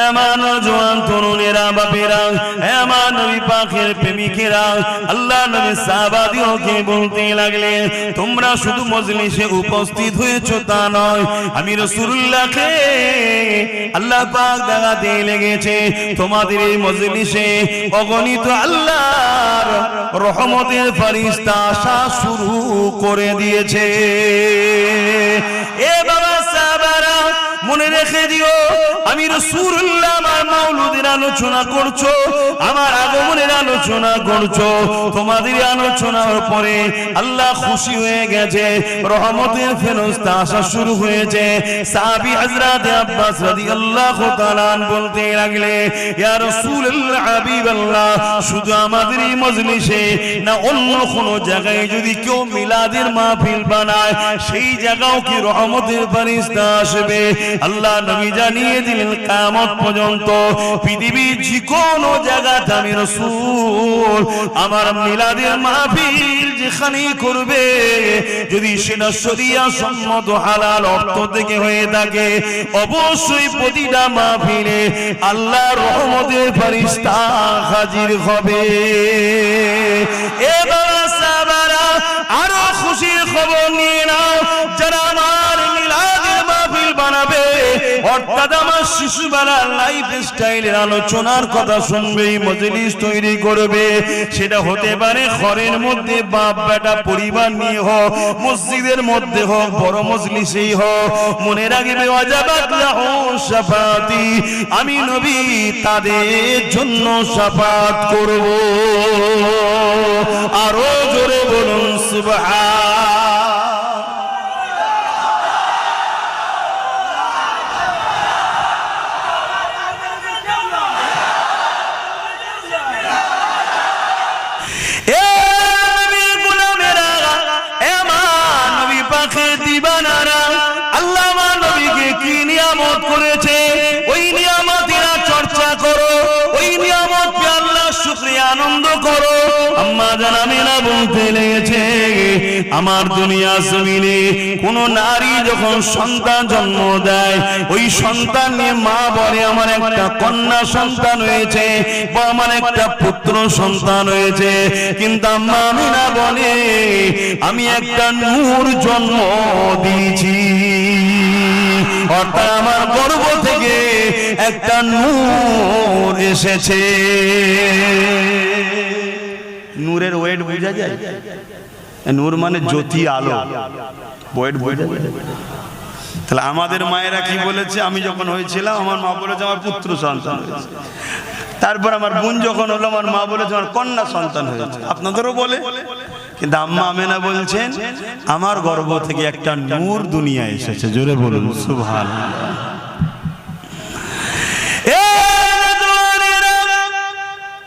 এমন জওয়ান তরুণেরা বাপেরা, এমন নবী পাকের প্রেমিকেরা আল্লাহ নবী সাহাবাদিওকে বলতে লাগলেন, তোমরা শুধু মজলিসে উপস্থিত হয়েছো তা নয়, আমি রাসূলুল্লাহকে আল্লাহ পাক দেখাতে লেগেছে তোমাদের এই মজলিসে অগণিত আল্লাহর রহমতের ফেরেশতা আসা শুরু করে দিয়েছে। এ বাবা সাহাবারা, মনে রেখে দিও, আমি রাসূলুল্লাহ আমার মাওলুদের আলোচনা করছো, আমার আগমনের আলোচনা করছো, তোমাদের আলোচনার পরে আল্লাহ খুশি হয়ে গেছে, রহমতের ফেরেশতা আসা শুরু হয়েছে। সাহাবী হযরত আব্বাস রাদিয়াল্লাহু তাআলা বলতে লাগলে, ইয়া রাসূলুল্লাহ হাবিবাল্লাহ, শুধু আমাদের এই মজলিসে না অন্য কোনো জায়গায় যদি কেউ মিলাদের মাহফিল বানায়, সেই জায়গাও কি রহমতের ফেরেশতা আসবে? আল্লাহ নবী জানিয়ে দিলেন, কিয়ামত পর্যন্ত পৃথিবীর যে কোনো জায়গাতে আমি রাসূল আমার মিলাদের মাহফিল যেখানে করবে, যদি সেটা শরিয়া সম্মত হালাল অর্থ থেকে হয়ে থাকে, অবশ্যই প্রতিটা মাহফিলে আল্লাহর রহমতের ফেরেশতা হাজির হবে। এবার সাহাবারা, আরো খুশির খবর নিয়ে নাও, যারা আমার মিলাদের মাহফিল বানাবে, অর্থাৎ আমার শিশুবেলার লাইফ স্টাইলের আলোচনার কথা শুনবে, মজলিস তৈরি করবে, সেটা হতে পারে ঘরের মধ্যে বাপ বেটা পরিবার নিয়ে হোক, মসজিদের মধ্যে হোক, বড় মজলিসেই হোক, মনে রাখবে ওয়াজাবাত লাহু শাফাআতি, আমি নবী তাদের জন্য শাফাআত করব। আরো জোরে বলুন সুবহান। আনন্দ করো। আম্মা জান আমিনা বলতে লেগেছে, আমার দুনিয়া জমিনে কোন নারী যখন সন্তান জন্ম দেয়, ওই সন্তান নিয়ে মা বলে আমার একটা কন্যা সন্তান হয়েছে বা আমার একটা পুত্র সন্তান হয়েছে, কিন্তু আম্মা আমিনা বলে আমি একটা নূর জন্ম দিয়েছি, অর্থাৎ আমার গর্ভ থেকে একটা নূর এসেছে। নূরের ওয়েট বোঝা যায়? নূর মানে জ্যোতি, আলো, ওয়েট বোঝা যায়? তাহলে আমাদের মায়েরা কি বলেছে, আমি যখন হয়েছিলাম আমার মা বলেছে আমার পুত্র সন্তান হয়েছে, তারপর আমার বোন যখন হলো আমার মা বলেছে আমার কন্যা সন্তান হয়েছে। আপনাদেরও বলে, কিন্তু আম্মা আমেনা বলছেন আমার গর্ভ থেকে একটা নূর দুনিয়ায় এসেছে। জোরে বলুন সুবহানাল্লাহ।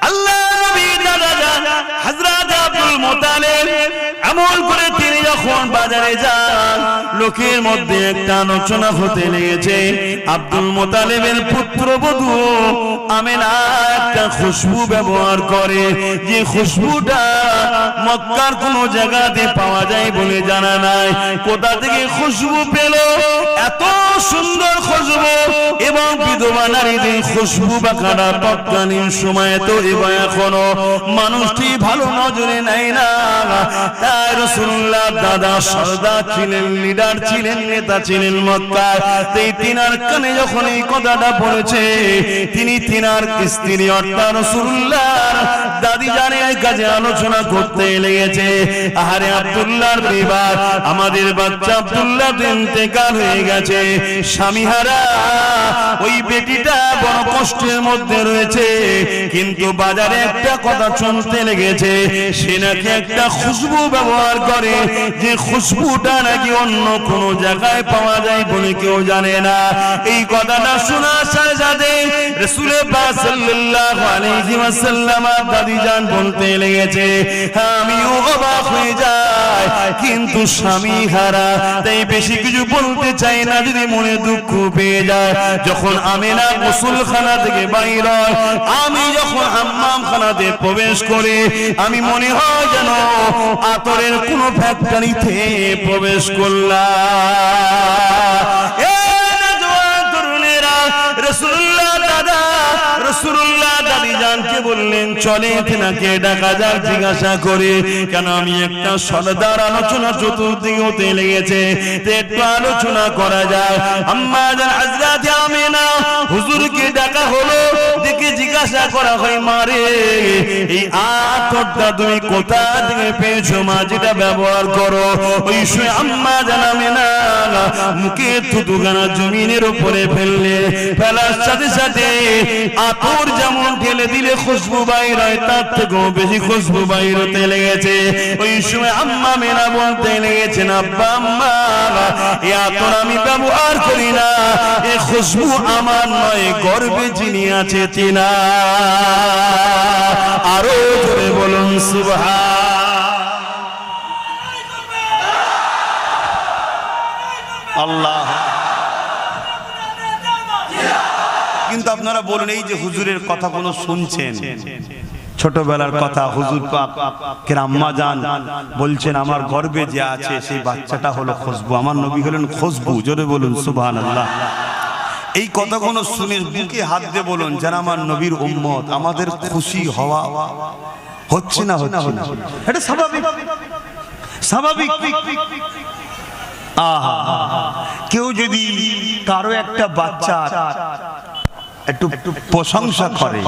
আল্লাহ নবী দাদা হযরত আব্দুল মুত্তালিব আমল করে তিনি যখন বাজারে যান, লোকের মধ্যে একটা আলোচনা হতে লেগেছে, আব্দুল মুত্তালিবের পুত্রবধূ আমেনা একটা খুশবু ব্যবহার করে, যে খুশবুটা মক্কার কোন জায়গাতে পাওয়া যায় বলে জানা নাই। কোথা থেকে খুশবু পেল? এত সুন্দর খুশবু, এবং বিধবা নারীদের খুশবু বা কাটা তৎকালীন সময়ে তো এবং এখনো মানুষটি ভালো নজরে নেয় না। তাই রাসূলুল্লাহ দাদা সরদার ছিলেন, লিডার ছিলেন, নেতা ছিলেন মক্কার। তাই তিনার কানে যখন এই কথাটা পড়েছে, তিনি তিনার স্ত্রী অর্থাৎ রাসূলুল্লাহর দাদি জানের কাছে আলোচনা করতে লেগেছে, আহারে আব্দুল্লাহর বিবাহ, আমাদের বাচ্চা আব্দুল্লাহ ইন্তেকাল হয়ে গেছে, স্বামীহারা, ওই বেটিটা বড় কষ্টের মধ্যে রয়েছে, কিন্তু বাজারে একটা কথা শুনতে লেগেছে, সে নাকি একটা খুশবু ব্যবহার করে, যে খুশবুটা নাকি অন্য কোন জায়গায় পাওয়া যায় বলে কেউ জানে না। এই কথাটা শোনার সাথে সাথে রাসূল পাক সাল্লাল্লাহু আলাইহি ওয়াসাল্লাম দাদি জান বলতে লেগেছে, আমিও অবাক হয়ে যাই, কিন্তু স্বামী হারা, তাই বেশি কিছু বলতে চাই না, যদি মনে দুঃখ পেয়ে যায়। যখন আমেনা গোসলখানা থেকে বাইর হয়, আমি যখন হাম্মামখানাতে প্রবেশ করে, আমি মনে হয় যেন আতরের কোন ফ্যাক্টরিতে প্রবেশ করলাম। রাসূলুল্লাহ রাসূলুল্লাহ দাদিজানকে বললেন চলে তিনাকে ডাকা যাক জিজ্ঞাসা করে, কেন আমি একটা সরদার আলোচনা চতুর্দিকে হতে লেগেছে, একটু আলোচনা করা যায়। আম্মা জান হযরত আমিনা হুজুরকে ডাকা হলো, দেখে জিজ্ঞাসা করা হয় মারে এই আতরটা তুমি কোথা থেকে পেয়েছো মা, যেটা ব্যবহার করো। ওই সময় আম্মা জান আমিনা মুখে থুতুখানা জমিনের উপরে ফেললে, ফেলার সাথে সাথে আতর যেমন ঢেলে দিলে খুশবু বাইর হয়, তার থেকেও বেশি খুশবু বাইর হতে লেগেছে। ওই সময় আম্মা মেনা বলতে লেগেছেন, আব্বা আম্মা এই আতর আমি ব্যবহার করি না, এই খুশবু আমার নয়, গর্বে যিনি আছে তিনা। আরো জোরে বলুন সুবহান। আল্লাহ। কিন্তু আপনারা বলুন, এই যে হুজুরের কথা কোনো শুনছেন, ছোটবেলার কথা, হুজুর পাক কে আম্মা জান বলছেন আমার গর্বে যে আছে সেই বাচ্চাটা হলো খুশবু, আমার নবী হলেন খুশবু। জোরে বলুন সুবহানাল্লাহ। এই কথাগুলো শুনে বুকে হাত দিয়ে বলুন, যারা আমার নবীর উম্মত, আমাদের খুশি হওয়া হচ্ছে না? হচ্ছে না? এটা স্বাভাবিক, স্বাভাবিক। আহা, কেউ যদি কারো একটা বাচ্চা একটু প্রশংসা করে,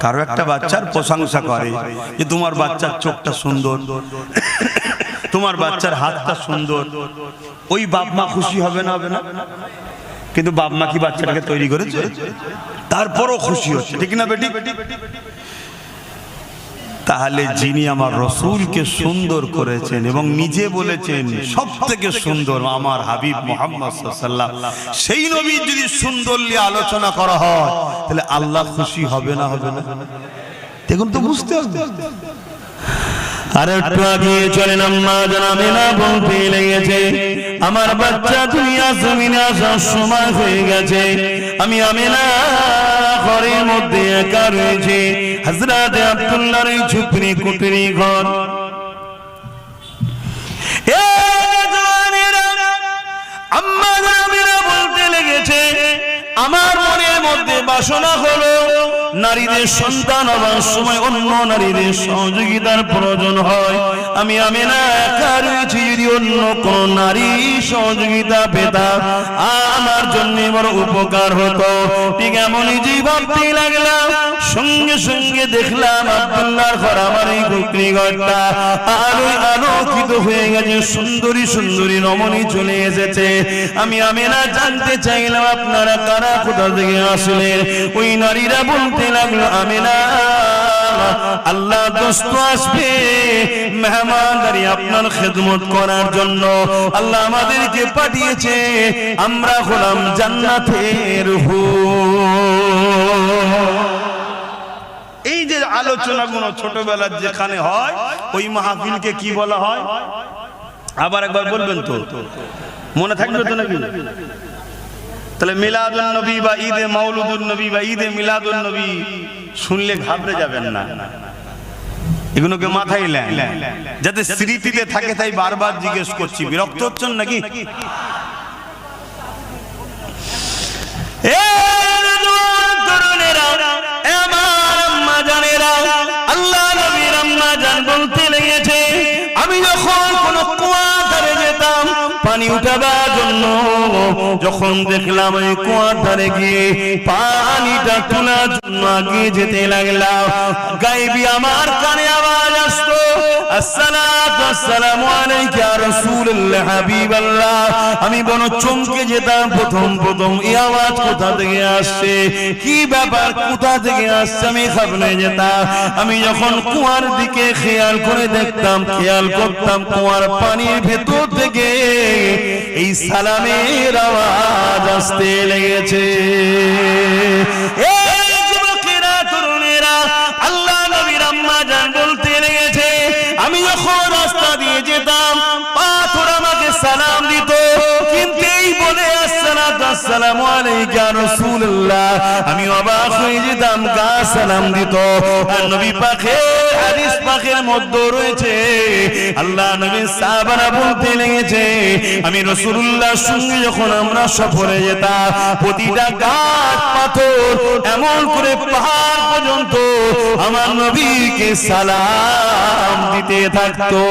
কারো একটা বাচ্চার প্রশংসা করে যে তোমার বাচ্চার চোখটা সুন্দর, তোমার বাচ্চার হাতটা সুন্দর, ওই বাপ মা খুশি হবে না? হবে না? কিন্তু বাপ মা কি বাচ্চাটাকে তৈরি করেছে? তারপরও খুশি হচ্ছে, ঠিক না বেটি? তাহলে যিনি আমার রসূলকে সুন্দর করেছেন এবং নিজে বলেছেন সবথেকে সুন্দর আমার হাবিব মুহাম্মদ সাল্লাল্লাহু আলাইহি ওয়াসাল্লাম, সেই নবীর যদি সুন্দর নিয়ে আলোচনা করা হয় তাহলে আল্লাহ খুশি হবে না? হবে না? দেখুন তো, বুঝতে হবে। আর একটু আগে চলেন, আম্মা জান আমিনা বলতে লেগেছে আমার বাচ্চা দুনিয়া জমিনে আসার সময় হয়ে গেছে, আমি আমিনা ঘরের মধ্যে একা রয়েছে, হযরত আব্দুল্লাহর এই ঝুপড়ি কুটিরি ঘর। আম্মা জান আমিনা বলতে লেগেছে আমার মনের মধ্যে বাসনা হলো নারীদের সন্তান হবার সময় অন্য নারীদের সহযোগিতার প্রয়োজন হয়, আমি আমিনা একা রয়েছি, যদি অন্য কোন নারী সহযোগিতা পেতাম আমার জন্য বড় উপকার হতো। ঠিক এমনই যে ভাবতে লাগলাম, সঙ্গে সঙ্গে দেখলাম আব্দুল্লাহর ঘর, আমার এই কুকরি ঘরটা আলোয় আলোকিত হয়ে গেছে, সুন্দরী সুন্দরী রমণী চলে এসেছে। আমি আমিনা জানতে চাইলাম আপনারা কারা, কোথা থেকে আসলেন? ওই নারীরা বলতে লাগলো আমিনা আল্লাহ দোস্ত আসবে মেহমানদারি আপনার খেদমত করার জন্য, আল্লাহ আমাদেরকে পাঠিয়েছে, আমরা হলাম জান্নাতের হুর। এই যে আলোচনাগুলো ছোটবেলার যেখানে হয়, ওই মাহফিলকে কি বলা হয়? আবার একবার বলবেন তো, মনে থাকবে তো নাকি? তাহলে মিলাদুন নবী বা ঈদে মাউলুদুন নবী বা ঈদে মিলাদুন নবী শুনলে ঘাবড়ে যাবেন না, এগুলোকে মাথায় নেন যাতে স্মৃতিতে থাকে, তাই বারবার জিজ্ঞেস করছি। বিরক্ত হচ্ছেন নাকি? আল্লাহ নবীর আম্মা জান বলতে লেগেছে আমি যখন কোন কুয়া ধারে যেতাম পানি উঠাবার জন্য, যখন দেখলাম ওই কুয়ার ধারে গিয়ে পানিটা তোলার জন্য আগে যেতে লাগলাম, গায়েবী আমার কানে আওয়াজ আসতো আসসালাতু আসসালামু আলাইকা ইয়া রাসূলুল্লাহ হাবিবাল্লাহ। আমি বড় চমকে যেতাম, প্রথম এই আওয়াজ কোথা থেকে আসছে, কি ব্যাপার, কোথা থেকে আসছে আমি ঘাবড়ে যেতাম। আমি যখন কুয়ার দিকে খেয়াল করে দেখতাম, খেয়াল করতাম কুয়ার পানির ভেতর থেকে এই সালামের আওয়াজ আসতে লেগেছে। এই যুবকেরা, তরুণেরা, আল্লাহ নবীর আম্মা জান বলতে লেগেছে আমি যখন রাস্তা দিয়ে যেতাম পাথর আমাকে সালাম দিত, কিন্তু এই বলে আসসালাতু আসসালামু আলাইকা রাসূলুল্লাহ, আমি অবাক হয়ে যেতাম কার সালাম দিত। আর নবী পাকের হাদিস পাকের মধ্যে রয়েছে আল্লাহ নবীর সাহাবারা বলতে লেগেছে, আমি রাসূলুল্লাহর সঙ্গে যখন আমরা সফরে যেতাম, প্রতিটা গাছ পাথর এমন করে পাহাড় পর্যন্ত আমার নবীকে সালাম দিতে থাকতো।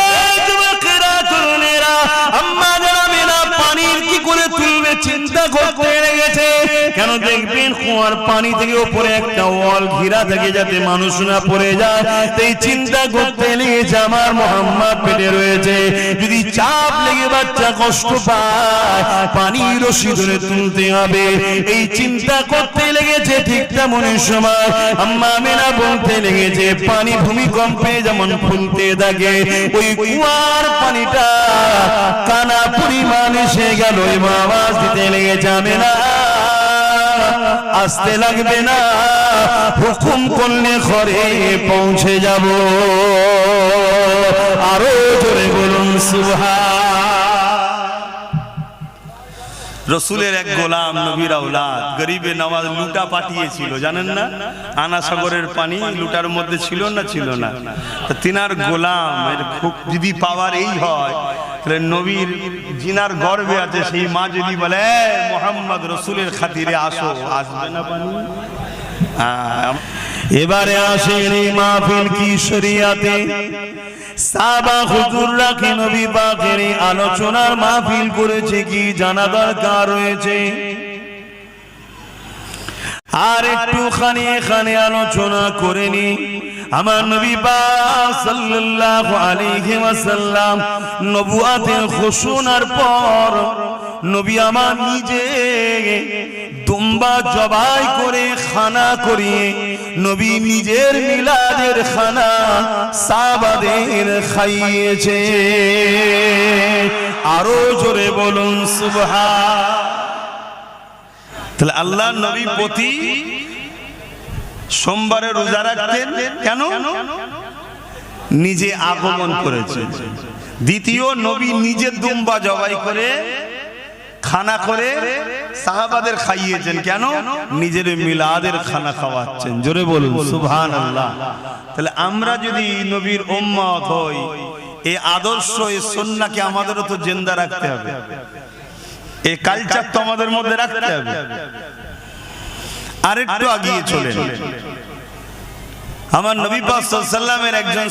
এই যুবকেরা তরুণেরা, আম্মা জানাবেনা পানির কি করে তুলবে চিন্তা করতে লেগেছে। কেন দেখবেন কুয়ার পানি থেকে উপরে একটা ওয়াল ঘিরা থাকে যাতে মানুষ না পড়ে যায়, তাই চিন্তা করতে লেগেছে আমার মুহাম্মদ পেটে রয়েছে, যদি চাপ লেগে বাচ্চা কষ্ট পায় পানি রশি ধরে তুলতে হবে, এই চিন্তা করতে লেগেছে। ঠিক তেমনই সময় আম্মা আমিনা বলতে লেগেছে, পানি ভূমিকম্পে যেমন ফুলতে থাকে ওই কুয়ার পানিটা কানা পরিমাণ এসে গেল, এবং আওয়াজ দিতে লেগেছে, আমিনা আসতে লাগবে না, হুকুম করলে ঘরে পৌঁছে যাব। আরো জোরে বলুন সুবহান। রসুলের এক গোলাম নবীর আওলাদ গরিবে নওয়াজ লুটা পাঠিয়েছিল, জানেন না? আনা সাগরের পানি লুটার মধ্যে ছিল না, ছিল না। তো তিনার গোলাম এর খুব যদি পাওয়ার এই হয়, তাহলে নবীর জিনার গর্বে আছে সেই মা যদি বলে মুহাম্মদ রসুলের খাতিরে আসো, আসবে না পানি? এবারে আসেন এই মাহফিল কি শরিয়াতে সাহাবা হুজুররা কি নবী পাকের আলোচনার মাহফিল করেছে কি জানা দরকার রয়েছে। আর একটুখানি এখানে আলোচনা করে নি, আমার নবী পাক সাল্লাল্লাহু আলাইহি ওয়াসাল্লাম নবুয়াতের ঘোষণার পর নবী আমার নিজে দুম্বা জবাই করে খানা করিয়ে নবী নিজের মিলাদের খানা সাহাবাদের খাইয়েছে। আরো জোরে বলুন সুবহান। তাহলে আল্লাহ নবী প্রতি সোমবারে রোজা রাখতেন কেন? নিজে আগমন করেছে। দ্বিতীয়, নবী নিজে দুম্বা জবাই করে খানা করে সাহাবাদের খাইয়েছেন কেন? নিজের মিলাদের খানা খাওয়াচ্ছেন। জোরে বলুন সুবহানাল্লাহ। তাহলে আমরা যদি নবীর উম্মত হই, এই আদর্শ এই সুন্নাহকে আমাদেরও তো জিন্দা রাখতে হবে, এই কালচার তো আমাদের মধ্যে রাখতে হবে। আরেকটু এগিয়ে চলে আমার নবী পাক সাল্লাল্লাহু আলাইহি ওয়াসাল্লামের একজন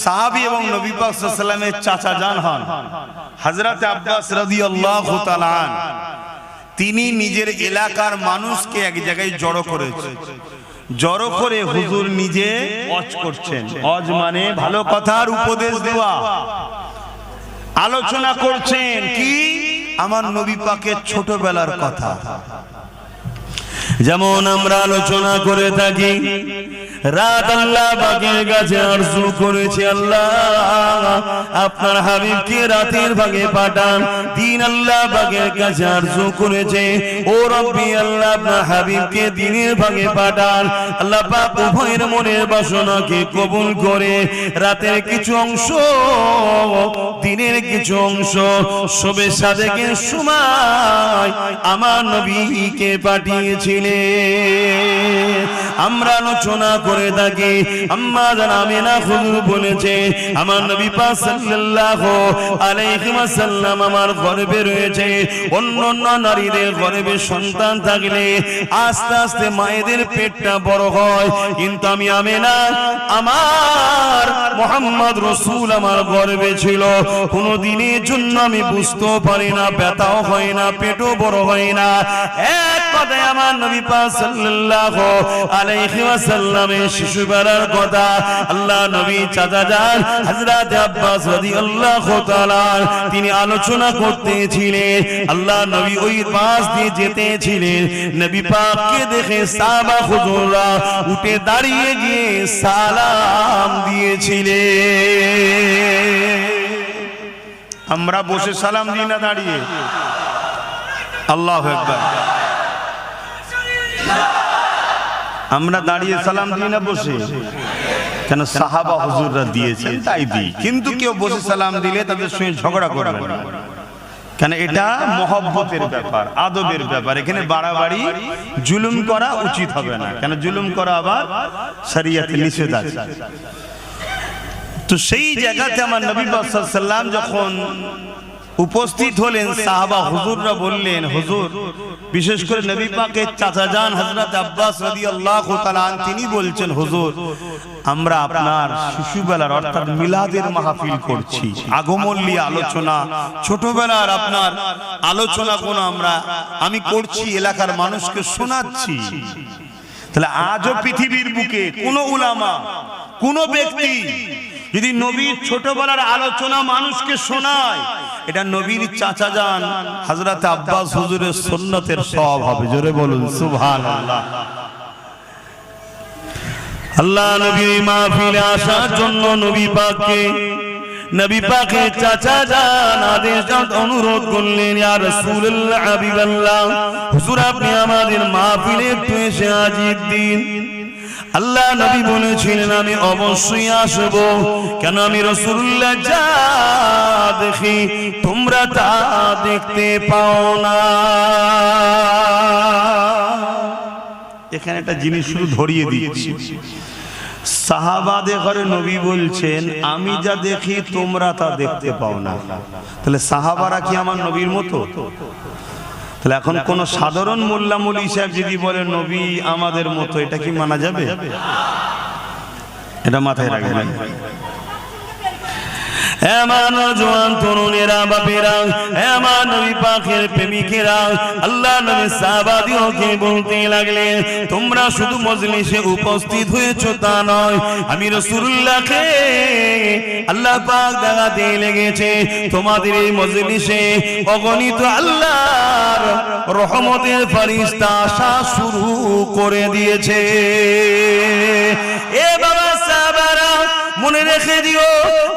সাহাবী এবং নবী পাক সাল্লাল্লাহু আলাইহি ওয়াসাল্লামের চাচা জান হন হযরত আব্বাস রাদিয়াল্লাহু তাআলা আন। তিনি নিজের এলাকার মানুষকে এক জায়গায় জড়ো করেছেন, জড়ো করে হুজুর নিজে ওয়াজ করছেন। ওয়াজ মানে ভালো কথার উপদেশ দেওয়া, আলোচনা করছেন কি আমার নবী পাকের ছোটবেলার কথা। যেমন আমরা আলোচনা করে থাকি, রাত আল্লাহ পাকের কাছে আরজু করেছে, আল্লাহ আপনার হাবিবকে রাতের ভাগে পাঠান। দিন আল্লাহ পাকের কাছে আরজু করেছে, ও রব্বি আল্লাহ আপনার হাবিবকে দিনের ভাগে পাঠান। আল্লাহ পাক উভয়ের মনের বাসনাকে কবুল করে রাতের কিছু অংশ দিনের কিছু অংশ শবে সাদেকের সময় আমার নবীকে পাঠিয়েছিলেন। আমরা আলোচনা করে থাকি, আম্মা জান আমিনা হুজুর বলেছে আমার নবী পাক সাল্লাল্লাহু আলাইহি ওয়াসাল্লাম আমার গর্ভে রয়েছে। অন্যান্য নারীদের গর্ভে সন্তান থাকলে আস্তে আস্তে মায়েদের পেটটা বড় হয়, কিন্তু আমি আমিনা আমার মুহাম্মদ রাসূল আমার গর্ভে ছিল, কোনো দিনের জন্য আমি বুঝতেও পারি না, ব্যথাও হয় না, পেটও বড় হয় না। এক কথায় আমার নবী পাক সাল্লাল্লাহু আলাইহি ওয়াসাল্লামের শিশুবেলার কথা আল্লাহ নবী চাচা যান হযরত আব্বাস রাদিয়াল্লাহু তাআলা তিনি আলোচনা করতেছিলেন। আল্লাহ নবী ওই পাশ দিয়ে যেতেছিলেন, নবী পাককে দেখে সাহাবা হুজুররা উঠে দাঁড়িয়ে গিয়ে সালাম দিয়েছিলেন। আমরা বসে সালাম দিই না দাঁড়িয়ে? আল্লাহু আকবার। আমরা দাঁড়িয়ে সালাম দিই না বসে? কেন? সাহাবা হুজুররা দিয়েছেন তাই দিই। কিন্তু কেউ বসে সালাম দিলে তাদের সঙ্গে ঝগড়া করবেন না, কেন এটা মহব্বতের ব্যাপার, আদবের ব্যাপার। এখানে বাড়াবাড়ি জুলুম করা উচিত হবে না, কেন জুলুম করা আবার শরীয়তে নিষেধ আছে। তো সেই জায়গাতে আমার নবী পাক সাল্লাল্লাহু আলাইহি ওয়াসাল্লাম যখন উপস্থিত হলেন, সাহাবা হুজুররা বললেন, হুজুর, বিশেষ করে নবী পাকের চাচা যান হযরত আব্বাস রাদিয়াল্লাহু তাআলা আন, তিনি বলছেন, হুজুর, আমরা আপনার শিশুবেলার অর্থাৎ মিলাদের মাহফিল করছি, আগমন নিয়ে আলোচনা, ছোটবেলার আপনার আলোচনা কোন আমি করছি, এলাকার মানুষকে শোনাচ্ছি। তাহলে আজও পৃথিবীর বুকে কোন উলামা, কোন ব্যক্তি যদি নবীর ছোটবেলার আলোচনা মানুষকে শোনায়, এটা নবীর চাচা যান হযরত আব্বাস হুজুরের সুন্নতের সওয়াব হবে। জোরে বলুন সুবহানাল্লাহ। আল্লাহ নবীর মাহফিলে আসার জন্য নবী পাকের চাচা যান আদেশ অনুরোধ করলেন, ইয়া রাসূলুল্লাহ, হাবিবাল্লাহ, হুজুর আপনি আমাদের মাহফিলে একটু এসে হাজির দিন। আল্লাহ নবী বলেছিলেন, আমি অবশ্যই আসব, কেন আমি রাসূলুল্লাহ যা দেখি তোমরা তা দেখতে পাও না। এখানে একটা জিনিস শুধু ধরিয়ে দিচ্ছি, সাহাবাদের ঘরে নবী বলছেন, আমি যা দেখি তোমরা তা দেখতে পাও না। তাহলে সাহাবারা কি আমার নবীর মতো? তাহলে এখন কোন সাধারণ মোল্লা মৌলভী সাহেব যদি বলে নবী আমাদের মতো, এটা কি মানা যাবে? এটা মাথায় রাখবেন। এমন জওয়ান তরুণেরা, বাপেরা, এমন নবী পাকের প্রেমিকেরা, আল্লাহ নবী সাহাবাদিওকে বলতে লাগলেন, তোমরা শুধু মজলিসে উপস্থিত হয়েছো তা নয়, আমি রাসূলুল্লাহকে আল্লাহ পাক দেখাতে লেগেছে, তোমাদের এই মজলিসে অগণিত আল্লাহর রহমতের ফেরেশতা আসা শুরু করে দিয়েছে। এ বাবা সাহাবারা, মনে রেখে দিও,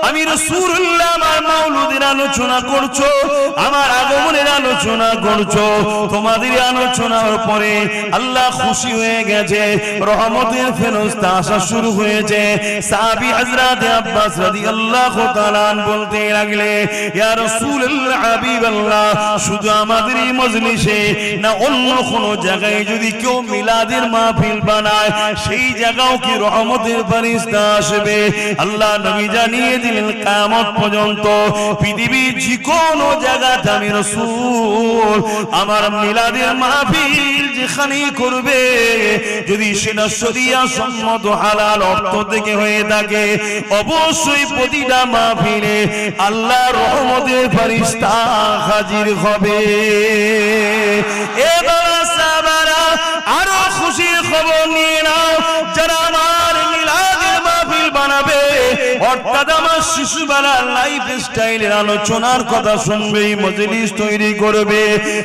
আমি রাসূলুল্লাহ আমার মাওলুদের আলোচনা করছো, আমার আগমনের আলোচনা করছো, তোমাদের আলোচনার পরে আল্লাহ খুশি হয়ে গেছে, রহমতের ফেরেশতা আসা শুরু হয়েছে। সাহাবী হযরত আব্বাস রাদিয়াল্লাহু তাআলা বলতে লাগলে, ইয়া রাসূলুল্লাহ, হাবিবাল্লাহ, শুধু আমাদের এই মজলিসে না অন্য কোন জায়গায় যদি কেউ মিলাদের মাহফিল বানায়, সেই জায়গাও কি রহমতের ফেরেশতা আসবে? আল্লাহ নবী জানিয়ে দিলেন, কিয়ামত পর্যন্ত পৃথিবীর যে কোনো জায়গাতে আমি রাসূল আমার মিলাদের মাহফিল যেখানে করবে, যদি সেটা শরিয়াত সম্মত হালাল অর্থ থেকে হয়ে থাকে, অবশ্যই প্রতিটা মাহফিলে আল্লাহর রহমতের ফেরেশতা হাজির হবে। এ বাবা সাহাবারা, আরো খুশির খবর নিয়ে নাও, যারা আমার মিলাদের মাহফিল বানাবে, অর্থাৎ আমার শিশুবেলার লাইফ স্টাইলের আলোচনার কথা শুনবে, মজলিস তৈরি করবে,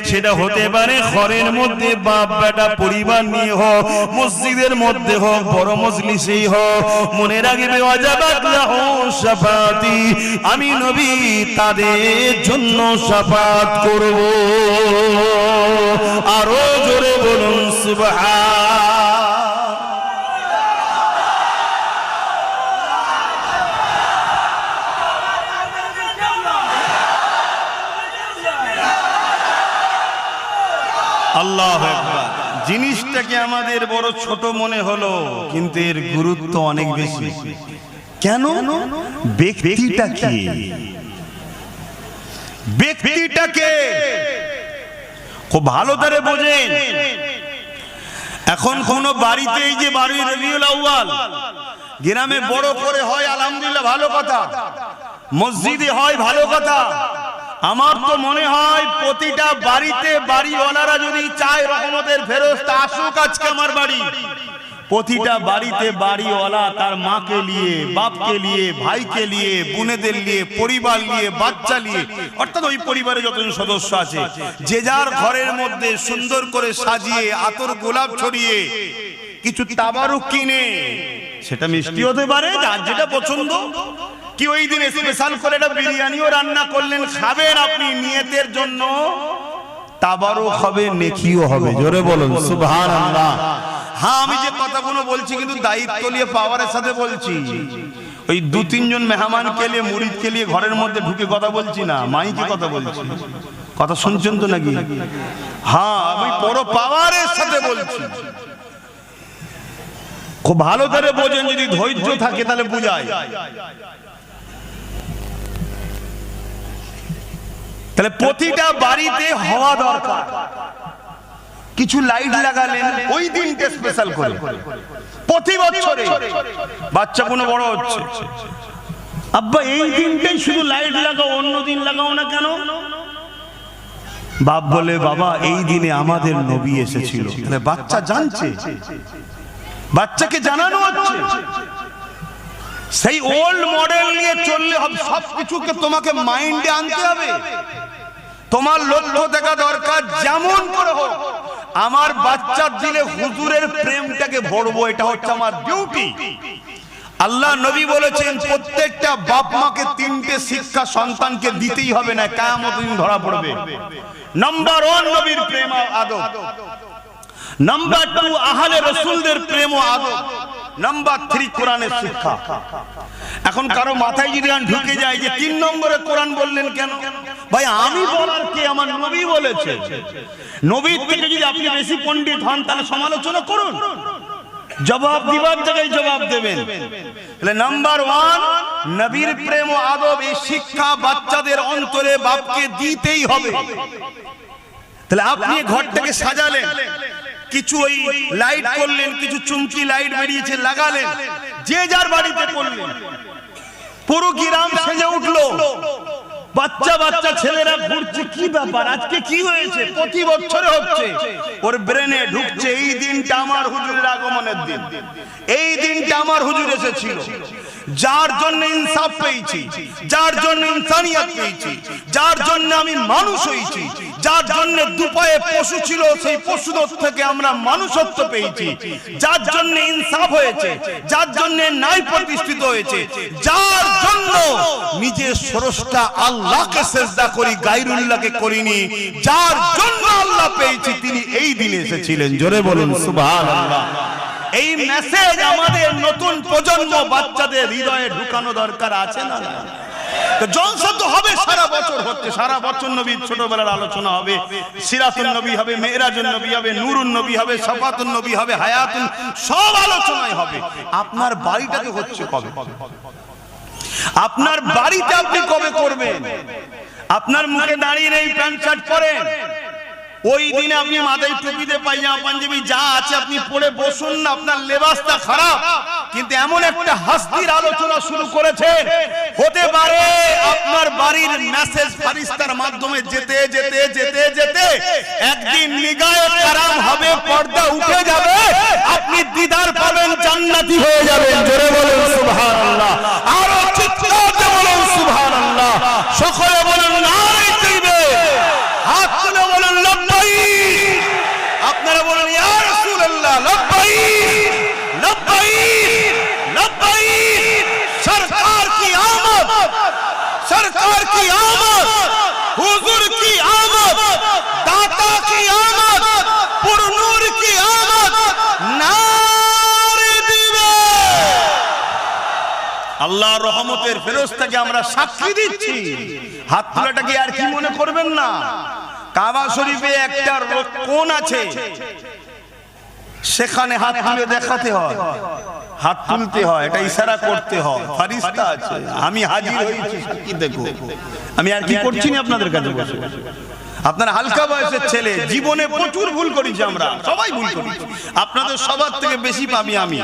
সেটা হতে পারে ঘরের মধ্যে বাপ বেটা পরিবার নিয়ে হোক, মসজিদের মধ্যে হোক, বড় মজলিসেই হোক, মনে রাখবে ওয়াজাবাত লাহু শাফাআতি, আমি নবী তাদের জন্য শাফাআত করব। আরো জোরে বলুন সুবহান। আল্লাহু আকবার। জিনিসটাকে আমাদের বড় ছোট মনে হলো, কিন্তু এর গুরুত্ব অনেক বেশি। কেন? ব্যক্তিটাকে খুব ভালো করে বোঝেন। এখন কোন বাড়িতে এই যে 12 রবিউল আউয়াল গ্রামে বড় করে হয়, আলহামদুলিল্লাহ, ভালো কথা, মসজিদে হয়, ভালো কথা। আমার তো মনে হয় প্রতিটা বাড়িতে বাড়িওয়ালারা যদি চায় রহমতের ফেরেশতা আসুক আজকে আমার বাড়ি, প্রতিটা বাড়িতে বাড়িওয়ালা তার মাকে নিয়ে, বাপকে নিয়ে, ভাইকে নিয়ে, বোনেদের নিয়ে, পরিবার নিয়ে, বাচ্চা নিয়ে, অর্থাৎ ওই পরিবারে যতজন সদস্য আছে, যে যার ঘরের মধ্যে সুন্দর করে সাজিয়ে আতর গোলাপ ছড়িয়ে কিছু তাবারুক কিনে, সেটা মিষ্টি হতে পারে, যার যেটা পছন্দ, কি ওই দিন স্পেশাল করে একটা বিরিয়ানিও রান্না করলেন, খাবেন আপনি নিয়তের জন্য, তাবারুক হবে, নেকিও হবে। জোরে বলুন সুবহানাল্লাহ। হ্যাঁ, আমি যে কথাগুলো বলছি কিন্তু দায়িত্ব নিয়ে পাওয়ারের সাথে বলছি। ওই 2-3 জন মেহমানকে নিয়ে, মুরিদকে নিয়ে ঘরের মধ্যে ঢুকে কথা বলছি না, মাইকে কথা বলছি। কথা শুনছেন তো নাকি? হ্যাঁ, আমি বড় পাওয়ারের সাথে বলছি। খুব ভালো করে বোঝেন, যদি ধৈর্য থাকে তাহলে বুঝায়। তাহলে প্রতিটা বাড়িতে হওয়া দরকার। কিছু লাইট লাগালেন ওই দিনটা স্পেশাল করে। প্রতি বছরে বাচ্চা কোনো বড় হচ্ছে, আব্বা এই দিনটাই শুধু লাইট লাগাও, অন্য দিন লাগাও না কেন? বাপ বলে, বাবা এই দিনে আমাদের নবী এসেছিল। তাহলে বাচ্চা জানছে, বাচ্চাকে জানানো হচ্ছে। সেই ওল্ড মডেল নিয়ে চললে হবে, সবকিছুকে তোমাকে মাইন্ডে আনতে হবে। তোমার লক্ষ্য দেখা দরকার, যেমন করে হোক আমার বাচ্চার দিলে হুজুরের প্রেমটাকে ভরবো, এটা হচ্ছে আমার ডিউটি। আল্লাহ নবী বলেছেন প্রত্যেকটা বাপ মাকে তিনটে শিক্ষা সন্তানকে দিতেই হবে, না কিয়ামত দিন ধরা পড়বে। নাম্বার 1 নবীর প্রেম ও আদব, নাম্বার 2 আহলে রাসূলদের প্রেম ও আদব, নাম্বার 3 কোরআনের শিক্ষা। এখন কারো মাথায় যদি ঢুকে যায় যে 3 নম্বরে কোরআন বললেন কেন? ভাই আমি বলার কে? আমার নবী বলেছে। নবীর থেকে যদি আপনি বেশি পণ্ডিত হন তাহলে সমালোচনা করুন, জবাব দিবার জায়গায় জবাব দেবেন। তাহলে নাম্বার 1 নবীর প্রেম ও আদব, এই শিক্ষা বাচ্চাদের অন্তরে বাপকে দিতেই হবে। তাহলে আপনি ঘরটাকে সাজালেন, কিছু ওই লাইট করলেন, কিছু চুমকি লাইট বেরিয়েছে লাগালেন, যে যার বাড়িতে করলেন, পুরো গ্রাম সেজে উঠলো, বাচ্চা বাচ্চা ছেলেরা ঘুরছে, কি ব্যাপার, আজকে কি হয়েছে? প্রতি বছরে হচ্ছে, ওর ব্রেনে ঢুকছে এই দিনটা আমার হুজুরের আগমনের দিন, এই দিনটা আমার হুজুর এসেছিল, যার জন্য ইনসাফ পেয়েছি, যার জন্য ইনসানিয়ত পেয়েছি, যার জন্য আমি মানুষ হয়েছি, যার জন্য দুপায়ে পশু ছিল সেই পশুদের থেকে আমরা মানুষত্ব পেয়েছি, যার জন্য ইনসাফ হয়েছে, যার জন্য ন্যায় প্রতিষ্ঠিত হয়েছে, যার জন্য নিজের স্রষ্টা আল্লাহকে সিজদা করি, গায়রুল্লাহকে করিনি, যার জন্য আল্লাহ পেয়েছি, তিনি এই দিনে এসেছিলেন। জোরে বলুন সুবহানাল্লাহ। এই মেসেজ আমাদের নতুন প্রজন্ম বাচ্চাদের হৃদয়ে ঢুকানো দরকার আছে না? তো জলসা তো হবে, সারা বছর হচ্ছে, সারা বছর নবীর ছোটবেলার আলোচনা হবে, সিরাতুন নবী হবে, মেরাজুন নবী হবে, নূরুন নবী হবে, শাফাতুন নবী হবে, হায়াতুন, সব আলোচনায় হবে। আপনার বাড়িটাকে হচ্ছে কবে? আপনার বাড়িতে আপনি কবে করবেন? আপনার মুখে দাঁড়িয়ে নেই, প্যান্ট শার্ট পরেন, ওই দিনে আপনি মাথায় টুপিতে পায়জামা পাঞ্জাবি যা আছে আপনি পরে বসুন না, আপনার লেবাসটা খারাপ। কিন্তু এমন একটা হাস্তির আলোচনা শুরু করেছেন, হতে পারে আপনার বাড়ির মেসেজ ফারিস্তার মাধ্যমে যেতে যেতে যেতে যেতে একদিন নিগায়ে কারাম হবে, পর্দা উঠে যাবে, আপনি দিদার পাবেন, জান্নাতি হয়ে যাবেন। জোরে বলুন সুবহানাল্লাহ, আরো চিৎকার দিয়ে বলুন সুবহানাল্লাহ, সকলে বলুন নারে তাকবীর, হাত তুলে বলুন লব্বাইক, আপনারা বলুন ইয়া রাসূলুল্লাহ লব্বাইক লব্বাইক লব্বাইক। সরকার কি আমদ, সরকার কি আমদ, হুজুর কি আমদ, দাতা কি আমদ, পুরনূর কি আমদ, নারে দিবে। আল্লাহর রহমতের ফেরেশতাকে আমরা সাক্ষী দিচ্ছি। হাত তোলাটাকে আর কি মনে করবেন না, কাবা শরীফে একটা কোণ আছে, সেখানে হাত তুলে দেখাতে হয়, হাত তুলতে হয়, এটা ইশারা করতে হয়, ফেরেশতা আছে, আমি হাজির হয়েছি সাক্ষী দেখো। আমি আর কি করছি না আপনাদের কাছে বসে। আপনারা হালকা বয়সের ছেলে, জীবনে প্রচুর ভুল করেছি আমরা, সবাই ভুল করেছি, আপনাদের সবার থেকে বেশি পাবি আমি,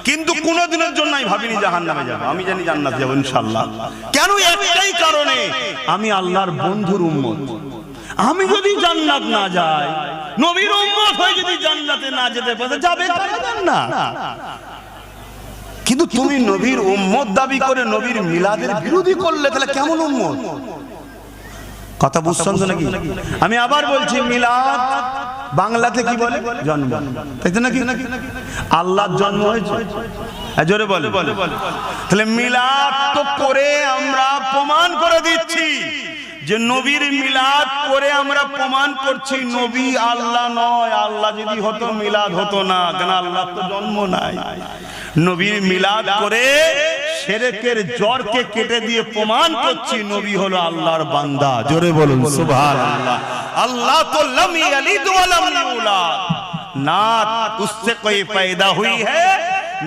কিন্তু কোনোদিনের জন্য আমি ভাবিনি জাহান্নামে যাব, আমি জানি জান্নাতে যাব ইনশাআল্লাহ। কেন? একটাই কারণে, আমি আল্লাহর বন্ধুর উম্মত। আমি যদি জান্নাত না যাই, নবীর উম্মত হয়ে যদি জান্নাতে না যেতে পারে, যাবে না। কিন্তু তুমি নবীর উম্মত দাবি করে নবীর মিলাদের বিরোধী করলে, তাহলে কেমন উম্মত? কথা বুঝছেন তো নাকি? আমি আবার বলছি, মিলাদ বাংলাতে কি বলে? জন্ম, তাই তো নাকি? আল্লাহর জন্ম হয়েছে, জোরে বলে। তাহলে মিলাদ তো করে আমরা প্রমাণ করে দিচ্ছি যে নবীর মিলাদ করে আমরা প্রমাণ করছি নবী আল্লাহ নয়। আল্লাহ যদি হতো মিলাদ হতো না, কেন? আল্লাহ তো জন্ম নাই। নবীর মিলাদ করে শিরকের জড়কে কেটে দিয়ে প্রমাণ করছি নবী হলো আল্লাহর বান্দা। জোরে বলুন সুবহানাল্লাহ। अल्लाह तो लम यलिद व लम यूलाद, ना उससे कोई पैदा हुई है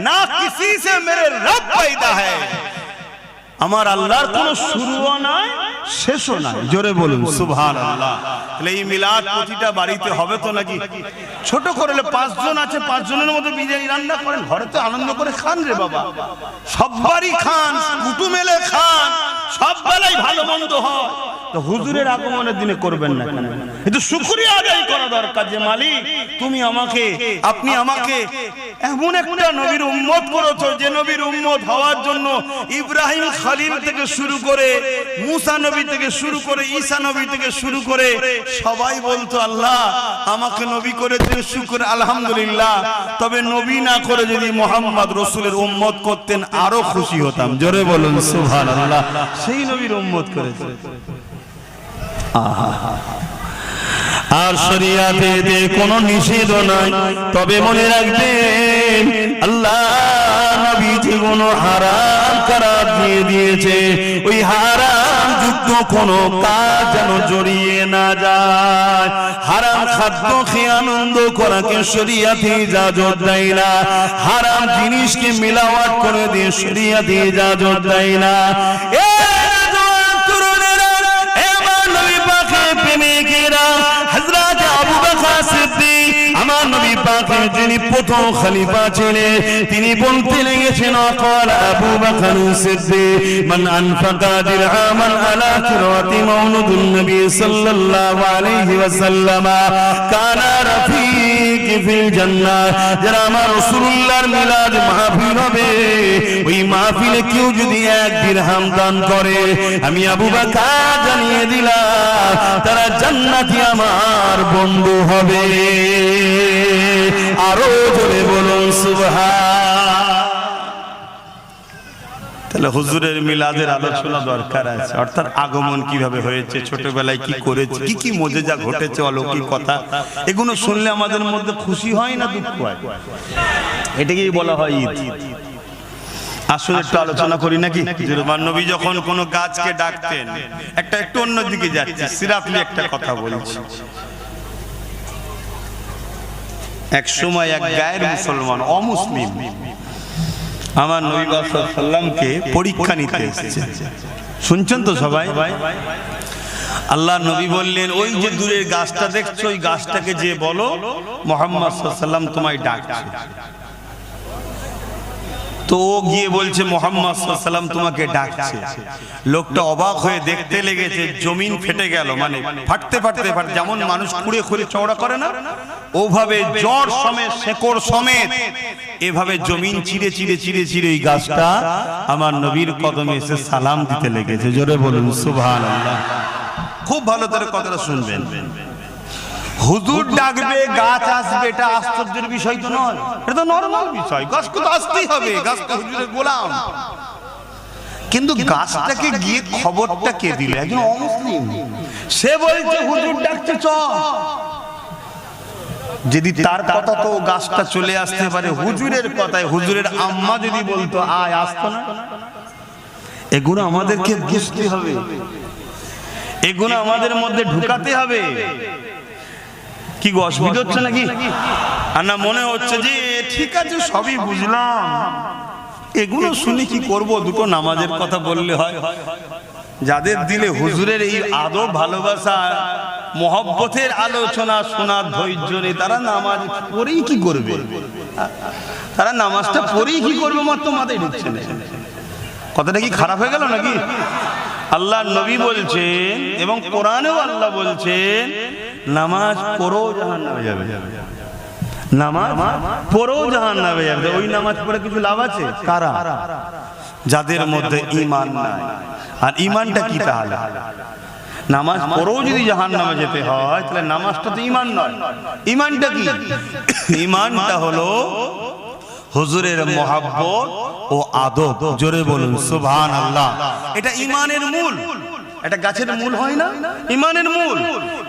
ना किसी से मेरे रब पैदा है। আমার আল্লাহর কোনো শুরুও নাই শেষও নাই। জোরে বলুন সুবহানাল্লাহ। তাহলে এই মিলাদ প্রতিটা বাড়িতে হবে তো নাকি? ছোট করলে 5 জন আছে, 5 জনের মধ্যে বিরিয়ানি রান্না করেন, ঘরে তো আনন্দ করে খান রে বাবা, সববারই খান, কুটুম এলে খান, সব বেলায় ভালো মন্দ হয়। তো হুজুরের আগমনের দিনে করবেন না কেন? কিন্তু শুকরিয়া আদায় করা দরকার যে মালিক তুমি আমাকে, আপনি আমাকে এমন একটা নবীর উম্মত করেছো যে নবীর উম্মত হওয়ার জন্য ইব্রাহিম খলিল থেকে শুরু করে, মুসা নবী থেকে শুরু করে, ঈসা নবী থেকে শুরু করে সবাই বলতো আল্লাহ আমাকে নবী করে দিলে শুকর আলহামদুলিল্লাহ। তবে নবী না করে যদি মুহাম্মদ রাসূলের উম্মত করতেন আরো খুশি হতাম। জোরে বলুন সুবহানাল্লাহ। সেই নবীর উম্মত করেছে। আর শরিয়াতে কোনো নিষেধ নাই, তবে মনে রাখবেন আল্লাহ নবী যে কোনো হারাম করার দিয়ে দিয়েছে, ওই হারাম যুক্ত কোনো কাজ যেন জড়িয়ে না যায়। হারাম খাদ্য খেয়ে আনন্দ করাকে শরিয়াতে ইজাজত দেয় না, হারাম জিনিসকে মিলাওয়াট করে দিয়ে শরিয়াতে ইজাজত দেয় না। হযরত আবু বকর সিদ্দিক আমার নবী পাকের যিনি প্রথম খলিফা ছিলেন, তিনি বলতে লেগেছেন قال আবু বকর সিদ্দিক মান আনফাকা দিরহামান আলা কিরাতি মাউলুদুন নবী সাল্লাল্লাহু আলাইহি ওয়াসাল্লাম কানা রাফিকি ফিল জান্নাহ। যারা আমার রাসূলুল্লাহর মিলাদ মাহফিল হবে, ওই মাহফিলে কেউ যদি 1 দিরহাম দান করে, আমি আবু বকর জানিয়ে দিলাম তারা জান্নাতি আমার বন্ধু হবে। আরো জোরে বলুন সুবহান। তাহলে হুজুরের মিলাদের আলোচনা দরকার আছে, অর্থাৎ আগমন কিভাবে হয়েছে, ছোটবেলায় কি করেছে, কি কি মুজিজা ঘটেছে, অলৌকিক কথা, এগুলো শুনলে আমাদের মধ্যে খুশি হয় না দুঃখ হয়? এটাকেই বলা হয় ঈদ। আসলে একটু আলোচনা করি নাকি? নবী যখন কোনো গাছকে ডাকতেন, একটু অন্যদিকে যাচ্ছে, সিরাতলি একটা কথা বলছি। এক সময় এক গায়ের মুসলমান, অমুসলিম, আমার নবী সাল্লাল্লাহু আলাইহি ওয়াসাল্লামকে পরীক্ষা নিতে এসেছে। শুনছেন তো সবাই? আল্লাহ নবী বললেন, ওই যে দূরের গাছটা দেখছো, ওই গাছটাকে যে বলো মুহাম্মদ সাল্লাল্লাহু আলাইহি ওয়াসাল্লাম তোমায় ডাকছে। তো ও গিয়ে বলছে মুহাম্মদ সাল্লাল্লাহু আলাইহি ওয়াসাল্লাম তোমাকে ডাকছে। লোকটা অবাক হয়ে দেখতে লেগেছে, জমিন ফেটে গেল, মানে ফাটতে ফাটতে ফাটতে, যেমন মানুষ খুঁড়ে খুঁড়ে চওড়া করে না, ওভাবে জড় সমেত, শেকড় সমেত এভাবে জমিন চিরে চিরে চিরে চিরে এই গাছটা আমার নবীর কদমে এসে সালাম দিতে লেগেছে। জোরে বলুন সুবহানাল্লাহ। খুব ভালো করে কথাটা শুনবেন। হুজুর ডাকবে, গাছ আসবে, এটা আশ্চর্যের বিষয় তো নয়, এটা তো নরমাল বিষয়। গাছকে তো আসতেই হবে, গাছ তো হুজুরের গোলাম। কিন্তু গাছটাকে গিয়ে খবরটা কে দিল? একজন অমুসলিম। সে বলছে হুজুর ডাকছে চল। যদি তার কথা তো গাছটা চলে আসতে পারে, হুজুরের কথায় হুজুরের আম্মা যদি বলতো আয়, আসতো না? এগুলো আমাদেরকে বুঝতে হবে, এগুলো আমাদের মধ্যে ঢুকাতে হবে। কি গো, অসুবিধা হচ্ছে নাকি? আর না মনে হচ্ছে যে ঠিক আছে সবই বুঝলাম, এগুলো শুনে কি করব? দুটো নামাজের কথা বললে হয়। যাদের দিলে হুজুরের এই আদব, ভালোবাসা, মহব্বতের আলোচনা শোনার ধৈর্য নেই, তারা নামাজ পড়েই কি করবে? তারা নামাজটা পড়েই কি করবে? মাত্র মাথায় ঢুকছে না। কথাটা কি খারাপ হয়ে গেল নাকি? আল্লাহ নবী বলছেন এবং কোরআনেও আল্লাহ বলছেন, নামাজ পড়ো জাহান্নামে যাবে। নামাজ পড়ো জাহান্নামে যাবে। ওই নামাজ পড়ে কিছু লাভ আছে? কারা? যাদের মধ্যে ঈমান নাই। আর ঈমানটা কি তাহলে? নামাজ পড়েও যদি জাহান্নামে যেতে হয়, তাহলে নামাজটা তো ঈমান নয়। ঈমানটা কি? ঈমানটা হলো হুজুরের মহব্বত ও আদব। জোরে বলুন সুবহানাল্লাহ। এটা ঈমানের মূল। এটা গাছের মূল হয় না, ঈমানের মূল।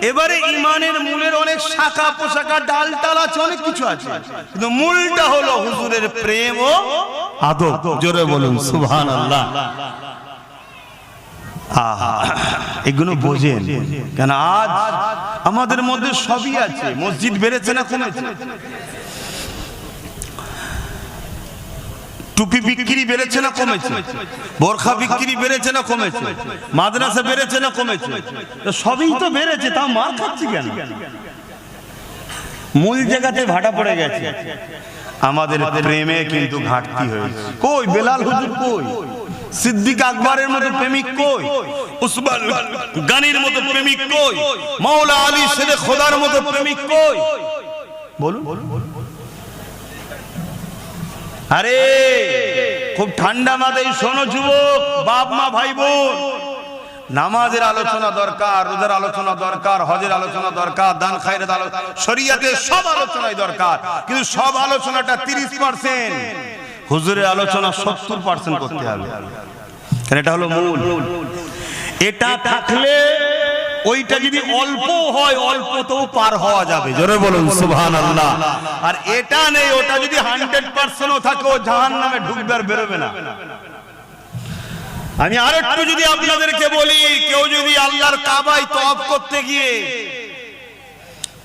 এবারে ঈমানের মূলের অনেক শাখা পোশাখা, ডাল টাল আছে, অনেক কিছু আছে, কিন্তু মূলটা হলো হুজুরের প্রেম ও আদব, জোরে বলুন সুবহানাল্লাহ। এগুলো বোঝেন কেন? আজ আমাদের মধ্যে সবই আছে। মসজিদ বেড়েছে না কমেছে? টুপি বিক্রি বেড়েছে না কমেছে? বোরখা বিক্রি বেড়েছে না কমেছে? মাদ্রাসা বেড়েছে না কমেছে? সবই তো বেড়েছে, তা মার খাচ্ছি কেন? মূল জায়গাতে ভাটা পড়ে গেছে। আমাদের প্রেমে কিন্তু ঘাটতি হয়েছে। কই বেলাল হুজুর, কই সিদ্দিক আকবরের মতো প্রেমিক, কই উসমান গানির মতো প্রেমিক, কই মাওলা আলী শেরে খোদার মতো প্রেমিক, কই বলুন? আরে খুব ঠান্ডা মাথায় শোনো যুবক, বাপ মা ভাই বোন, নামাজের আলোচনা দরকার, রোজার আলোচনা দরকার, হজের আলোচনা দরকার, দান খায়রাত আলোচনা, শরীয়তের সব আলোচনাই দরকার, কিন্তু সব আলোচনাটা 30%, হুজুরের আলোচনা 70% করতে হবে। কারণ এটা হলো মূল। এটা থাকলে ওইটা যদি অল্প হয়, অল্পতেও পার হওয়া যাবে, জোরে বলুন সুবহানাল্লাহ। আর এটা নেই, ওটা যদি 100%ও থাকে, ও জাহান্নামে ঢুকবে আর বেরোবে না। আমি আরেকটু যদি আপনাদেরকে বলি, কেউ যদি আল্লাহর কাবায় তওয়াফ করতে গিয়ে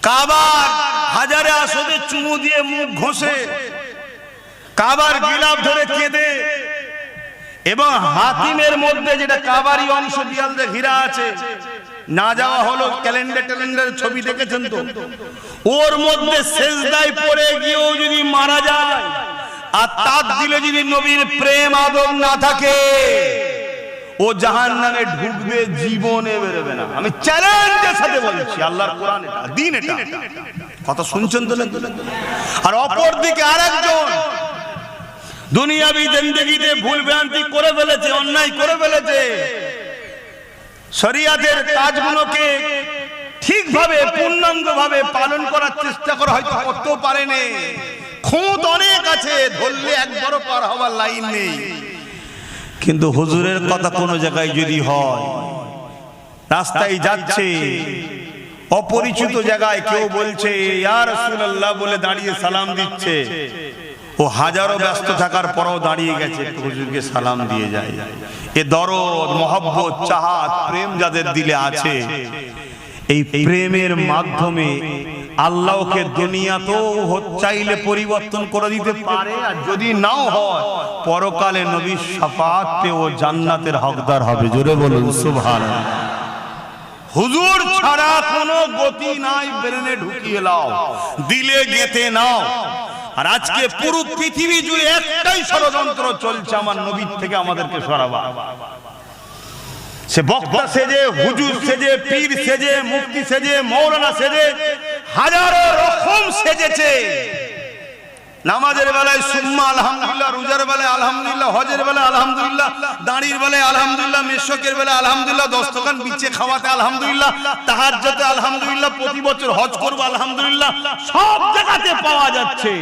কাবার হাজারে আসদে চুমু দিয়ে মুখ ঘষে, কাবার গিলাফ ধরে কেঁদে, এবং হাতিমের মধ্যে যেটা কাবারি অংশ দিয়াল দিয়ে ঘিরা আছে, না যাওয়া হলো, ক্যালেন্ডার ছবি দেখেছেন তো, ওর মধ্যে সেজদায় পড়ে গিয়েও যদি মারা যায়, আর তার দিলে যদি নবীর প্রেম আদব না থাকে, ও জাহান্নামে ঢুকবে, জীবনে বেরোবে না। আমি চ্যালেঞ্জের সাথে বলছি, আল্লাহর কোরআন এটা, দ্বীন এটা, কথা শুনছেন তো? আর অপর দিকে আরেকজন দুনিয়াবি জিন্দেগিতে ভুল ভ্রান্তি করে ফেলেছে, অন্যায় করে ফেলেছে, শরীয়তের কাজগুলোকে ঠিকভাবে পূর্ণাঙ্গভাবে পালন করার চেষ্টা করে হয়তো করতেও পারেনি, খুঁত অনেক আছে, ধরলে একবারও পার হওয়ার লাইন নেই। কিন্তু হুজুরের কথা কোনো জায়গায় যদি হয়, রাস্তায় যাচ্ছে, অপরিচিত জায়গায় কেউ বলছে ইয়া রাসূলুল্লাহ বলে দাঁড়িয়ে সালাম দিচ্ছে, ও হাজারো ব্যস্ত থাকার পরও দাঁড়িয়ে গেছে, হুজুরকে সালাম দিয়ে যায়। এ দরদ, মহব্বত, চাহাত, প্রেম যাদের দিলে আছে, এই প্রেমের মাধ্যমে আল্লাহকে দুনিয়াতেও চাইলে পরিবর্তন করে দিতে পারে, আর যদি নাও হয়, পরকালে নবীর শাফাআত পেয়ে ও জান্নাতের হকদার হবে, জোরে বলুন সুবহানাল্লাহ। হুজুর ছাড়া কোনো গতি নাই, ব্রেনে ঢুকিয়ে নাও, দিলে গেঁথে নাও। আর আজকে পুরো পৃথিবী জুড়ে একটাই ষড়যন্ত্র চলছে, আমার নবীর থেকে আমাদেরকে সরাবা। সে বক্তা সেজে, হুজুর সেজে, পীর সেজে, মুফতি সেজে, মৌলানা সেজে, হাজারো রকম সেজেছে। নামাজের বেলায় সুম্মা আলহামদুলিল্লাহ, রোজার বেলায় আলহামদুলিল্লাহ, হজের বেলায় আলহামদুলিল্লাহ, দাঁড়ির বেলায় আলহামদুলিল্লাহ, মেশকের বেলায় আলহামদুলিল্লাহ, দস্তকান বিছে খাওয়াতে আলহামদুলিল্লাহ, তাহাজ্জুদে আলহামদুলিল্লাহ, প্রতি বছর হজ করব আলহামদুলিল্লাহ, সব জায়গাতে পাওয়া যাচ্ছে।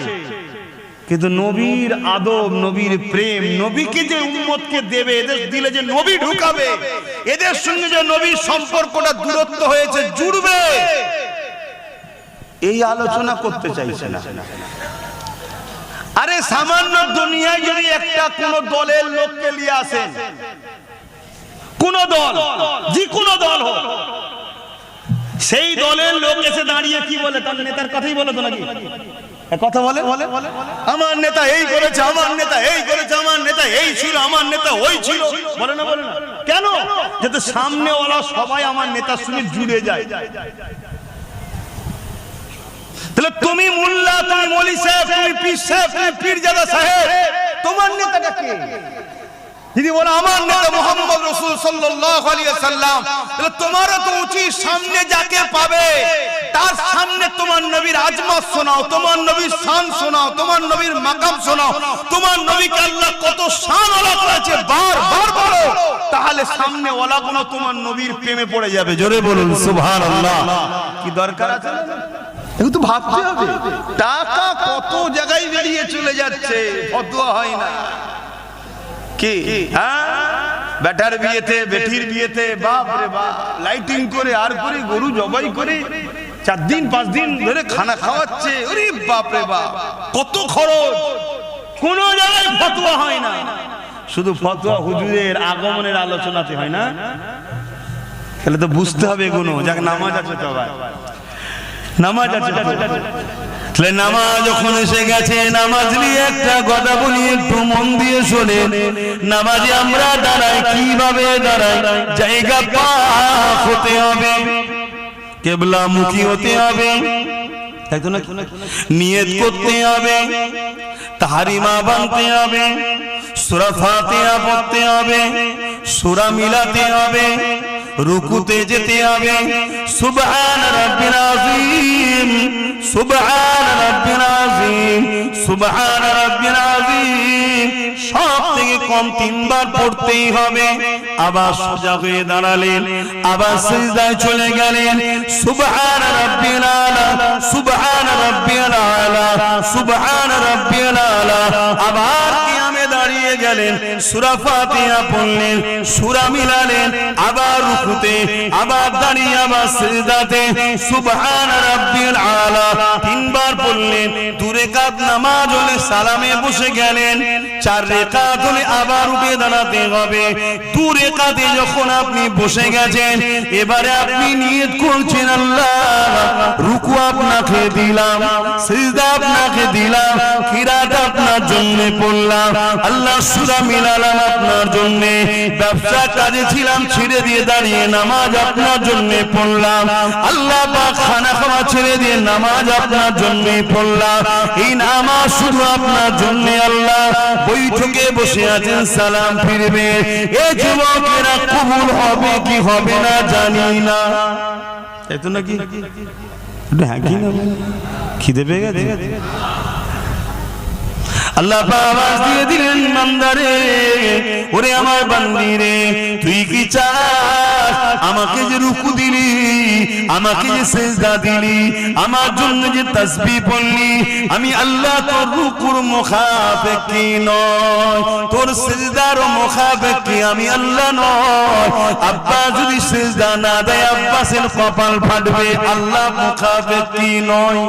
কিন্তু নবীর আদব, নবীর প্রেম, নবীকে যে উম্মতকে দেবে, এদের দিলে যে নবী ঢুকাবে, এদের সঙ্গে যে নবীর সম্পর্কটা দূরত্ব হয়েছে, জুড়বে, এই আলোচনা করতে চাইছে না। আরে সামান্য দুনিয়ায় যদি একটা কোন দলের লোককে নিয়ে আসেন, কোন দল, যে কোন দল হোক, সেই দলের লোক এসে দাঁড়িয়ে কি বলে? তার নেতার কথাই বলে তো নাকি? কথা বলে, আমার নেতা এই করেছে, আমার নেতা এই করেছে, আমার নেতা এই ছিল, আমার নেতা ওই ছিল, বলে না? বলে না কেন? যাতে সামনেওয়ালা সবাই আমার নেতার সঙ্গে জুড়ে যায়। তাহলে তুমি মোল্লা, তুমি মৌলী সাহেব, তুমি পীর সাহেব, তুমি পীরজাদা সাহেব, তোমার নেতাটা কে? যদি বলে আমার নেতা মুহাম্মদ রাসূল সাল্লাল্লাহু আলাইহি ওয়াসাল্লাম, তাহলে তোমারও তো উচিত সামনে যাকে পাবে তার সামনে তোমার নবীর আজমত শোনাও, তোমার নবীর শান শোনাও, তোমার নবীর মাকাম শোনাও, তোমার নবীকে আল্লাহ কত শান ওয়ালা করেছে বারবার বলো, তাহলে সামনে ওয়ালাগুলো তোমার নবীর প্রেমে পড়ে যাবে, জোরে বলুন সুবহানাল্লাহ। কি দরকার আছে? একটু ভাবতে হবে। টাকা কত জায়গায় বেরিয়ে চলে যাচ্ছে, ফতোয়া হয় না কি? বেটার বিয়েতে, বেটির বিয়েতে, বাপ রে বাপ, লাইটিং করে আর করে গরু জবাই করে 4 দিন 5 দিন ধরে খানা খাওয়াচ্ছে, ওরে বাপ রে বাপ, কত খরচ। কোনো জায়গায় ফতোয়া হয় না, শুধু ফতোয়া হুজুরের আগমনের আলোচনাতে হয় না। তাহলে তো বুঝতে হবে এগুলো, যাক নামাজ আছে তো আবার নামাজ আছে। তাহলে নামাজ যখন এসে গেছে, নামাজ নিয়ে একটা কথা বলি, একটু মন দিয়ে শোনে। নামাজে আমরা দাঁড়াই, কিভাবে দাঁড়াই? জায়গা পাক হতে হবে, কিবলামুখী হতে হবে, তাই তো না? নিয়ত করতে হবে, তাহরিমা বানতে হবে, সূরা ফাতিহা পড়তে হবে, সূরা মিলাতে হবে, রুকুতে যেতে হবে, সুবহান রাব্বিল আযীম, সুবহান রাব্বিল আযীম, সুবহান রাব্বিল আযীম সব থেকে কম 3 বার পড়তেই হবে। আবার সোজা হয়ে দাঁড়ালেন, আবার সিজদায় চলে গেলেন, সুবহান রাব্বিল আলা, সুবহান রাব্বিল আলা, সুবহান রাব্বিল আলা। আবার কিয়ামে দাঁড়িয়ে গেলেন, সূরা ফাতিহা পড়লেন, সূরা মিলালেন, আবার রুকুতে, আবার দাঁড়িয়ে আবার সিজদাতে, সুবহান রাব্বিল আলা 3 বার পড়লেন। 2 রাকাত নামাজ হলে সালামে বসে গেলেন, 4 রাকাত হলে আবার উঠে দাঁড়াতে হবে। 2 রাকাতে যখন আপনি বসে গেছেন, এবারে আপনি নিয়ত করছেন, আল্লাহ রুকু আপনাকে দিলাম, সিজদা আপনাকে দিলাম, কিরাত আপনার জন্য পড়লাম, আল্লাহ সূরা মিলালাম আপনার জন্য, ব্যবসা কাজে ছিলাম ছেড়ে দিয়ে দাঁড়িয়ে নামাজ আপনার জন্য পড়লাম, আল্লাহ পাক খানা খাওয়া ছেড়ে দিয়ে নামাজ আপনার জন্য পড়লাম। এই নামাজ শুধু আপনার জন্য, আল্লাহ বৈঠকে বসে আছেন, সালাম ফিরবে। এ যুবকেরা কবুল হবে কি হবে না জানি না, তাই তো নাকি? হ্যাঁ কি না, খিদে পেয়ে গেছে। আল্লাহ আওয়াজ দিয়ে দিলেন, বান্দারে, ওরে আমার বান্দি রে, তুই কি চাস? আমাকে যে রুকু দিলি, আমাকে যে সিজদা দিলি, আমার জন্য যে তাসবিহ পড়লি, আমি আল্লাহ তোর রুকুর মুখাপেক্ষী নয়, তোর সিজদার মুখাপেক্ষী আমি আল্লাহ নয়। আব্বা যদি সিজদা না দেয়, আব্বাসের কপাল ফাটবে, আল্লাহ মুখাপেক্ষী নয়।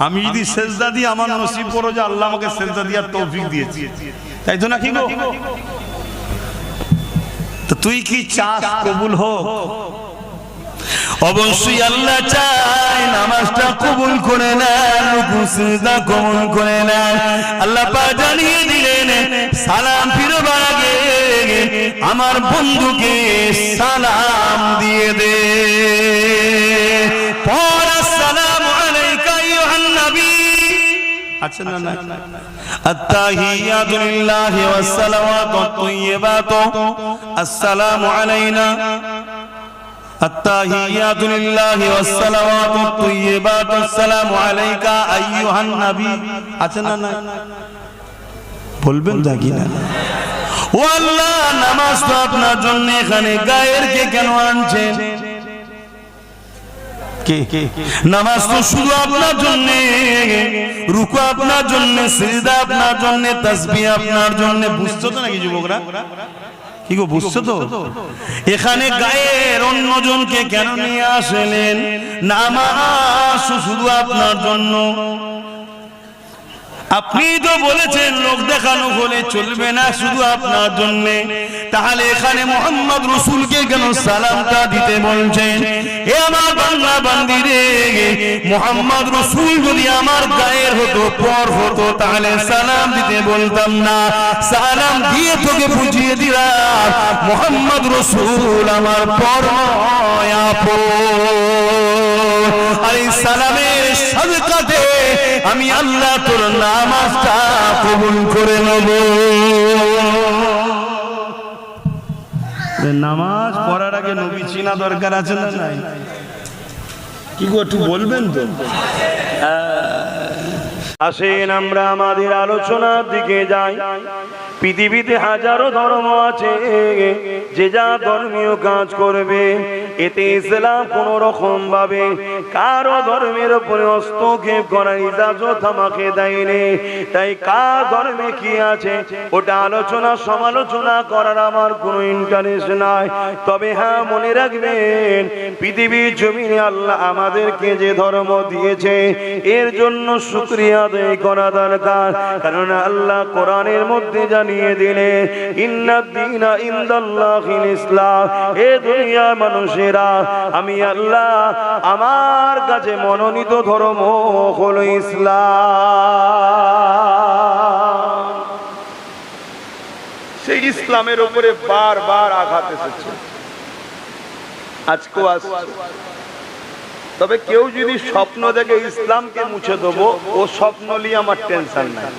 আমি যদি সেজদা দিই, আমার নসিব করো যে আল্লাহ আমাকে সেজদা দেওয়ার তৌফিক দিয়েছে, তাই তো নাকি গো? তো তুই কি চাস কবুল হোক? অবশ্যই আল্লাহ চায় নামাজটা কবুল করে নেন, রুকু সিজদা কবুল করে নেন। আল্লাহ পাক জানিয়ে দিলেন, সালাম ফিরবার আগে আমার বন্ধুকে সালাম দিয়ে দে। পর আসসালামু আলাইকা আইয়ুহান নবী, আচ্ছা না না, আত্তাহিয়াতু লিল্লাহি ওয়াস সালাওয়াতুত তাইয়্যিবাতু, আসসালামু আলাইনা, আত্তাহিয়াতু লিল্লাহি ওয়াস সালাওয়াতুত তাইয়্যিবাতু, আসসালামু আলাইকা আইয়ুহান নবী। আচ্ছা না না, বলবেন দেখি না। ও আল্লাহ, নামাজ তো আপনার জন্য, এখানে গায়ের কে কেন আনছেন? নামাজ তো শুধু আপনার জন্য, রুকু আপনার জন্য, সিজদা আপনার জন্য, তাসবিহ আপনার জন্য। বুঝছো তো নাকি যুবকরা? কি গো, বুঝছো তো? এখানে গায়ের অন্যজনকে কেন নিয়ে আসলেন? নামাজ শুধু আপনার জন্য। আপনি তো বলেছেন লোক দেখানো হলে চলবে না, শুধু আপনার জন্য। তাহলে এখানে মোহাম্মদ রসুলকে কেন সালামটা দিতে বলছেন? এ আমার বাংলা বান্দি রে, মোহাম্মদ রসুল যদি আমার গায়ের হতো, পর হতো, তাহলে সালাম দিতে বলতাম না। সালাম দিয়ে তোকে বুঝিয়ে দিলাম, মোহাম্মদ রসুল আমার পর আপন। আর এই সালামের সাদকাতে আমি আল্লাহ তোর নামাজটা কবুল করে নেব। নামাজ পড়ার আগে নবী চিনা দরকার আছে না নাই? কি গো, একটু বলবেন তো? আসেন আমরা আমাদের আলোচনার দিকে যাই। পৃথিবীতে হাজারো ধর্ম আছে, যে যা ধর্মীয় কাজ করবে, এতে ইসলাম কোন রকম ভাবে কারো ধর্মের উপরে হস্তক্ষেপ করার ইজাজত আমাকে দেয়নি। তাই কার ধর্মে কি আছে ওটা আলোচনা সমালোচনা করার আমার কোনো ইন্টারেস্ট নাই। তবে হ্যাঁ, মনে রাখবেন পৃথিবীর জমিনে আল্লাহ আমাদেরকে যে ধর্ম দিয়েছে এর জন্য শুকরিয়া আদায় করা দরকার। কারণ আল্লাহ কোরআনের মধ্যে জানিয়ে দিলেন ইন্নাদ দীনা ইনদাল্লাহিল ইসলাম। এ দুনিয়ার মানুষেরা, আমি আল্লাহ আমার কাছে মনোনীত ধর্ম হলো ইসলাম। সেই ইসলামের উপরে বারবার আঘাত এসেছে, আজকেও আসছে। তবে কেউ যদি স্বপ্ন দেখে ইসলামকে মুছে দেবো, ও স্বপ্ন নিয়ে আমার টেনশন নাই।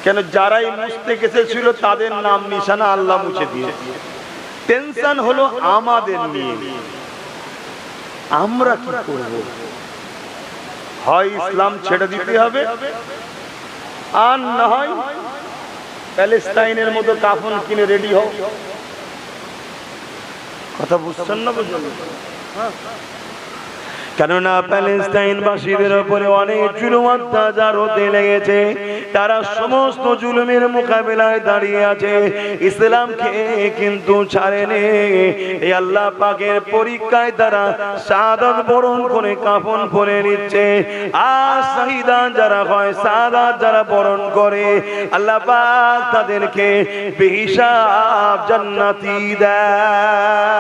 কেন, যারাই মুছতে গেছিল তাদের নাম নিশানা আল্লাহ মুছে দিয়েছে। টেনশন হলো আমাদের নিয়ে, আমরা কি করব? হয় ইসলাম ছেড়ে দিতে হবে, আর না হয় প্যালেস্টাইনের মতো কাফন কিনে রেডি হও। কথা বুঝছেন না? বুঝলেন? কেননা প্যালেস্টাইনবাসীদের উপরে অনেক জুলুম অত্যাচার হতে লেগেছে। তারা সমস্ত জুলুমের মোকাবিলায় দাঁড়িয়ে আছে, ইসলামকে কিন্তু ছাড়েনি। এই আল্লাহ পাকের পরীক্ষায় তারা শাহাদাত বরণ করে কাফন পরে নিচ্ছে। আর শহীদা যারা হয়, শাহাদাত যারা বরণ করে, আল্লাহ পাক তাদেরকে বেহিসাব জান্নাতি দেয়।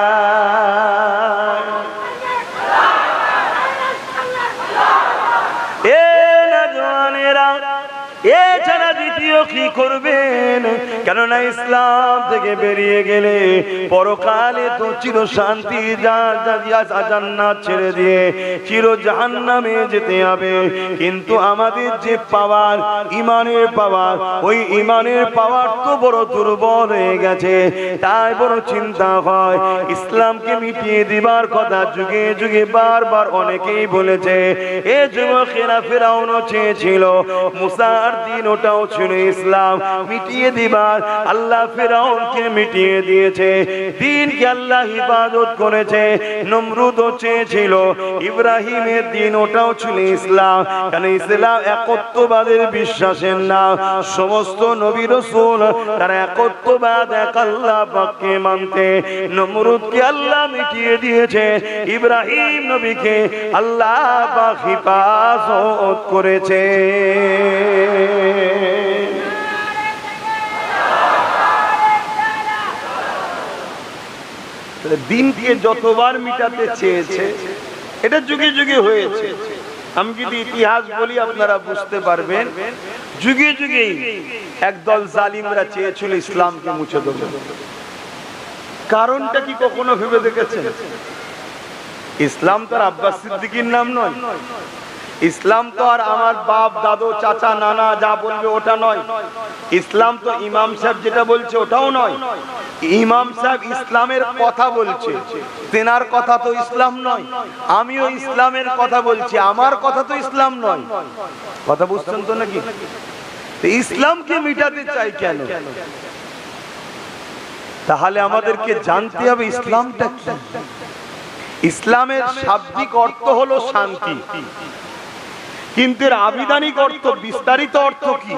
এছাড়া দ্বিতীয় কি করবেন? কেননা ইসলাম থেকে বেরিয়ে গেলে পরকালে তো চির শান্তি, জান্নাত ছেড়ে দিয়ে চির জাহান্নামে যেতে হবে। কিন্তু আমাদের যে পাওয়ার, ইমানের পাওয়ার, ওই ইমানের পাওয়ার তো বড় দুর্বল হয়ে গেছে। তাই বড় চিন্তা হয়, ইসলামকে মিটিয়ে দিবার কথা যুগে যুগে বারবার অনেকেই বলেছে। এ যুবকেরা ফেরাউনও চেয়েছিল, মুসার দিন ওটাও ছিল ইসলাম মিটিয়ে দিবার। আল্লাহ ফেরাউনকে মিটিয়ে দিয়েছে, দিনকে আল্লাহ ইবাদত করেছে। নমরুদও চেয়েছিল, ইব্রাহিমের দিন ওটাও ছিল ইসলাম। কারণ ইসলাম একত্ববাদের বিশ্বাসের নাম। সমস্ত নবী রাসূল তারা একত্ববাদ, এক আল্লাহ পাককে মানতে। নমরুদকে আল্লাহ মিটিয়ে দিয়েছে, ইব্রাহিম নবীকে আল্লাহ পাক হিফাজত করেছে। দিনকে যতবার মিটাতে চেয়েছে, এটা যুগে যুগে হয়েছে। আমি যদি ইতিহাস বলি আপনারা বুঝতে পারবেন। যুগে যুগে একদল জালিমরা চেয়েছিল ইসলামকে মুছে দেবে। কারণটা কি কখনো ভেবে দেখেছেন? ইসলাম তো আর আব্বাস সিদ্দিকীর নাম নয়। ইসলাম তো আর আমার বাপ, দাদু, চাচা, নানা যা বলবে ওটা নয়। ইসলাম তো ইমাম সাহেব যেটা বলছে ওটাও নয়। ইমাম সাহেব ইসলামের কথা বলছে, তেনার কথা তো ইসলাম নয়। আমিও ইসলামের কথা বলছি, আমার কথা তো ইসলাম নয়। কথা বুঝছেন তো নাকি? ইসলামকে মিটাতে চাই কেন? তাহলে আমাদেরকে জানতে হবে ইসলামটা কি। ইসলামের শাব্দিক অর্থ হলো শান্তি, কিন্তু এর আবিধানিক অর্থ, বিস্তারিত অর্থ কি?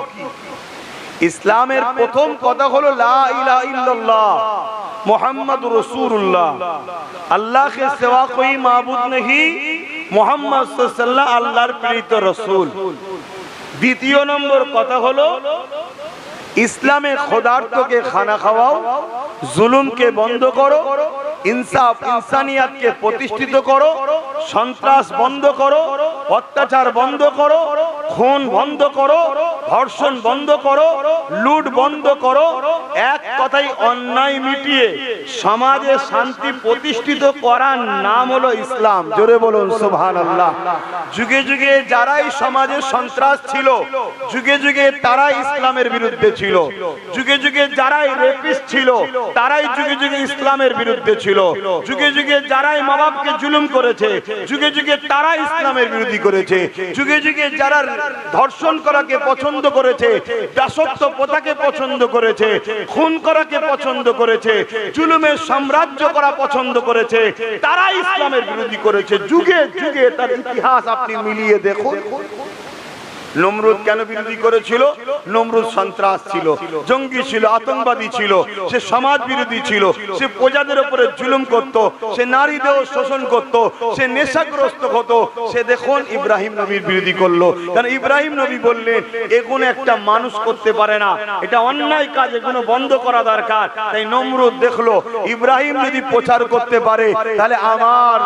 ইসলামের প্রথম কথা হলো লা ইলাহা ইল্লাল্লাহ মুহাম্মাদুর রাসূলুল্লাহ। আল্লাহ के सिवा कोई माबूद नहीं, মুহাম্মদ সাল্লাল্লাহু আলাইহি ওয়াসাল্লাম আল্লাহর প্রেরিত রাসূল। দ্বিতীয় নম্বর কথা হলো ইসলামে খোদার্থকে খানা খাওয়াও, জুলুমকে বন্ধ করো, ইনসাফ ইনসানিয়াতকে প্রতিষ্ঠিত করো, সন্ত্রাস বন্ধ করো, অত্যাচার বন্ধ করো, খুন বন্ধ করো, ধর্ষণ বন্ধ করো, লুট বন্ধ করো। এক কথায় অন্যায় মিটিয়ে সমাজে শান্তি প্রতিষ্ঠিত করার নাম হলো ইসলাম। জোরে বলুন সুবহানাল্লাহ। যুগে যুগে যারাই সমাজে সন্ত্রাস ছিল, যুগে যুগে তারাই ইসলামের বিরুদ্ধে ছিল। যুগে যুগে যারাই রেপিস্ট ছিল, তারাই যুগে যুগে ইসলামের বিরুদ্ধে ছিল। যুগে যুগে যারাই মা বাপকে জুলুম করেছে, যুগে যুগে তারা ইসলামের বিরোধী করেছে। যুগে যুগে যারা ধর্ষণ করাকে পছন্দ করেছে, দাসত্ব প্রথাকে পছন্দ করেছে, খুন করাকে পছন্দ করেছে, জুলুম জুলুমের সাম্রাজ্য করা পছন্দ করেছে, তারা ইসলামের বিরোধী করেছে। যুগে যুগে তার ইতিহাস আপনি মিলিয়ে দেখুন। নমরুদ কেন বিরোধী করেছিল? নমরুদ সন্ত্রাস ছিল, জঙ্গি ছিল, আতঙ্কবাদী ছিল, সে সমাজ বিরোধী ছিল, সে প্রজাদের উপরে জুলুম করত, সে নারীদের শোষণ করত, সে নেশাগ্রস্ত হতো। সে দেখুন ইব্রাহিম নবীর বিরোধী করলো, কারণ ইব্রাহিম নবী বললেন এগুলো একটা মানুষ করতে পারে না, এটা অন্যায় কাজ, এগুলো বন্ধ করা দরকার। তাই নমরুদ দেখলো ইব্রাহিম যদি প্রচার করতে পারে তাহলে আমার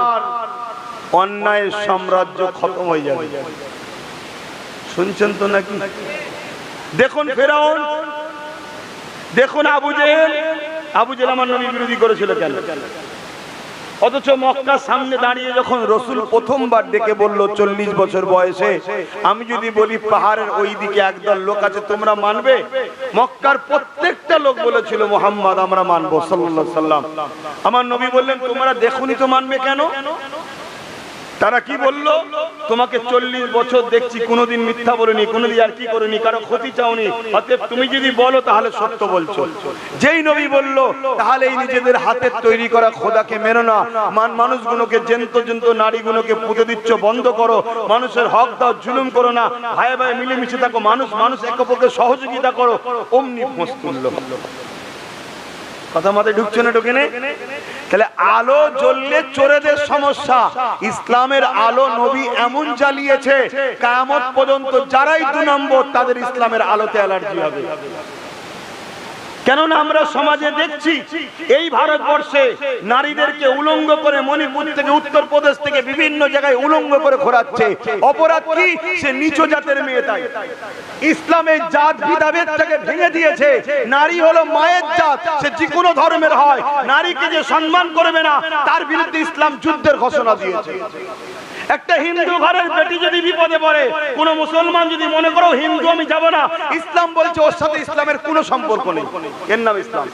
অন্যায়ের সাম্রাজ্য খতম হয়ে যাবে। শুনছেন তো নাকি? দেখুন ফেরাউন, দেখুন আবু জেহেল। আবু জেহেল আমার নবী বিরোধী করেছিল কেন? অথচ মক্কার সামনে দাঁড়িয়ে যখন রসুল প্রথমবার ডেকে বলল 40 বছর বয়সে, আমি যদি বলি পাহাড়ের ওই দিকে একদল লোক আছে, তোমরা মানবে? মক্কার প্রত্যেকটা লোক বলেছিল মুহাম্মদ আমরা মানবো সাল্লাল্লাহু আলাইহি সাল্লাম। আমার নবী বললেন তোমরা দেখুনি তো মানবে কেন? তারা কি বলল? তোমাকে 40 বছর দেখছি, কোনোদিন মিথ্যা বলনি, কোনোদিন আর কি করিনি, কারো ক্ষতি চাওনি, অতএব তুমি যদি বলো তাহলে সত্য বলছো। যেই নবী বলল তাহলে এই নিজেদের হাতের তৈরি করা খোদাকে মেনো না, মানুষগুলোকে জেন্ত নারীগুলোকে পুঁতে দিচ্ছ, বন্ধ করো, মানুষের হক দাও, জুলুম করো না, ভাই ভাই মিলেমিশে থাকো, মানুষ একে অপরকে সহযোগিতা করো, অমনি ফোঁস তুললো। কথা মাথায় ঢুকছে না? ঢুকে নেই? তাহলে আলো জ্বললে চোরেদের সমস্যা। ইসলামের আলো নবী এমন জ্বালিয়েছে কিয়ামত পর্যন্ত যারাই 2 নম্বর তাদের ইসলামের আলোতে অ্যালার্জি হবে। কেননা আমরা সমাজে দেখছি এই ভারতবর্ষে নারীদেরকে উলঙ্গ করে মণিপুর থেকে উত্তরপ্রদেশ থেকে বিভিন্ন জায়গায় উলঙ্গ করে ঘোরাচ্ছে। অপরাধ কি? সে নিচু জাতের মেয়ে। তাই ইসলামের জাত ভেদাভেদটাকে ভেঙে দিয়েছে। নারী হলো মায়ের জাত, সে যে কোনো ধর্মের হয়, নারীকে যে সম্মান করবে না তার বিরুদ্ধে ইসলাম যুদ্ধের ঘোষণা দিয়েছে। একটা হিন্দু ঘরের বেটি যদি বিপদে পড়ে, কোন মুসলমান যদি মনে করো হিন্দু আমি যাব না, ইসলাম বলছে ওর সাথে ইসলামের কোনো সম্পর্ক নেই, এর নাম ইসলাম।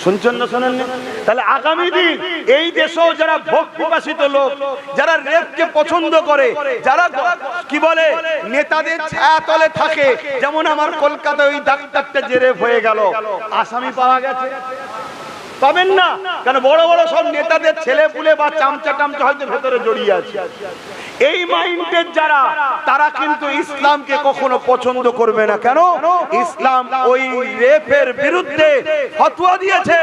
শুনছেন না? শোনেন না? তাহলে আগামী দিন এই দেশেও যারা ভোগ বিকাশিত লোক, যারা রেপকে পছন্দ করে, যারা কি বলে নেতাদের ছায়াতলে থাকে, যেমন আমার কলকাতায় ওই ডাক্তারটা যে রেপ হয়ে গেল, আসামি পাওয়া গেছে? পাবেন না, কারণ বড় বড় সব নেতাদের ছেলে পুলে বা চামচা টামচা হয়তো ভেতরে জড়িয়ে আছে। এই মাইন্ডের যারা, তারা কিন্তু ইসলামকে কখনো পছন্দ করবে না। কেন? ইসলাম ওই রেপের বিরুদ্ধে ফতোয়া দিয়েছে,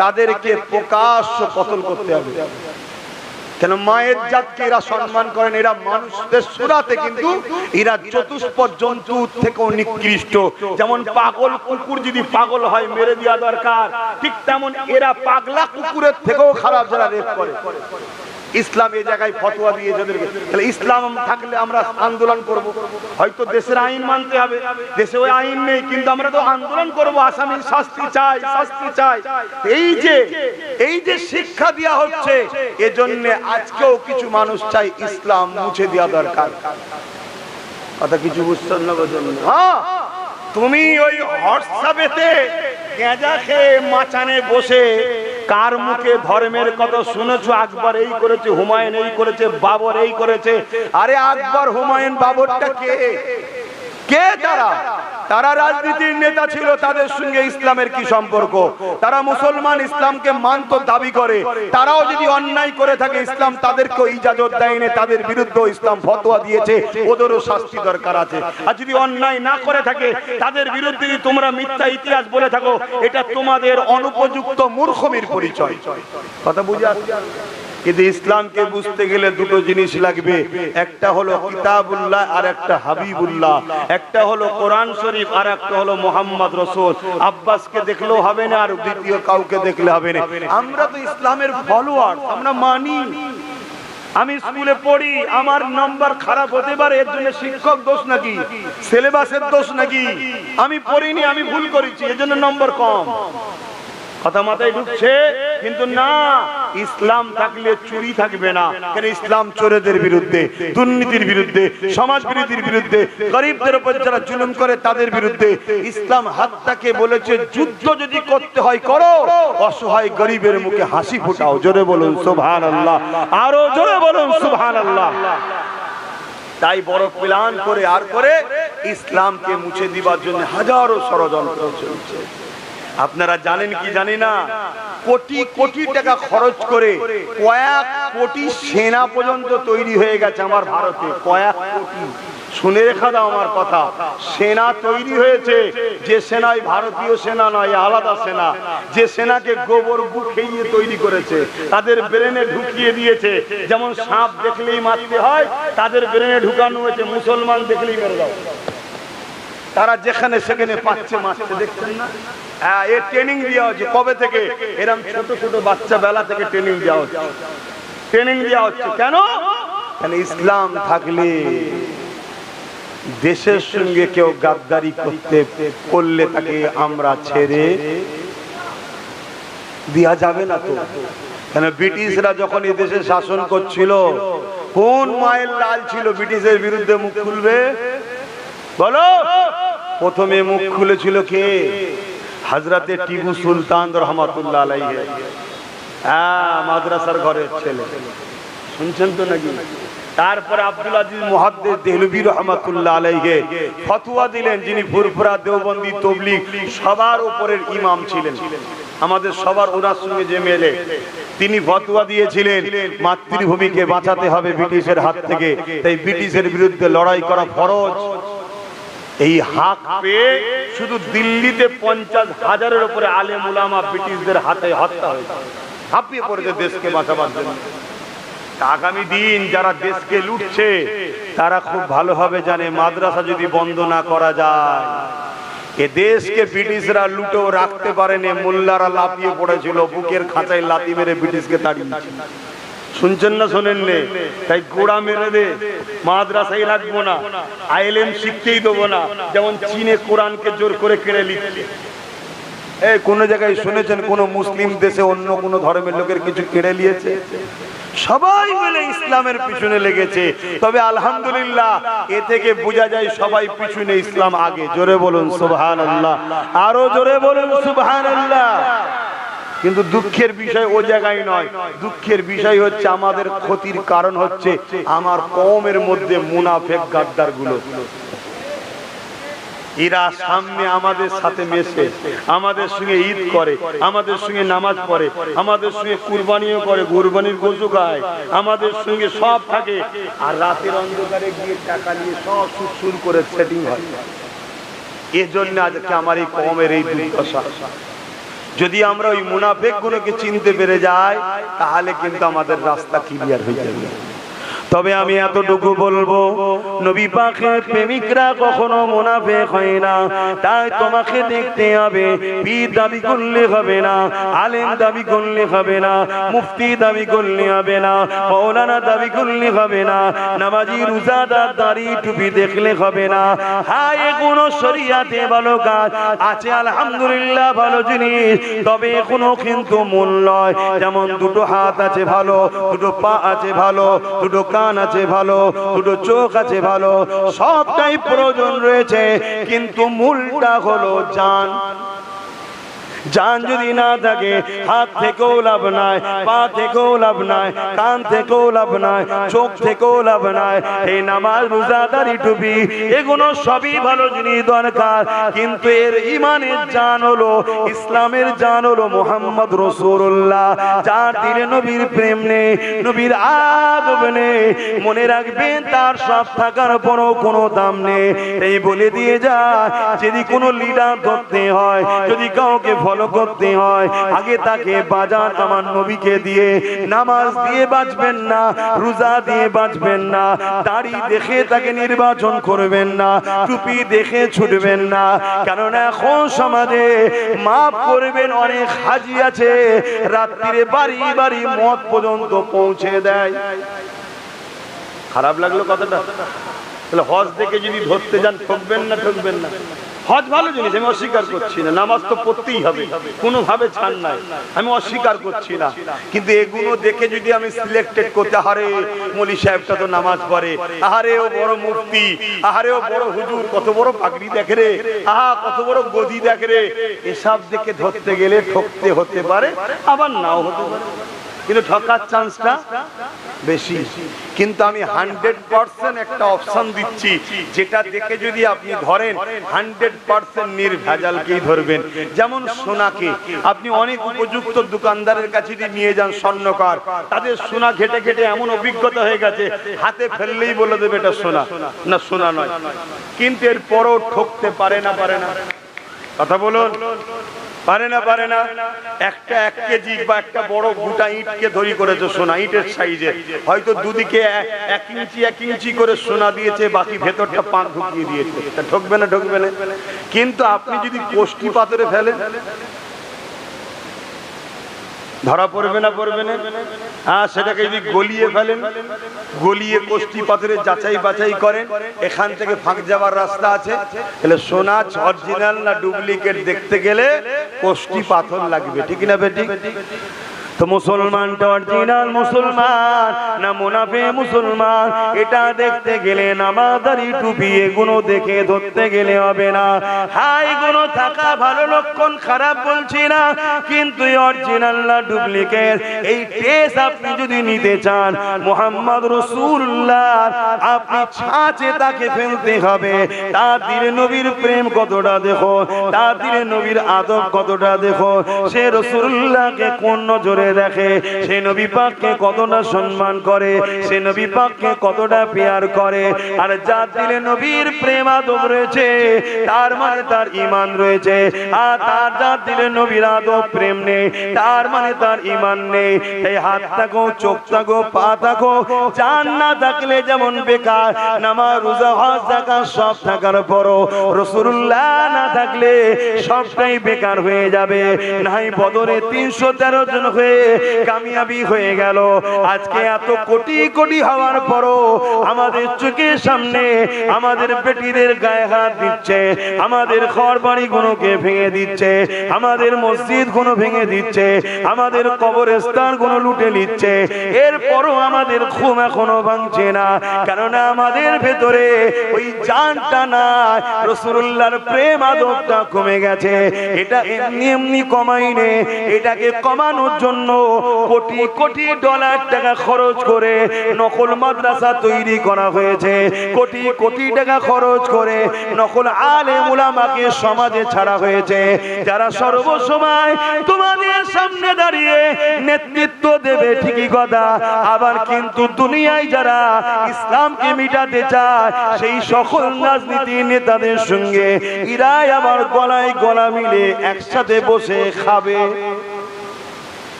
তাদেরকে প্রকাশ্য কতল করতে হবে। কেন? মায়ের জাতকে এরা সম্মান করেন, এরা মানুষদের সুরাতে কিন্তু এরা চতুষ্পদ জন্তু থেকেও নিকৃষ্ট। যেমন পাগল কুকুর যদি পাগল হয় মেরে দেওয়া দরকার, ঠিক তেমন এরা পাগলা কুকুরের থেকেও খারাপ যারা রেপ করে। ইসলাম এই জায়গায় ফতোয়া দিয়ে যাদেরকে, তাহলে ইসলাম থাকলে আমরা আন্দোলন করব। হয়তো দেশের আইন মানতে হবে, দেশে ওই আইন নেই, কিন্তু আমরা তো আন্দোলন করব, আসামির শাস্তি চাই, শাস্তি চাই। এই যে শিক্ষা দেওয়া হচ্ছে, এজন্য আজকেও কিছু মানুষ চাই ইসলাম মুছে দেওয়া দরকার। কথা কিছু বুঝছেন না? হ্যাঁ, তুমি ওই হোয়াটসঅ্যাপেতে গাঁজা খেয়ে মাচানে বসে কার মুখে ধর্মের কথা শুনেছো? আকবর এই করেছে, হুমায়ুন এই করেছে, বাবর এই করেছে। আরে আকবর হুমায়ুন বাবরটা কে? তারা রাজনীতির নেতা ছিল, তাদের সঙ্গে ইসলামের কি সম্পর্ক? তারা মুসলমান, ইসলামকে মানত দাবি করে। তারাও যদি অন্যায় করে থাকে, ইসলাম তাদেরকে ইজাজত দেয়নি, তাদের বিরুদ্ধে ইসলাম ফতোয়া দিয়েছে, ওদেরও শাস্তি দরকার আছে। আর যদি অন্যায় না করে থাকে, তাদের বিরুদ্ধে যদি তোমরা মিথ্যা ইতিহাস বলে থাকো, এটা তোমাদের অনুপযুক্ত মূর্খমির পরিচয়। কথা বুঝে আসছে? কিন্তু ইসলামকে বুঝতে গেলে দুটো জিনিস লাগবে, একটা হলো কিতাবুল্লাহ আর একটা হাবিবুল্লাহ, একটা হলো কোরআন শরীফ আর একটা হলো মুহাম্মদ রাসূল। আব্বাসকে দেখলেও হবে না, আর দ্বিতীয় কাউকে দেখলে হবে না। আমরা তো ইসলামের ফলোয়ার, আমরা মানি। আমি স্কুলে পড়ি, আমার নাম্বার খারাপ হতে পারে, এর জন্য শিক্ষক দোষ নাকি? সিলেবাসের দোষ নাকি? আমি পড়িনি, আমি ভুল করেছি, এর জন্য নম্বর কম। কথা মাথায় ঢুকছে? কিন্তু না, ইসলাম থাকলে চুরি থাকবে না। কেন? ইসলাম চোরেদের বিরুদ্ধে, দুর্নীতির বিরুদ্ধে, সমাজ বিরোধীর বিরুদ্ধে, গরিবদের উপর যারা জুলুম করে তাদের বিরুদ্ধে। ইসলাম হাতটাকে বলেছে যুদ্ধ যদি করতে হয় করো, অসহায় গরিবের মুখে হাসি ফোটাও। জোরে বলুন সুবহানাল্লাহ, আরো জোরে বলুন সুবহানাল্লাহ। তাই বড় প্ল্যান করে আর করে ইসলামকে মুছে দিবার জন্য হাজারো ষড়যন্ত্র চলছে। আপনারা জানেন কি জানি না, কোটি কোটি টাকা খরচ করে কয়েক কোটি সেনা পর্যন্ত তৈরি হয়ে গেছে আমার ভারতে। কয়েক কোটি, শুনে রেখা দাও আমার কথা, সেনা তৈরি হয়েছে। যে সেনাই ভারতীয় সেনা নয়, আলাদা সেনা। যে সেনাকে গোবর গু খেয়ে তৈরি করেছে, তাদের ব্রেনে ঢুকিয়ে দিয়েছে যেমন সাপ দেখলেই মারতে হয়, তাদের ব্রেনে ঢুকানো হয়েছে মুসলমান দেখলেই মেরে দাও। তারা যেখানে সেখানে পাচ্ছে মারছে, দেখছেন না? হ্যাঁ, এর ট্রেনিং দেওয়া হচ্ছে। কবে থেকে? এরকম ছোট ছোট বাচ্চা বেলা থেকে ট্রেনিং দেওয়া হচ্ছে। ট্রেনিং দেওয়া হচ্ছে কেন? ইসলাম থাকলে দেশের সঙ্গে কেউ গাদ্দারি করলে তাকে আমরা ছেড়ে দেওয়া যাবে না তো। কেন ব্রিটিশরা যখন এই দেশে শাসন করছিল, কোন মায়ের লাল ছিল ব্রিটিশের বিরুদ্ধে মুখ খুলবে? বলো। প্রথমে মুখ খুলেছিল কে? হযরতে টিপু সুলতান রহমাতুল্লাহ আলাইহি। হ্যাঁ, মাদ্রাসার ঘরের ছেলে, শুনছেন তো নাকি? তারপরে আব্দুল আজিজ মুহাদ্দিস দেহলভী রহমাতুল্লাহ আলাইহি ফতোয়া দিলেন, যিনি ফুরফুরা দেওবন্দি তাবলীগ সবার উপরের ইমাম ছিলেন, আমাদের সবার ওনার সঙ্গে যে মেলে। তিনি ফতোয়া দিয়েছিলেন মাতৃভূমিকে বাঁচাতে হবে ব্রিটিশের হাত থেকে, তাই ব্রিটিশের বিরুদ্ধে লড়াই করা ফরজ। এই হক পেয়ে শুধু দিল্লিতে 50,000-এর উপরে আলেম উলামা ব্রিটিশদের হাতে হত্যা হয়েছে, ঝাঁপিয়ে পড়েছে দেশকে বাঁচাবার জন্য। আগামী দিন যারা দেশকে লুটছে তারা খুব ভালোভাবে জানে, মাদ্রাসা যদি বন্ধ না করা যায়, এ দেশকে ব্রিটিশরা লুটেও রাখতে পারেনি। মোল্লারা লাফিয়ে পড়েছিল, বুকের খাঁচায় লাথি মেরে ব্রিটিশকে তাড়িয়েছে। শুনছেন না শোনেন নে? তাই গোড়া মেরে দে, মাদ্রাসায় রাখবো না, আইএলএম শিখতেই দেবো না, যেমন চীনে কোরআনকে জোর করে কেড়ে নিচ্ছে। এই কোন জায়গায় শুনেছেন কোন মুসলিম দেশে অন্য কোন ধর্মের লোকের কিছু কেড়ে নিয়েছে? সবাই মিলে ইসলামের পিছনে লেগেছে। তবে আলহামদুলিল্লাহ, এ থেকে বোঝা যায় সবাই পিছনে, ইসলাম আগে। জোরে বলুন সুবহানাল্লাহ, আরো জোরে বলুন সুবহানাল্লাহ। কিন্তু দুঃখের বিষয় ও জায়গায় নয়, দুঃখের বিষয় হচ্ছে আমাদের ক্ষতির কারণ হচ্ছে আমার কওমের মধ্যে মুনাফিক গাদ্দার গুলো। এরা সামনে আমাদের সাথে মেশে, আমাদের সঙ্গে ঈদ করে, আমাদের সঙ্গে নামাজ পড়ে, আমাদের সঙ্গে কুরবানিও করে, কুরবানির গোশু খায়, আমাদের সঙ্গে সব থাকে। আর রাতের অন্ধকারে গিয়ে টাকা নিয়ে সব সুর করে সেটিং হয়। এর জন্য আজকে আমার এই কওমের এই দুর্দশা। যদি আমরা ওই মুনাফিক গুলোকে চিনতে পেরে যাই, তাহলে কিন্তু আমাদের রাস্তা ক্লিয়ার হয়ে যাবে। তবে আমি এতটুকু বলবো, নবী পাকের প্রেমিকরা কখনো মুনাফিক হয় না। তাই তোমাকে দেখতে হবে, পীর দাবি করলে হবে না, আলেম দাবি করলে হবে না, মুফতি দাবি করলে হবে না, মাওলানা দাবি করলে হবে না, নামাজি রোজাদার দাড়ি টুপি দেখলে হবে না। হ্যাঁ, এগুলো শরীয়তে ভালো কাজ আছে, আলহামদুলিল্লাহ ভালো জিনিস, তবে এখনো কিন্তু মূল নয়। যেমন দুটো হাত আছে ভালো, দুটো পা আছে ভালো, দুটো কান আছে ভালো, দুটো চোখ আছে ভালো, সবটাই প্রয়োজন রয়েছে, কিন্তু মূলটা হলো জান। জান যদি না থাকে, হাত থেকেও লাভ নাই, পা থেকেও লাভ নাই, কান থেকেও লাভ নাই, চোখ থেকেও লাভ নাই। এই নামাজ, রোজা, দাড়ি, টুপি এগুলো সবই ভালো জিনিস দরকার, কিন্তু এর ইমানের জান হলো, ইসলামের জান হলো মুহাম্মদ রাসূলুল্লাহ। যার দিলে নবীর প্রেম নেই, নবীর আদব নেই, মনে রাখবেন তার সব থাকার পরও কোনো দাম নেই। এই বলে দিয়ে যায়, যদি কোনো লিডার ধরতে হয়, যদি কাউকে ফলো করতে হয়, আগে তাকে বাজার আমার নবীকে দিয়ে, নামাজ দিয়ে বাঁচবেন না, রোজা দিয়ে বাঁচবেন না, দাড়ি দেখে তাকে নির্বাচন করবেন না, টুপি দেখে ছুটবেন না। কারণ এখন সমাজে মাফ করবেন, অনেক হাজি আছে রাত্রিরে বাড়ি বাড়ি মদ পর্যন্ত পৌঁছে দেয়। খারাপ লাগলো কথাটা? তাহলে হজ দেখে যদি ধরতে যান, ঠকবেন না? ঠকবেন না। হজ ভালো জিনিস, আমি অস্বীকার করছি না, নামাজ তো পড়তেই হবে, কোনোভাবে ছাড় নাই, আমি অস্বীকার করছি না। কিন্তু এগুলো দেখে যদি আমি সিলেক্টেড করতে, আহারে মৌলী সাহেবটা তো নামাজ পড়ে, আহারে ও বড় মুফতি, আহারে ও বড় হুজুর, কত বড় পাগড়ি দেখে রে, আহা কত বড় গদি দেখে রে, এসব দেখে ধরতে গেলে ঠকতে হতে পারে, আবার নাও হতে পারে। কিন্তু ঠকার চান্সটা বেশি। কিন্তু আমি 100% একটা অপশন দিচ্ছি, যেটা দেখে যদি আপনি ধরেন 100% নির্ভেজালকেই ধরবেন। যেমন সোনাকে আপনি অনেক উপযুক্ত দোকানদারের কাছে যদি নিয়ে যান, স্বর্ণকার, তাদের সোনা ঘেটে ঘেটে এমন অভিজ্ঞতা হয়ে গেছে, হাতে ফেললেই বলে দেবে এটা সোনা, না সোনা নয়। কিন্তু এর পরও ঠকতে পারে না, পারে না? কথা বলুন, পারে না, পারে না? একটা 1 কেজি বা একটা বড় গোটা ইটকে ধরি করেছে সোনা, ইটের সাইজে, হয়তো দুদিকে 1 ইঞ্চি 1 ইঞ্চি করে সোনা দিয়েছে, বাকি ভেতরটা পাক ঢুকিয়ে দিয়েছে, তা ঠকবে না, ঠকবে না? কিন্তু আপনি যদি কোষ্টি পাথরে ফেলেন, ধরা পড়বে না, পড়বে না? হ্যাঁ, সেটাকে যদি গলিয়ে ফেলেন, গলিয়ে কোষ্টি পাথরে যাচাই বাছাই করেন, এখান থেকে ফাঁক যাওয়ার রাস্তা আছে, তাহলে সোনা অরিজিনাল না ডুপ্লিকেট দেখতে গেলে কোষ্টি পাথর লাগবে, ঠিক না বেটি? তো মুসলমানটা অরিজিনাল মুসলমান না মুনাফে মুসলমান, এটা দেখতে গেলে নামাজদারি টুপি এগুলো দেখে ধরতে গেলে হবে না। হাই গুলো থাকা ভালো লক্ষণ, খারাপ বলছি না, কিন্তু অরিজিনাল না ডুপ্লিকেট এই টেস্ট আপনি যদি নিতে চান, মুহাম্মদ রাসূলুল্লাহ আপনি ছাঁচে তাকে ফেলতে হবে। তার দিলে নবীর প্রেম কতটা দেখো, তার দিলে নবীর আদব কতটা দেখো, সে রাসূলুল্লাহকে কোন নজরে দেখে, সে নবী পাককে কতটা সম্মান করে, সে নবী পাককে কতটা প্যার করে। আর যার দিলে নবীর প্রেম আদব রয়েছে, তার মানে তার ঈমান রয়েছে। আর তার যার দিলে নবীর আদব প্রেম নেই, তার মানে তার ঈমান নেই। এই হাত থাকো, চোখ থাকো, পা থাকো, জান না থাকলে যেমন বেকার, নামাজ রোজা হজ যাকাত সব থাকার পরও রাসূলুল্লাহ না থাকলে সবটাই বেকার হয়ে যাবে। নাই বদরে 313 জন হয়ে কামিয়াবি হয়ে গেল। আজকে এত কোটি কোটি হওয়ার পরও আমাদের চোখের সামনে আমাদের বেটিদের গায়ে হাত দিচ্ছে, আমাদের ঘর বাড়ি গুলোকে ভেঙে দিচ্ছে, আমাদের মসজিদ গুলো ভেঙে দিচ্ছে, আমাদের কবরস্থান গুলো লুটে নিচ্ছে। এরপরও আমাদের ঘুম এখনো ভাঙছে না, কারণ আমাদের ভেতরে ওই জানটা না, রাসূলুল্লাহর প্রেম আদবটা কমে গেছে। এটা এমনি এমনি কমাইনে, এটাকে কমানোর জন্য কোটি কোটি ডলার টাকা খরচ করে নকল মাদ্রাসা তৈরি করা হয়েছে, কোটি কোটি টাকা খরচ করে নকল আলেম উলামাকে সমাজে ছাড়া হয়েছে, যারা সর্বসময় তোমাদের সামনে দাঁড়িয়ে নেতৃত্ব দেবে, ঠিকই কথা, আবার কিন্তু দুনিয়ায় যারা ইসলামকে মিটাতে চায় সেই সকল রাজনীতি নেতাদের সঙ্গে এরাই আবার গলায় গলা মিলে একসাথে বসে খাবে।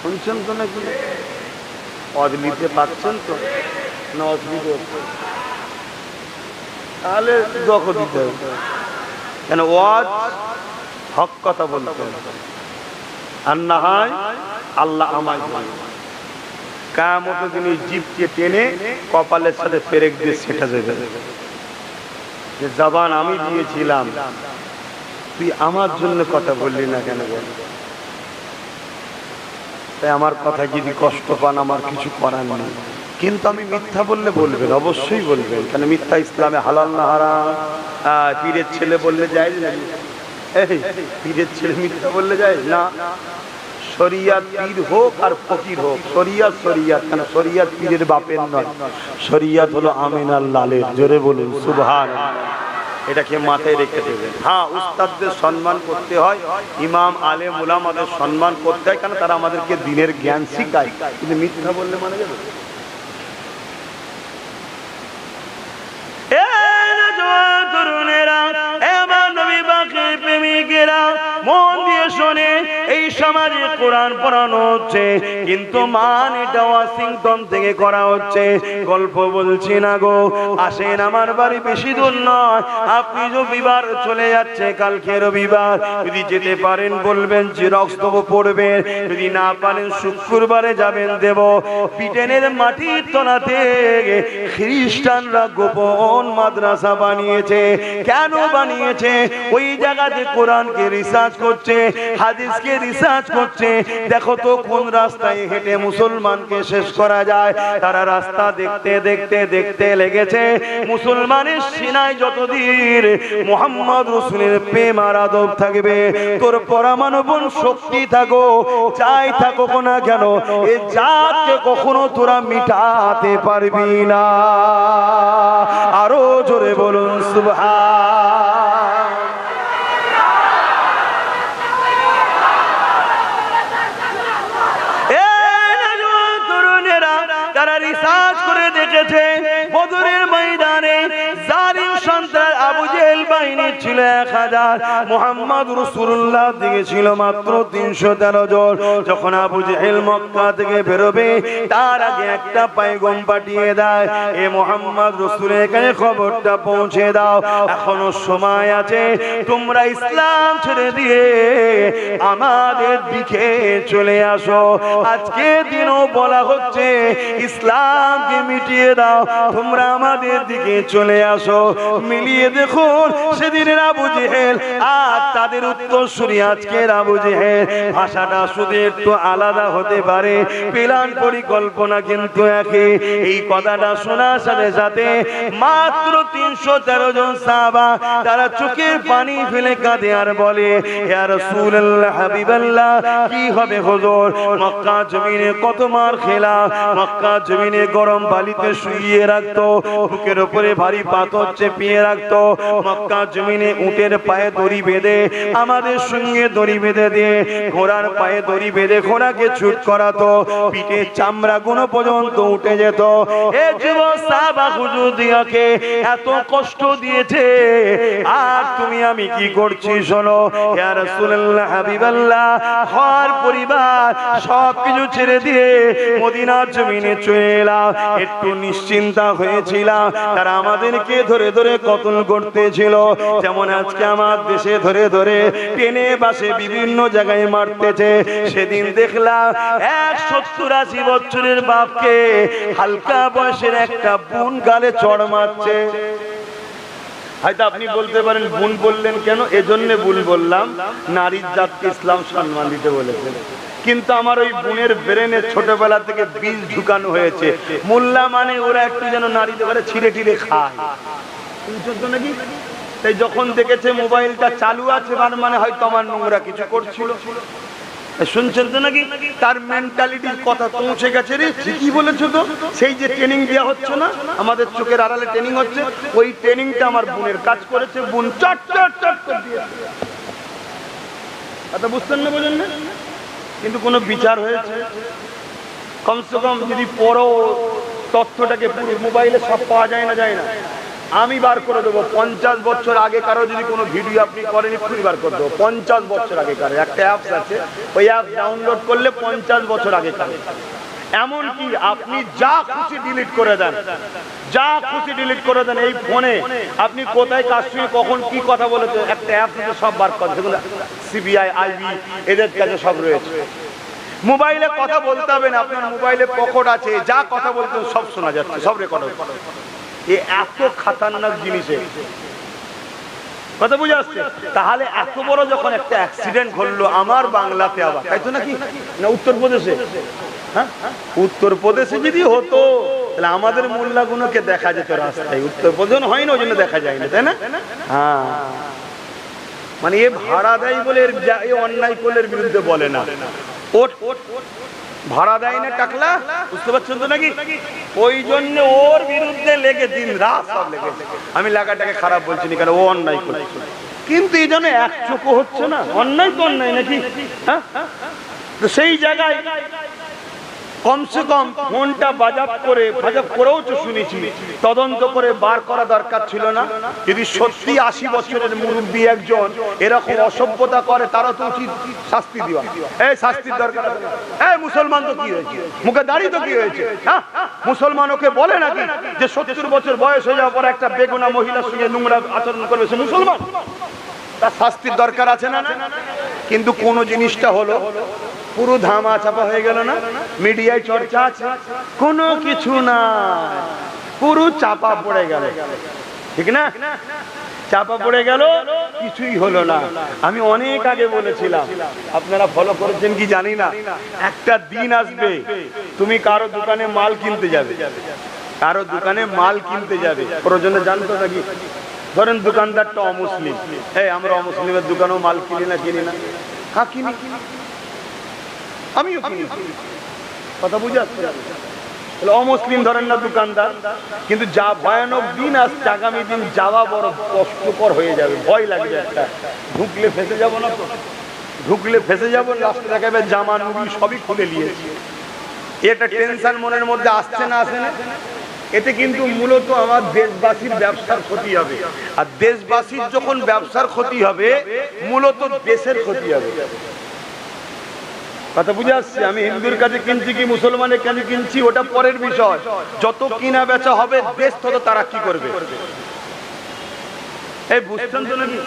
শুনছেন তো নাকি? অদ নিতে পারছেন তো না? অসুবিধা তাহলে দখ দিতে হবে, কেন ওয়াজ হক কথা বলতে হবে, আর না হয় আল্লাহ আমায় কিয়ামতের দিনে জিভকে টেনে কপালের সাথে পেরেক দিয়ে সেটা দেবে, যে জবান আমি দিয়েছিলাম, তুই আমার জন্য কথা বললি না কেন? বল, তাই আমার কথা যদি কষ্ট পান আমার কিছু করার নেই, কিন্তু আমি মিথ্যা বললে বলবেন, অবশ্যই বলবেন, কেন মিথ্যা ইসলামে হালাল না হারাম? পীরের ছেলে বললে যায় না? পীরের ছেলে মিথ্যা বললে যায় না? শরিয়াত পীর হোক আর ফকির হোক, শরিয়াত শরিয়াত, কেন শরিয়াত পীরের বাপের নয়, শরিয়াত হলো আমিনার লালের। জোরে বলুন সুবহানাল্লাহ। এটাকে মাথায় রেখে দেবেন। হ্যাঁ, উস্তাদদের সম্মান করতে হয়, ইমাম আলেম উলামাদের সম্মান করতে হয়, কারণ তারা আমাদেরকে দ্বীনের জ্ঞান শিখায়, কিন্তু মিথ্যা বললে মানে যাবে? মন দিয়ে শোনে, এই সমাজে কোরআন পড়ানো হচ্ছে, কিন্তু মান এটা ওয়াশিংটন থেকে করা হচ্ছে। গল্প বলছি না গো, আসেন আমার বাড়ি, বেশি দূর নয়, আপনি রবিবার চলে যাচ্ছে, কালকে রবিবার, যদি যেতে পারেন বলবেন জিরক্স দেবো পড়বেন, যদি না পারেন শুক্রবারে যাবেন দেব। ব্রিটেনের মাটির তলাতে খ্রিস্টানরা গোপন মাদ্রাসা বানিয়েছে। কেন বানিয়েছে? ওই জায়গাতে কোরআনকে রিসার্চ করছে, হাদিসকে রিসার্চ করছে, দেখো তো কোন রাস্তায় হেঁটে মুসলমানকে শেষ করা যায়। তারা রাস্তা দেখতে দেখতে দেখতে লেগেছে মুসলমানের সিনায় যতদিন মুহাম্মদ রাসূলের প্রেম আর আদব থাকবে, তোর পরমাণুবন শক্তি থাকো, চাই থাকো না কেন, এই জাতকে কখনো তোরা মিটাতে পারবি না। আরো জোরে বলুন সুবহান। তারা রিসার্চ করে দেখেছে বদরের ময়দানে জালিম সন্ত্রাস আবু জেহেল বাহিনী ছিল 1000, মুহাম্মদ রাসূলুল্লাহ দিকে ছিল মাত্র 313 জন। যখন আবু জেহেল মক্কা থেকে বেরোবে তার আগে একটা পয়গম পাঠিয়ে দেয়, এ মুহাম্মদ রাসূলের কাছে খবরটা পৌঁছে দাও, এখনো সময় আছে, তোমরা ইসলাম ছেড়ে দিয়ে আমাদের দিকে চলে আসো। আজকে দিনও বলা হচ্ছে ইসলামকে মিটিয়ে দাও, তোমরা আমাদের দিকে চলে আসো। মিলিয়ে দেখুন সেদিনের আবু জেহেল আর তাদের উত্তরসূরি আজকের আবু জেহেল, ভাষাটা শুধু একটু আলাদা হতে পারে, প্ল্যান পরিকল্পনা কিন্তু একই। এই কথাটা শোনার সাথে সাথে মাত্র 313 জন সাহাবা তারা চোখের পানি ফেলে কাঁদে আর বলে, ইয়া রাসূলুল্লাহ হাবিবাল্লাহ, কি হবে হুজুর? মক্কা জমিনে কত মার খেলা, মক্কা জমিনে গরম বালিতে শুইয়ে রাখতো, বুকের উপরে ভারী পাথর চেপিয়ে রাখতো, মক্কা জমিনে উটের পায়ে দড়ি বেঁধে আমাদের সঙ্গে দড়ি বেঁধে দিয়ে ঘোড়ার পায়ে দড়ি বেঁধে ঘোড়াকে ছুট করাতো, পিঠে চামড়া গুলো পর্যন্ত উঠে যেত। এ যুবক সাহাবা হুজুর দিয়াকে এত কষ্ট দিয়েছে, আর তুমি আমি কি করছি শোনো। ইয়া রাসূলুল্লাহ হাবিবাল্লাহ, ঘর পরিবার সবকিছু ছেড়ে দিয়ে মদিনার জমিনে চলে এলাম, একটু নিশ্চিন্তা হয়েছিলাম। তারা আমাদেরকে ধরে ধরে কতল করতেছিল, যেমন আজকে আমার দেশে ধরে ধরে টেনে বাসে বিভিন্ন জায়গায় মারতেছে। সেদিন দেখলাম 70-80 বছরের বাপকে হালকা বয়সের একটা বোন গালে চড় মারছে। হয়তো আপনি বলতে পারেন বোন বললেন কেন? এজন্য বোন বললাম, নারীর জাতকে ইসলাম সম্মান দিতে বলেছে। কিন্তু আমার ওই বোনের ব্রেনে ছোটবেলা থেকে বীজ ঢুকানো হয়েছে, মোল্লা মানে ওরা একটু যেন নারীদের ঘরে ছিঁড়ে টিড়ে খায়, নাকি? তাই যখন দেখেছে মোবাইলটা চালু আছে মানে হয়তো আমার নোংরা কিছু করছিল, শুনছেন তো নাকি? তার মেন্টালিটির কথা পৌঁছে গেছে। রে ঠিকই বলেছো তো, সেই যে ট্রেনিং দেওয়া হচ্ছে না, আমাদের চোখের আড়ালে ট্রেনিং হচ্ছে, ওই ট্রেনিংটা আমার বোনের কাজ করেছে। বোন চট চট চট করে দিয়েছে। আচ্ছা, বুঝতেন না, বোঝেন না? কিন্তু কোনো বিচার হয়েছে? কমসে কম যদি পড়ো তথ্যটাকে পুরো মোবাইলে সব পাওয়া যায় না, যায় না, আমি বার করে দেবো। 50 বছর আগে কারো যদি কোনো ভিডিও আপনি করেন এক্ষুনি বার করে দেবো। 50 বছর আগে কারো একটা অ্যাপস আছে, ওই অ্যাপ ডাউনলোড করলে 50 বছর আগে কারো, এমনকি আপনি যা খুশি ডিলিট করে দেন, যা খুশি ডিলিট করে দেন। এই ফোনে আপনি কোথায় কার সঙ্গে কখন কি কথা বলেছে একটা অ্যাপ থেকে সব বার করে, সেগুলো সিবিআই আইবি এদের কাছে সব রয়েছে। মোবাইলে কথা বলতে হবে না, আপনার মোবাইলে পকেট আছে, যা কথা বলতে সব শোনা যাচ্ছে, সব রেকর্ড হচ্ছে। এত খাতারনাক জিনিসে কথা বুঝে আসছে। তাহলে এত বড় যখন একটা অ্যাক্সিডেন্ট ঘটলো আমার বাংলাতে, আবার তাই তো নাকি, না উত্তরপ্রদেশে? হ্যাঁ, উত্তরপ্রদেশে যদি হতো তাহলে আমাদের মোল্লাগুলোকে দেখা যেত রাস্তায়। উত্তরপ্রদেশ হয় না, ওই জন্য দেখা যায় না, তাই না? হ্যাঁ, মানে এ ভাড়া দেয় বলে এ অন্যায় করলে বিরুদ্ধে বলে না, ওট ভাড়া দেয় না টাকলা, বুঝতে পারছেন তো নাকি? ওই জন্য ওর বিরুদ্ধে লেগে দিন রাত সব লেগে। আমি লাগাটাকে খারাপ বলছি না, কারণ ও অন্যায় করছে, কিন্তু এই জন্য এক চোখও হচ্ছে না। অন্যায় তো অন্যায় নাকি? হ্যাঁ, তো সেই জায়গায় কমসে কম ফোনটা বাজাব করেও তো শুনেছি, তদন্ত করে বার করা দরকার ছিল না? যদি সত্যি 80 বছরের মুরব্বী একজন এরকম অসভ্যতা করে, তারা তো উচিত শাস্তি দেওয়া। এই শাস্তির দরকার। এই মুসলমান তো কি হয়েছে, মুখে দাঁড়িয়ে তো কি হয়েছে? হ্যাঁ, মুসলমান ওকে বলে নাকি যে 70 বছর বয়স হয়ে যাওয়ার পর একটা বেগুনা মহিলার সঙ্গে নোংরা আচরণ করবে সে মুসলমান? তার শাস্তির দরকার আছে না? কিন্তু কোন জিনিসটা হলো পুরো ধামা চাপা হয়ে গেল না, মিডিয়ায় চর্চা আছে, কোনো কিছু না, পুরো চাপা পড়ে গেল। ঠিক না? চাপা পড়ে গেল, কিছুই হলো না। আমি অনেক আগে বলেছিলাম, আপনারা ফলো করেছেন কি জানি না, একটা দিন আসবে তুমি কারো দোকানে মাল কিনতে যাবে, কারো দোকানে মাল কিনতে যাবে, প্রয়োজনে জানতো নাকি? ধরেন দোকানদারটা অমুসলিম, এই আমরা অমুসলিমের দোকানেও মাল কিনি না? কিনি না? হ্যাঁ কিনি, আমিও কিনি। কথা বুঝে আসছে? অমুসলিম ধরেন না দোকানদার, কিন্তু যা ভয়ানক দিন আসছে, আগামী দিন যাওয়া বড় কষ্টকর হয়ে যাবে, ভয় লাগবে একটা, ঢুকলে ফেসে যাব না তো, ঢুকলে ফেসে যাবো, রাস্তা দেখাবে জামা নুড়ি সবই খুলে নিয়েছি, এটা টেনশন মনের মধ্যে আসছে না, আসে না? এতে কিন্তু মূলত আমার দেশবাসীর ব্যবসার ক্ষতি হবে, আর দেশবাসীর যখন ব্যবসার ক্ষতি হবে মূলত দেশের ক্ষতি হবে। কথা বুঝে আসছে? আমি হিন্দুর কাছে কিনছি কি মুসলমানের কাছে কিনছি ওটা পরের বিষয়, যত কিনা বেচা হবে দেশ তত তারা কি করবে। এই বুঝছেন তো নাকি?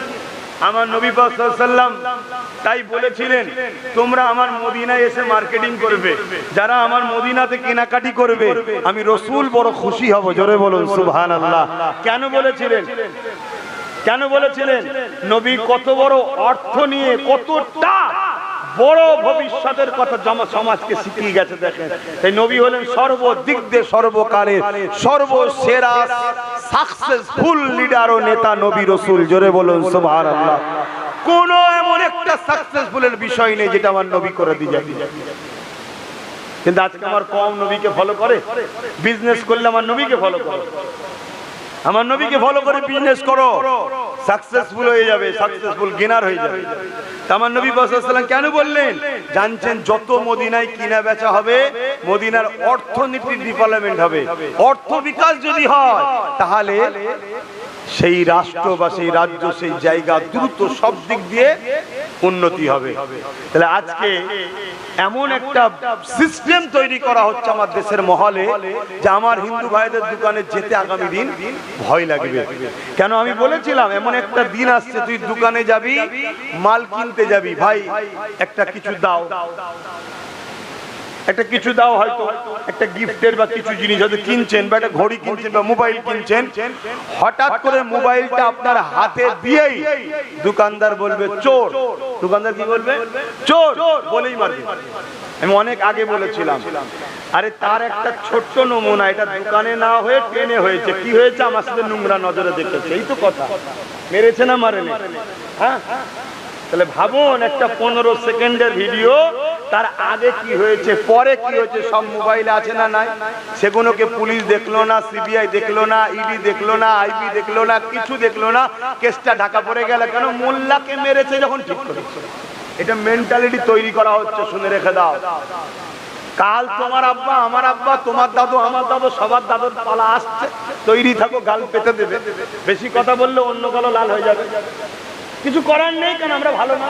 আমার নবী পাক সাল্লাল্লাহু আলাইহি ওয়াসাল্লাম তাই বলেছিলেন, তোমরা আমার মদিনায় এসে মার্কেটিং করবে, যারা আমার মদিনাতে কেনাকাটি করবে আমি রাসূল বড় খুশি হব। জোরে বলুন সুবহানাল্লাহ। কেন বলেছিলেন? কেন বলেছিলেন? নবী কত বড় অর্থ নিয়ে, কতটা বড় ভবিষ্যতের কথা সমাজকে শিখিয়ে গেছে দেখেন। তাই নবী হলেন সর্বদিক দিয়ে সর্বকালের সর্বসেরা সাকসেসফুল লিডার ও নেতা নবী রাসূল। জোরে বলুন সুবহানাল্লাহ। কোন এমন একটা সাকসেসফুলের বিষয় নেই যেটা আমার নবী করে দিয়ে যায়। কিন্তু আজকে আমার কম নবীকে ফলো করে, বিজনেস করলে আমার নবীকে ফলো করে, আমার নবীকে ফলো করে বিজনেস করো, সাকসেসফুল হয়ে যাবে, সাকসেসফুল গেনার হয়ে যাবে। আমার নবী সাল্লাল্লাহু আলাইহি ওয়াসাল্লাম কেন বললেন? জানছেন যত মদিনায় কিনা বেচা হবে মদিনার অর্থনীতির ডেভেলপমেন্ট হবে, অর্থ বিকাশ যদি হয় তাহলে সেই রাষ্ট্র বা সেই রাজ্য সেই জায়গা দ্রুত সব দিক দিয়ে উন্নতি হবে। তাহলে আজকে এমন একটা সিস্টেম তৈরি করা হচ্ছে আমার দেশের মহলে যে আমার হিন্দু ভাইদের দোকানে যেতে আগামী দিন ভয় লাগবে। কেন? আমি বলেছিলাম এমন একটা দিন আসছে তুই দোকানে যাবি, মাল কিনতে যাবি, ভাই একটা কিছু দাও, একটা কিছু দাও, হয়তো একটা গিফটের বা কিছু জিনিস হয়তো কিনছেন, বা একটা ঘড়ি কিনছেন বা মোবাইল কিনছেন, হঠাৎ করে মোবাইলটা আপনার হাতে দিয়েই দোকানদার বলবে চোর। দোকানদার কি বলবে? চোর বলেই মারবে। আমি অনেক আগে বলেছিলাম, আরে তার একটা ছোট্ট নমুনা, এটা দোকানে না হয়ে ট্রেনে হয়েছে। কি হয়েছে? আমার সাথে নোংরা নজরে দেখেছে, এই তো কথা। মেরেছে না মারেনি? হ্যাঁ। তাহলে ভাবুন, একটা 15 সেকেন্ডের ভিডিও, তার আগে কি হয়েছে পরে কি হয়েছে সব মোবাইলে আছে না নাই? সেগুলোকে পুলিশ দেখলো না, সিবিআই দেখলো না, ইডি দেখলো না, আইবি দেখলো না, কিছু দেখলো না, কেসটা ঢাকা পড়ে গেল। কেন? মোল্লাকে মেরেছে যখন ঠিক করেছে। এটা মেন্টালিটি তৈরি করা হচ্ছে, শুনে রেখে দাও। কাল তোমার আব্বা, আমার আব্বা, তোমার দাদু, আমার দাদু, সবার দাদুর পালা আসছে, তৈরি থাকো, গাল পেতে দেবে। বেশি কথা বললে অন্য গালও লাল হয়ে যাবে। কিছু করার নেই, কারণ আমরা ভালো না।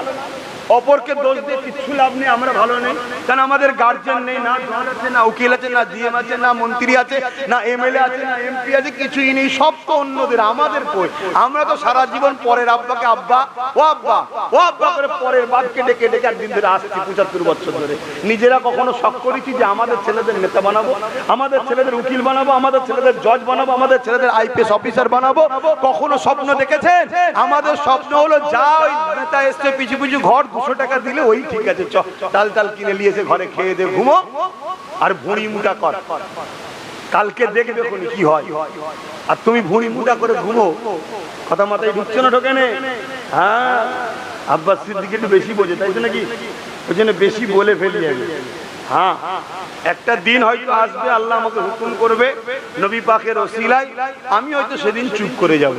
অপরকে দোষ দিয়ে কিচ্ছু লাভ নেই, আমরা ভালো নেই, কারণ আমাদের গার্জিয়ান নেই, না জজ আছে, না উকিল আছে, না জিএম আছে, না মন্ত্রী আছে, না এমএলএ আছে, না এমপি আছে, কিছুই নেই, সব তো অন্যদের, আমাদের কই? আমরা তো সারা জীবন পরের আব্বাকে আব্বা, ও আব্বা, ও আব্বা করে পরের বাপকে ডেকে ডেকে একদিন ধরে আসছি 75 বছর ধরে। নিজেরা কখনো শখ করেছি যে আমাদের ছেলেদের নেতা বানাবো, আমাদের ছেলেদের উকিল বানাবো, আমাদের ছেলেদের জজ বানাবো, আমাদের ছেলেদের আইপিএস অফিসার বানাবো? কখনো স্বপ্ন দেখেছেন? আমাদের স্বপ্ন হলো যা ওই নেতা এসছে পিছু পিছু ঘর 200 টাকা দিলে ওই ঠিক আছে, চাল টাল কিনে নিয়েছে, ঘরে খেয়ে দে, ঘুমো আর ভুঁড়ি মুটা কর, কালকে দেখবে কি হয়। আর তুমি ভুঁড়ি মুটা করে ঘুমো, কথা মাথায় ঢুকছে না? ঢোকে না? হ্যাঁ, আব্বাস সিদ্দিকী একটু বেশি বোঝে, তাই তো নাকি? ওই জন্য বেশি বলে ফেলি আমি। হ্যাঁ, একটা দিন হয়তো আসবে, আল্লাহ আমাকে হুকুম করবে নবী পাকের ওসিলায়, আমি হয়তো সেদিন চুপ করে যাব।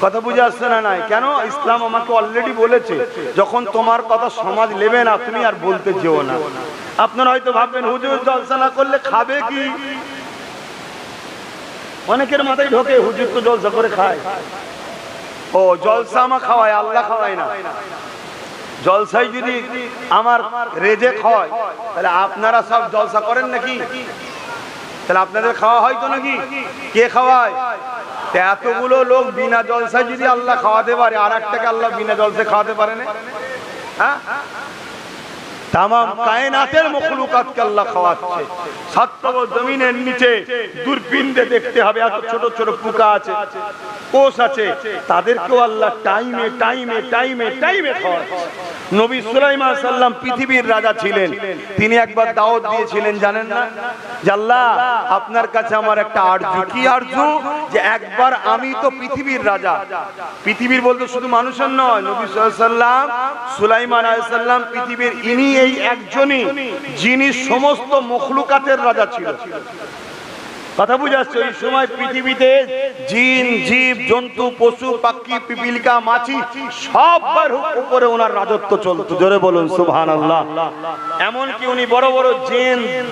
কথা বুঝে আসছে না? নাই কেন? ইসলাম আমাকে অলরেডি বলেছে, যখন তোমার কথা সমাজ নেবে না তুমি আর বলতে যেও না। আপনারা হয়তো ভাববেন হুজুর জলসা না করলে খাবে কি? অনেকের মাথায় ঢোকে হুজুর তো জলসা করে খায়। ও জলসা আমার খাওয়ায়, আল্লাহ খাওয়ায় না। জলসাই যদি আমার রেজেক হয় তাহলে আপনারা সব জলসা করেন নাকি? তাহলে আপনাদের খাওয়া হয় তো নাকি? কে খাওয়ায়? এতগুলো লোক বিনা জলসায় যদি আল্লাহ খাওয়াতে পারে, আর একটাকে আল্লাহ বিনা জলসে খাওয়াতে পারে না? হ্যাঁ, তামাম কায়নাতের মখলুকাতকে আল্লাহ খাওয়াচ্ছে। সাততম জমিনের নিচে দূরবীনে দেখতে হবে এত ছোট ছোট পোকা আছে, কোষ আছে, তাদেরকেও আল্লাহ টাইমে টাইমে টাইমে টাইমে খাওয়াচ্ছে। নবী সুলাইমান আলাইহিস সালাম পৃথিবীর রাজা ছিলেন। তিনি একবার দাওয়াত দিয়েছিলেন, জানেন না, যে আল্লাহ আপনার কাছে আমার একটা আরজু। কি আরজু? যে একবার আমি তো পৃথিবীর রাজা, পৃথিবীর বলতে শুধু মানুষের নয়, নবী সাল্লাল্লাহু আলাইহি সাল্লাম সুলাইমান আলাইহিস সালাম পৃথিবীর ইনি এই একজনই যিনি সমস্ত মখলুকাতের রাজা ছিল। কথা বুঝাচ্ছে? ওই সময় পৃথিবীতে জিন, জীব, জন্তু, পশু, পাখি, পিপিলিকা, মাছি সবার উপরে ওনার রাজত্ব চলতো। জোরে বলুন সুবহানাল্লাহ। এমনকি উনি বড় বড়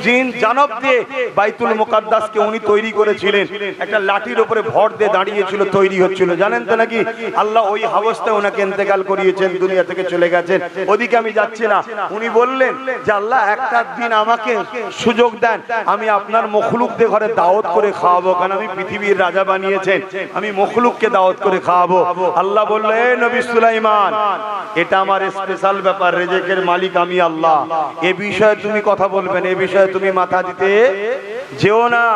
জিন জানব দিয়ে বাইতুল মুকাদ্দাসকে উনি তৈরি করেছিলেন। একটা লাঠির উপরে ভর দিয়ে দাঁড়িয়েছিল, তৈরি হচ্ছিল, জানেন তো নাকি? আল্লাহ ওই অবস্থায় ওনাকে ইন্তেকাল করিয়েছেন, দুনিয়া থেকে চলে গেছেন। ওদিকে আমি যাচ্ছি না। উনি বললেন যে আল্লাহ একটা দিন আমাকে সুযোগ দেন, আমি আপনার মখলুকদের ঘরে দাওয়াত করে খাওয়াবো, কারণ আমি পৃথিবীর রাজা বানিয়েছেন, আমি মখলুককে দাওয়াত করে খাওয়াবো। আল্লাহ বললেন, হে নবী সুলাইমান, এটা আমার স্পেশাল ব্যাপার, রিজিকের মালিক আমি আল্লাহ, এ বিষয়ে তুমি কথা বলবেন, এ বিষয়ে তুমি মাথা দিতে যেও না।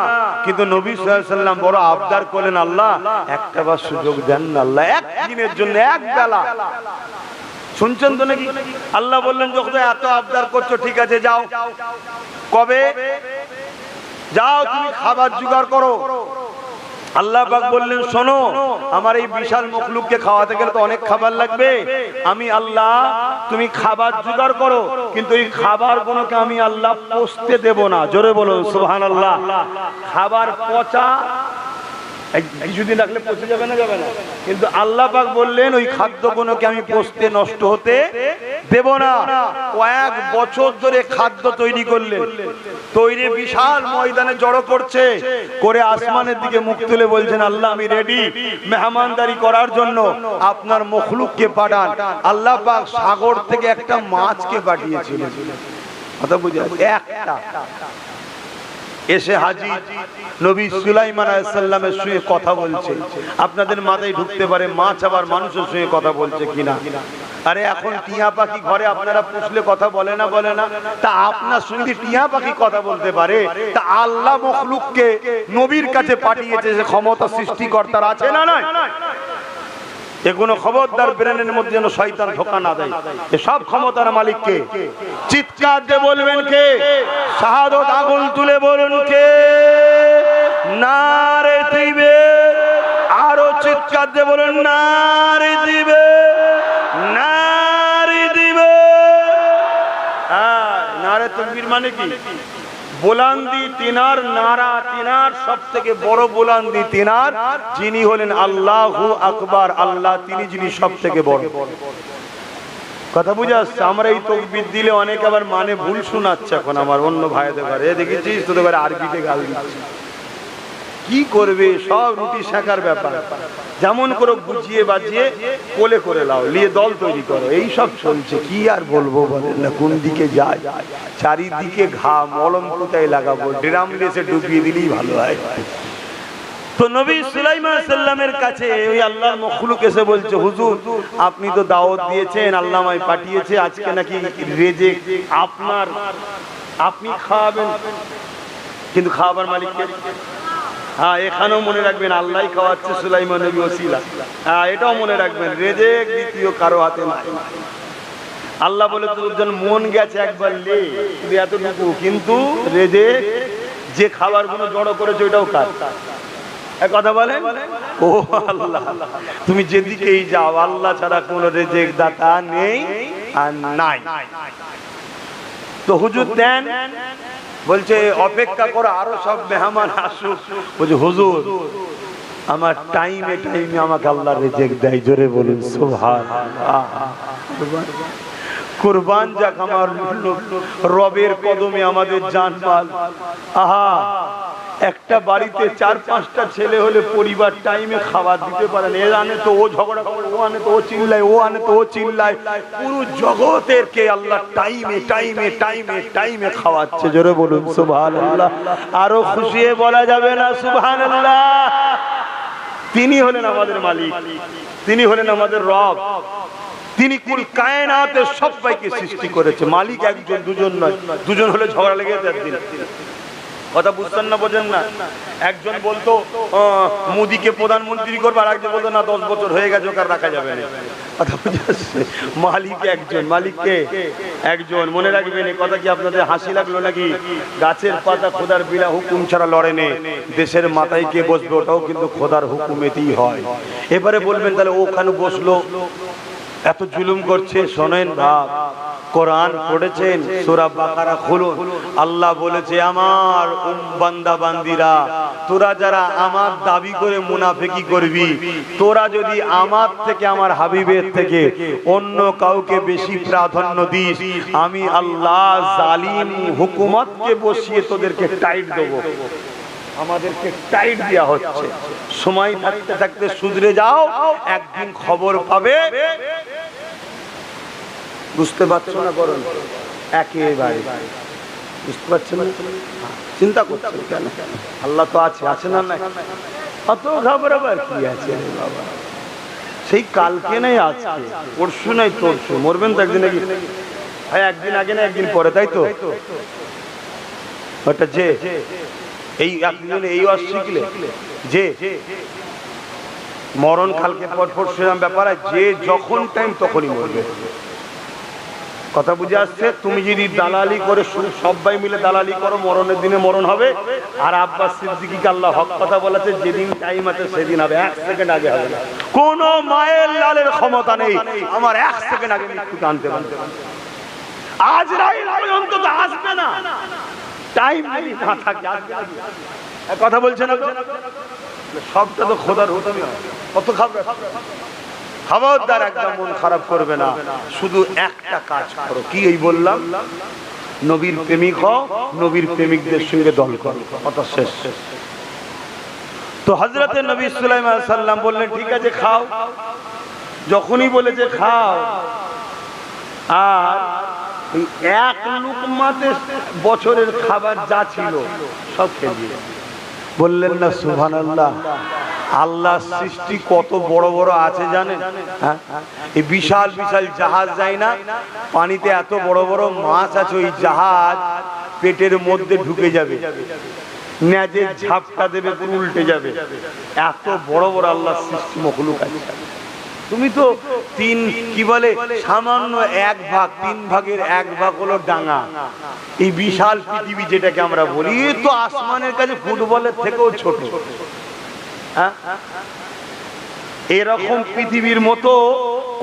কিন্তু নবী সাল্লাল্লাহু আলাইহি ওয়াসাল্লাম বড় আবদার করলেন, আল্লাহ একটা বার সুযোগ দেন না, আল্লাহ একদিনের জন্য, এক বেলা। শুনছেন তো নাকি? আল্লাহ বললেন, যখন এত আবদার করছো, ঠিক আছে যাও। কবে? যাও তুমি খাবার জোগাড় করো। আল্লাহ পাক বললেন, শোনো, আমার এই বিশাল মখলুককে খাওয়াতে গেলে তো অনেক খাবার লাগবে। আমি আল্লাহ, তুমি খাবার জোগাড় করো, কিন্তু এই খাবার গুলোকে আমি আল্লাহ পচতে দেব না। জোরে বলুন সুবহানাল্লাহ। খাবার পচা কিছুদিন রাখলে পচে যাবে না? যাবে না। কিন্তু আল্লাহ পাক বললেন, ওই খাদ্যগুলোকে আমি পচতে, নষ্ট হতে দেব না। কয়েক বছর ধরে খাদ্য তৈরি করলেন, তৈরি বিশাল ময়দানে জড়ো করছে, করে আসমানের দিকে মুখ তুলে বলছেন, আল্লাহ আমি রেডি মেহমানদারি করার জন্য, আপনার মখলুককে পাঠান। আল্লাহ পাক সাগর থেকে একটা মাছকে পাঠিয়েছিলেন। কথা বুঝে একটা এসে হাজির নবী সুলাইমান আলাইহিস সালামের সঙ্গে কথা বলছে। আপনাদের মাথায় ঢুকতে পারে মাছ আবার মানুষের সঙ্গে কথা বলছে কিনা। আরে এখন টিয়া পাখি ঘরে আপনারা পুষলে কথা বলে না? বলে না? তা আপনার সঙ্গে টিয়া পাখি কথা বলতে পারে, তা আল্লাহ মখলুককে নবীর কাছে পাঠিয়েছে, যে ক্ষমতা সৃষ্টিকর্তার আছে না নয়? এগুলো খবরদার ব্রেনের মধ্যে যেন শয়তান ধোঁকা না দেয়। সব ক্ষমতার মালিক কে? চিৎকার দিয়ে বলবেন কে? শাহাদাত আগুন তুলে বলুন কে? নারে দিবে, আরো চিৎকার দিয়ে বলুন নারে দিবে, নারে দিবে। নারে তাকবীর মানে কি? বুলন্দি তিনার নারা, তিনার সব থেকে বড় বুলন্দি তিনার, যিনি হলেন আল্লাহু আকবার, আল্লাহ তিনি যিনি সব থেকে বড়। কথা বুঝে আসছে? আমরা এই তাকবীর দিলে অনেক আবার মানে ভুল শোনাচ্ছে। এখন আমার অন্য ভাইদের ঘরে দেখেছিস, তোদের ঘরে আরবিতে গাল দিচ্ছে। কি করবে? সব রুটি শাখার ব্যাপার, যেমন করে বুঝিয়ে বাজিয়ে কোলে করে লাও, নিয়ে দল তৈরি করো, এই সব চলছে। কি আর বলবো বলেন না? কোন দিকে যায়? চারিদিকে ঘা, মলম কোথায় লাগাবো? ড্রাম দিয়ে ডুবিয়ে দিলেই ভালো হয়। তো নবী সুলাইমান আলাইহিস সালামের কাছে ওই আল্লাহর মখলুক এসে বলছে, হুজুর আপনি তো দাওয়াত দিয়েছেন, আল্লাহ আমায় পাঠিয়েছে, আজকে নাকি রেজেক আপনার, আপনি খাওয়াবেন, কিন্তু খাওয়াবার মালিক কে? হ্যাঁ, এখানেও মনে রাখবেন আল্লাহই খাওয়াচ্ছে, সুলাইমান নবী ওসিলা। হ্যাঁ, এটাও মনে রাখবেন, রেজেক দ্বিতীয় কারো হাতে নাই। আল্লাহ বলে, তোর জন্য মন গেছে একবার লে, শুধু এতটুকু, কিন্তু রেজেক যে খাবারগুলো জড়ো করেছে ওইটাও কাজ। এক কথা বলেন, ও আল্লাহ, তুমি যেদিকেই যাও আল্লাহ ছাড়া কোনো রেজেক দাতা নেই আর নাই। তো হুজুর দেন, বলছে অপেক্ষা করো, আরো সব মেহমান আসুক। বলছে হুজুর আমার টাইমে টাইমে আমাকে আল্লাহ রিজিক দেয়। জোরে বলুন সুবহানাল্লাহ। কুরবান যাক আমার রবের কদমে আমাদের জানমাল। আহা, একটা বাড়িতে 4-5টা ছেলে হলে পরিবার টাইমে খাবার দিতে পারে না। এ আনে তো ও ঝগড়া করে, ও আনে তো ও চিল্লায়, ও আনে তো ও চিল্লায়। পুরো জগতের কে আল্লাহ টাইমে টাইমে টাইমে টাইমে খাওয়াচ্ছে। জোরে বলুন সুবহানাল্লাহ। আরো খুশি বলা যাবে না সুবহানাল্লাহ। তিনি হলেন আমাদের মালিক, তিনি হলেন আমাদের রব, তিনি কুল কায়নাতের সবাইকে সৃষ্টি করেছে। মালিক একজন, দুজন নয়। দুজন হলে ঝগড়া লেগে যেত একদিন। কথা বুঝতেন না, বোঝেন না? একজন বলতো মোদিকে প্রধানমন্ত্রী করবে, আর একজন বলতো না 10 বছর হয়ে গেছে ওকে আর রাখা যাবে না। কথা বুঝে আসছে? মালিক একজন, মালিককে একজন। মনে রাখবেন এই কথা। কি আপনাদের হাসি লাগলো নাকি? গাছের পাতা খোদার বিনা হুকুম ছাড়া লড়ে নে। দেশের মাথায় কে বসবে ওটাও কিন্তু খোদার হুকুমেতেই হয়। এবারে বলবেন তাহলে ওখানে বসলো, এত জুলুম করছে। শোনেন ভাব, কোরআন পড়েছেন? সূরা বাকারা খুলুন। আল্লাহ বলেছে, আমার বান্দা বান্দিরা, তোরা যারা আমার দাবি করে মুনাফিকি করবি, তোরা যদি আমার থেকে, আমার হাবিবের থেকে অন্য কাউকে বেশি প্রাধান্য দিস, আমি আল্লাহ জালিম হুকুমতকে বসিয়ে তোদেরকে টাইট দেবো। আমাদেরকে টাইট দেওয়া হচ্ছে। সময় থাকতে থাকতে শুধরে যাও, একদিন খবর পাবে। বুঝতে পারছো না? করুন একেবারে বুঝতে পারছেন না? চিন্তা করছেন কেন? আল্লাহ তো আছে, আছে না? নাই অত ঘাবড়াবার কি আছে রে বাবা? সেই কালকে নেই আজকে, পরশু নাই তরশু, মরবেন তো একদিন। ভাই একদিন আগে না একদিন পরে, তাই তো? ওটা যে এই একদিন এই ওয়াজ শিখলে যে মরণ কালকে পর পরশু ব্যাপার, যে যখন টাইম তখনই মরবে। কথা বুঝে আসছে? তুমি যদি দালালি করে, সবাই মিলে দালালি করো, মরণের দিনে মরণ হবে। আর আব্বাস সিদ্দিকীকে আল্লাহ হক কথা বলেছে, যেদিন টাইম আছে সেদিন হবে, 1 সেকেন্ড আগে হবে না। কোন মায়ের লালের ক্ষমতা নেই আমার 1 সেকেন্ড আগে মৃত্যুকে আনতে পারবে। আজ রাইল পর্যন্ত তো আসবে না, টাইম যদি না থাকে আসবে। কথা বলছেন না? সবটা তো খোদার হুকুমই হয়। কত খবরদার একদম মন খারাপ করবে না। শুধু একটা কাজ করো, কি এই বললাম, নবীর প্রেমিক হও, নবীর প্রেমিকদের সঙ্গে দল করো। কথা শেষ। তো হযরতে নবী সুলাইমান আলাইহিস সালাম বললেন, ঠিক আছে খাও। যখনই বলেছে খাও, আর এই এক লুকমাতে বছরের খাবার যা ছিল সব খেয়ে দিয়ে বললেন না সুবহানাল্লাহ। আল্লাহর সৃষ্টি কত বড় বড় আছে জানেন? হ্যাঁ, এই বিশাল বিশাল জাহাজ যায় না, পানিতে এত বড় বড় মাছ আছে, ওই জাহাজ পেটের মধ্যে ঢুকে যাবে, নেজের ঝাপটা দেবে, পুরো উল্টে যাবে। এত বড় বড় আল্লাহর সৃষ্টি মখলুক আছে। তুমি তো কি বলে সামান্য 1 ভাগ, 3 ভাগের 1 ভাগ হলো ডাঙা। এই বিশাল পৃথিবী যেটাকে আমরা বলি, তো আসমানের কাছে ফুটবলের থেকেও ছোট। এরকম পৃথিবীর মতো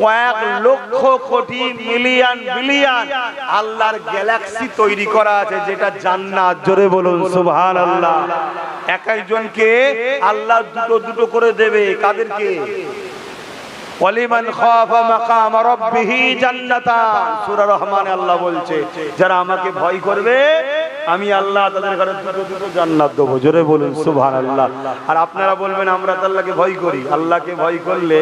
কয়েক লক্ষ কোটি মিলিয়ন বিলিয়ন আল্লাহর গ্যালাক্সি তৈরি করা আছে, যেটা জান্নাত। জোরে বলুন সুবহানাল্লাহ। এক একজনকে আল্লাহ দুটো দুটো করে দেবে। কাদেরকে? ওয়ালিমান খাফা মাকাম রাব্বিহি জান্নাতান। সূরা রহমানে আল্লাহ বলছে, যারা আমাকে ভয় করবে আমি আল্লাহ তাদের ঘরে দুটো দুটো জান্নাত দেবো। জোরে বলুন সুবহানাল্লাহ। আর আপনারা বলবেন আমরা তো আল্লাহকে ভয় করি। আল্লাহকে ভয় করলে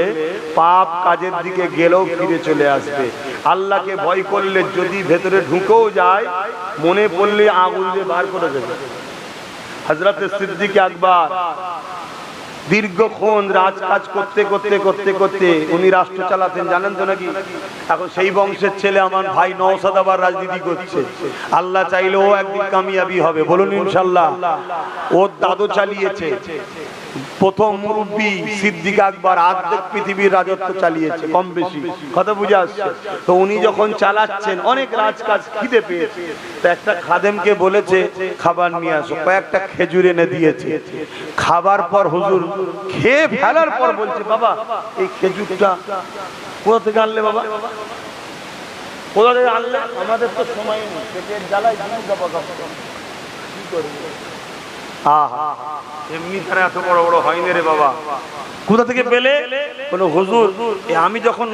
পাপ কাজের দিকে গেলেও ফিরে চলে আসবে। আল্লাহকে ভয় করলে যদি ভেতরে ঢুকেও যায়, মনে পড়লে আগুন দিয়ে বার করে দেবে। হযরত সিদ্দিক আকবর দীর্ঘক্ষণ রাজকাজ করতে করতে করতে করতে উনি রাষ্ট্র চালাতেন, জানেন তো নাকি? এখন সেই বংশের ছেলে আমার ভাই নওশাদ আবার রাজনীতি করছে। আল্লাহ চাইলে ও একদিন কামিয়াবি হবে, বলুন ইনশাআল্লাহ। ওর দাদু চালিয়েছে, প্রথম মুরব্বী সিদ্দিক আকবর অর্ধেক পৃথিবীর রাজত্ব চালিয়েছে কম বেশি। কথা বুঝে আসছে? তো উনি যখন চালাচ্ছেন, অনেক রাজকাজ খিদে পেয়েছে, তো একটা খাদেমকে বলেছে খাবার নিয়ে আসো। কয়েকটা খেজুর এনে দিয়েছে। খাবার পর হুজুর খেয়ে ফেলার পর বলছে, বাবা এই খেজুরটা কোথা থেকে আনলে? বাবা কোথা থেকে আনলে? আমাদের তো সময় নেই, পেটের জ্বালায় কি করবো? এমনি তারা এত বড় বড় হয়নি রে বাবা। কোথা থেকে পেলে? বলো হুজুর আমি যখন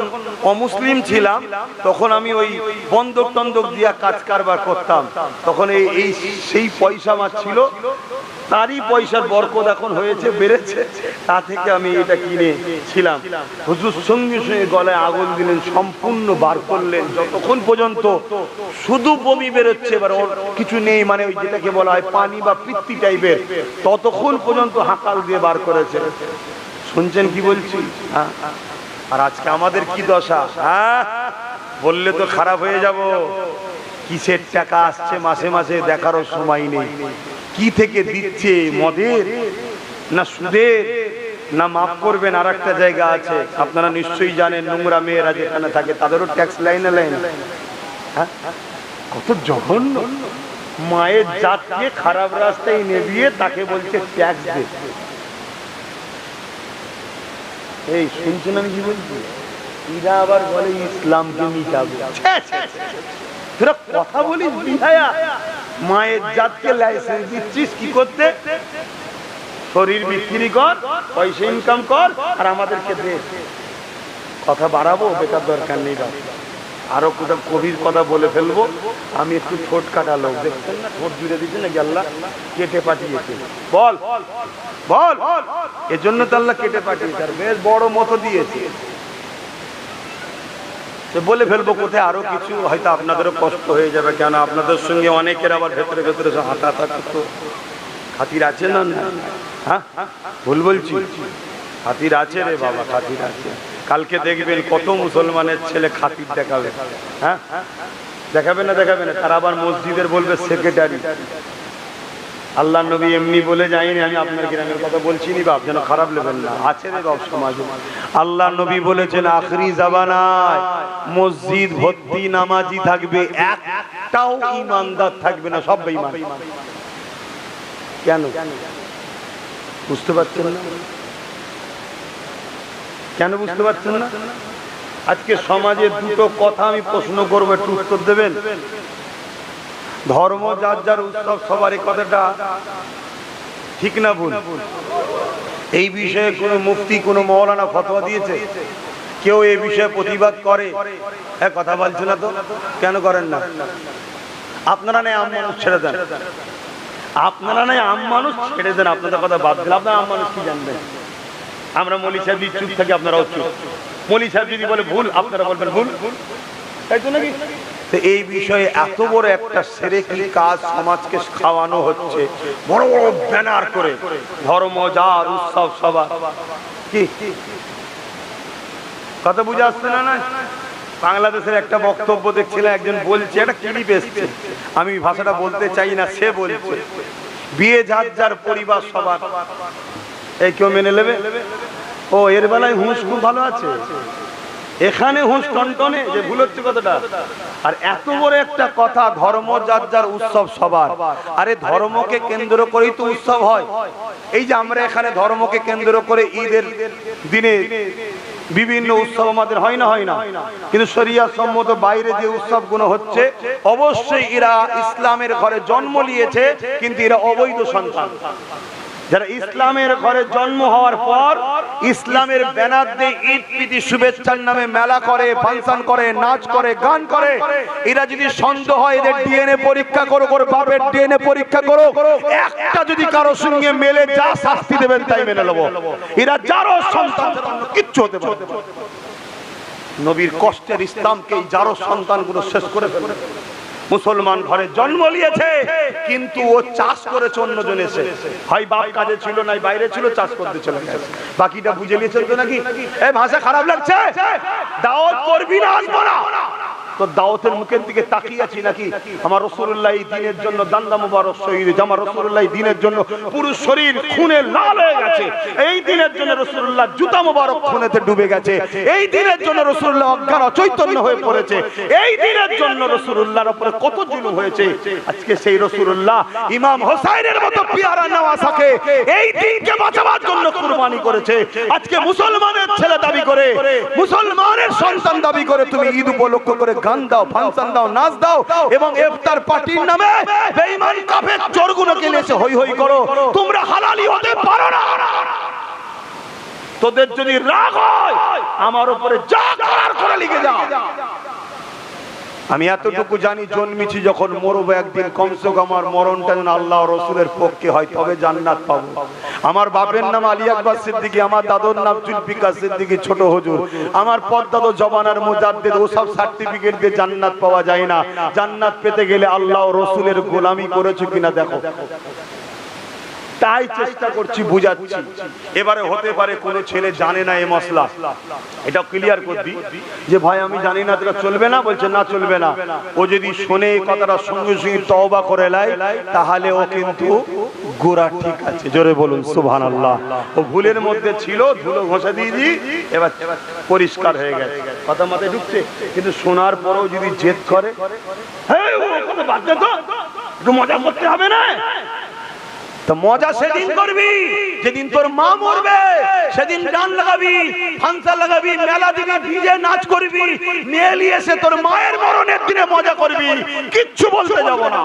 অমুসলিম ছিলাম তখন আমি ওই বন্দক টন্দক দিয়া কাজ কারবার করতাম, তখন এই সেই পয়সা আমার ছিল, তারই পয়সার বরকত এখন হয়েছে, বেড়েছে, তা থেকে আমি এটা কিনেছিলাম। হুজুর সঙ্গে সঙ্গে গলায় আগুন দিলেন, সম্পূর্ণ বার করলেন, যতক্ষণ পর্যন্ত শুধু বমি বেরোচ্ছে, এবার ওর কিছু নেই, মানে ওই যেটাকে বলা হয় পানি বা পিত্তি টাইপের, ততক্ষণ পর্যন্ত হাঁকাল দিয়ে বার করেছে। শুনছেন কি বলছি? আর আজকে আমাদের কি দশা, হ্যাঁ বললে তো খারাপ হয়ে যাব। কিসের টাকা আসছে মাসে মাসে দেখারও সময় নেই, কি থেকে দিচ্ছে, মদের না সুদের না, মাফ করবেন আর একটা জায়গা আছে আপনারা নিশ্চয়ই জানেন, নোংরা মেয়েরা যেখানে থাকে তাদেরও ট্যাক্স লাইনে লাইনে। হ্যাঁ কত জঘন্য, মায়ের জাতকে খারাপ রাস্তায় নেবিয়ে তাকে বলছে ট্যাক্স দে। এই শুনছেন আমি কি বলছি, এরা আবার বলে ইসলামকে মিটাবো। তোরা কথা বলিস বিধায়া, মায়ের জাতকে লাইসেন্স দিচ্ছিস কি করতে, শরীর বিক্রি কর, পয়সা ইনকাম কর আর আমাদেরকে দে। কথা বাড়াবো বেকার দরকার নেই, আরো কোথাও কবির কথা বলে ফেলবো। আমি একটু ঠোঁট কাটা লোক, দেখছেন না ঠোঁট জুড়ে দিচ্ছে নাকি আল্লাহ কেটে পাঠিয়েছে, বল বল, এজন্য তো আল্লাহ কেটে পাঠিয়েছে, আর বেশ বড় মতো দিয়েছে। বলে ফেলবো কোথায় আরো কিছু, হয়তো আপনাদেরও কষ্ট হয়ে যাবে, কেন আপনাদের সঙ্গে অনেকের আবার ভেতরে ভেতরে হাঁটা তো খাতির আছে না? হ্যাঁ ভুল বলছি, খাতির আছে রে বাবা, খাতির আছে। কালকে দেখবেন কত মুসলমানের ছেলে খাতির দেখাবে, হ্যাঁ দেখাবে না দেখাবে না, তারা আবার মসজিদের বলবে সেক্রেটারি। আল্লাহ নবী এমনি বলে যায়নি, আমি আপনার গ্রামের কথা বলছি নি বাপ, যেন খারাপ লেবেন না, আছে রে বাপ সমাজে। আল্লাহ নবী বলেছেন আখরি জামানায় মসজিদ ভর্তি নামাজি থাকবে, একটাও ইমানদার থাকবে না, সব বেঈমান। কেন বুঝতে পারছেন না? কেন বুঝতে পারছেন না? আজকে সমাজে দুটো কথা আমি প্রশ্ন করবো, একটু উত্তর দেবেন। ধর্ম যার যার উৎসব সবার, এই কথাটা ঠিক না ভুল? এই বিষয়ে কোন মুফতি কোন মৌলানা ফতোয়া দিয়েছে? কেউ এই বিষয়ে প্রতিবাদ করে? হ্যাঁ কথা বলছে না তো, কেন করেন না? আপনারা নেই আম মানুষ ছেড়ে দেন, আপনারা নাই আম মানুষ ছেড়ে দেন, আপনাদের কথা বাদ দিন। আপনারা আম মানুষ কি জানবেন? আমরা মৌলী সাহেব যদি চুপ থাকি আপনারাও চুপ, মৌলী সাহেব যদি বলে ভুল আপনারা বলবেন ভুল, তাই তো নাকি? তো এই বিষয়ে এত বড় একটা সেরেকি কাজ সমাজকে খাওয়ানো হচ্ছে, বড় বড় ব্যানার করে ধর্ম যার উৎসব সবার, কি কথা বুঝে আসছে না? না বাংলাদেশের একটা বক্তব্য দেখছিলাম, একজন বলছে, একটা ক্লিপ এসছে, আমি ভাষাটা বলতে চাই না, সে বলছে বিয়ে যার যার পরিবার সবার, এই কেউ মেনে নেবে? ও এর বেলায় হুঁশ খুব ভালো আছে, এখানে হুঁশ টনটনে, যে ভুল হচ্ছে কথাটা। আর এত বড় একটা কথা, ধর্ম যার যার উৎসব সবার, আরে ধর্মকে কেন্দ্র করেই তো উৎসব হয়। এই যে আমরা এখানে ধর্মকে কেন্দ্র করে ঈদের দিনে বিভিন্ন উৎসব আমাদের হয় না, হয় না, কিন্তু শরিয়াত সম্মত বাইরে যে উৎসবগুলো হচ্ছে, অবশ্যই এরা ইসলামের ঘরে জন্ম নিয়েছে, কিন্তু এরা অবৈধ সন্তান। যারা ইসলামের ঘরে জন্ম হওয়ার পর ইসলামের ব্যানার দিয়ে ঈদ প্রীতি শুভেচ্ছার নামে মেলা করে, ফাংশন করে, নাচ করে, গান করে, এরা যদি সন্দেহ হয় এদের ডিএনএ পরীক্ষা করো, বাপের ডিএনএ পরীক্ষা করো, একটা যদি কারো সঙ্গে মেলে, যা শাস্তি দেবেন তাই মেনে নেব। এরা যারও সন্তান, কিচ্ছু হতে পারে। নবীর কষ্টের ইসলামকে এই যারও সন্তানগুলো শেষ করে ফেলে। মুসলমান ঘরে জন্ম নিয়েছে, কিন্তু ও চাষ করেছে অন্যজন এসে, হয় বাপ কাজে ছিল নাই বাইরে ছিল, চাষ করতে চলে গেছে, বাকিটা বুঝে নিয়েছে তো নাকি? এই ভাষা খারাপ লাগছে, দাওয়াত করবি না আসবো না, তো দাওয়াতের মুখের দিকে তাকিয়ে আছি নাকি? আমার রাসূলুল্লাহ এই দ্বীনের জন্য দান্দা মুবারক শহীদ, আমার রাসূলুল্লাহ এই দ্বীনের জন্য পুরো শরীর খুনে লাল হয়ে গেছে, এই দ্বীনের জন্য রাসূলুল্লাহ জুতা মুবারক খুনেতে ডুবে গেছে, এই দ্বীনের জন্য রাসূলুল্লাহ অজ্ঞান অচৈতন্য হয়ে পড়েছে, এই দ্বীনের জন্য রাসূলুল্লাহর উপরে কত জুলুম হয়েছে। আজকে সেই রাসূলুল্লাহ ইমাম হোসেনের মতো পিয়ারা নওয়াসাকে এই দ্বীনকে বাঁচাবার জন্য কুরবানি করেছে। আজকে মুসলমানের ছেলে দাবি করে, মুসলমানের সন্তান দাবি করে তুমি ঈদ উপলক্ষ করে গান দাও, ফাংশন দাও, নাচ দাও, এবং ইফতার পার্টির নামে বেঈমান কাফের চোরগুলোকে নিয়ে এসে হই হই করো। তোমরা হালালি হতে পারো না। তোদের যদি রাগ হয় আমার উপরে যা করার করে লিখে যাও। আমি এতটুকু জানি, জন্মেছি যখন মরবো একদিন, কমসে কম আমার মরণটা যেন আল্লাহ রসুলের পক্ষে হয়, তবে জান্নাত পাবো। আমার বাপের নাম আলী আকবর সিদ্দিকী, আমার দাদুর নাম জুলফিকার সিদ্দিকী ছোট হুজুর, আমার পদ্মাদো জবানার মুজাদ্দিদ, ওসব সার্টিফিকেট দিয়ে জান্নাত পাওয়া যায় না। জান্নাত পেতে গেলে আল্লাহ রসুলের গোলামি করেছো কিনা দেখো। তাই চেষ্টা করছি বুঝাচ্ছি। এবারে হতে পারে কোনো ছেলে জানে না এই মশলা, এটা ক্লিয়ার করে দিই যে ভাই আমি জানি না, এটা চলবে না, বলছে না চলবে না। ও যদি শোনে এই কথাটা সঙ্গে সঙ্গে তওবা করে লাই, তাহলে ও কিন্তু গোরা ঠিক আছে। জোরে বলুন সুবহানাল্লাহ। ও ভুলের মধ্যে ছিল, ধুলো ঘষা দিয়ে দিই, এবার পরিষ্কার হয়ে গেছে। কথা মাথায় ঢুকছে? কিন্তু শোনার পরেও যদি জেদ করে, হ্যাঁ ও কথা বাদ দে তো, একটু মজা করতে হবে না। তো মজা সেদিন করবি যেদিন তোর মা মরবে, সেদিন গান লাগাবি, ফাংশন লাগাবি, মেলা দিনে ডিজে নাচ করবি, নিয়ে এসে তোর মায়ের মরণের দিনে মজা করবি, কিচ্ছু বলতে যাব না।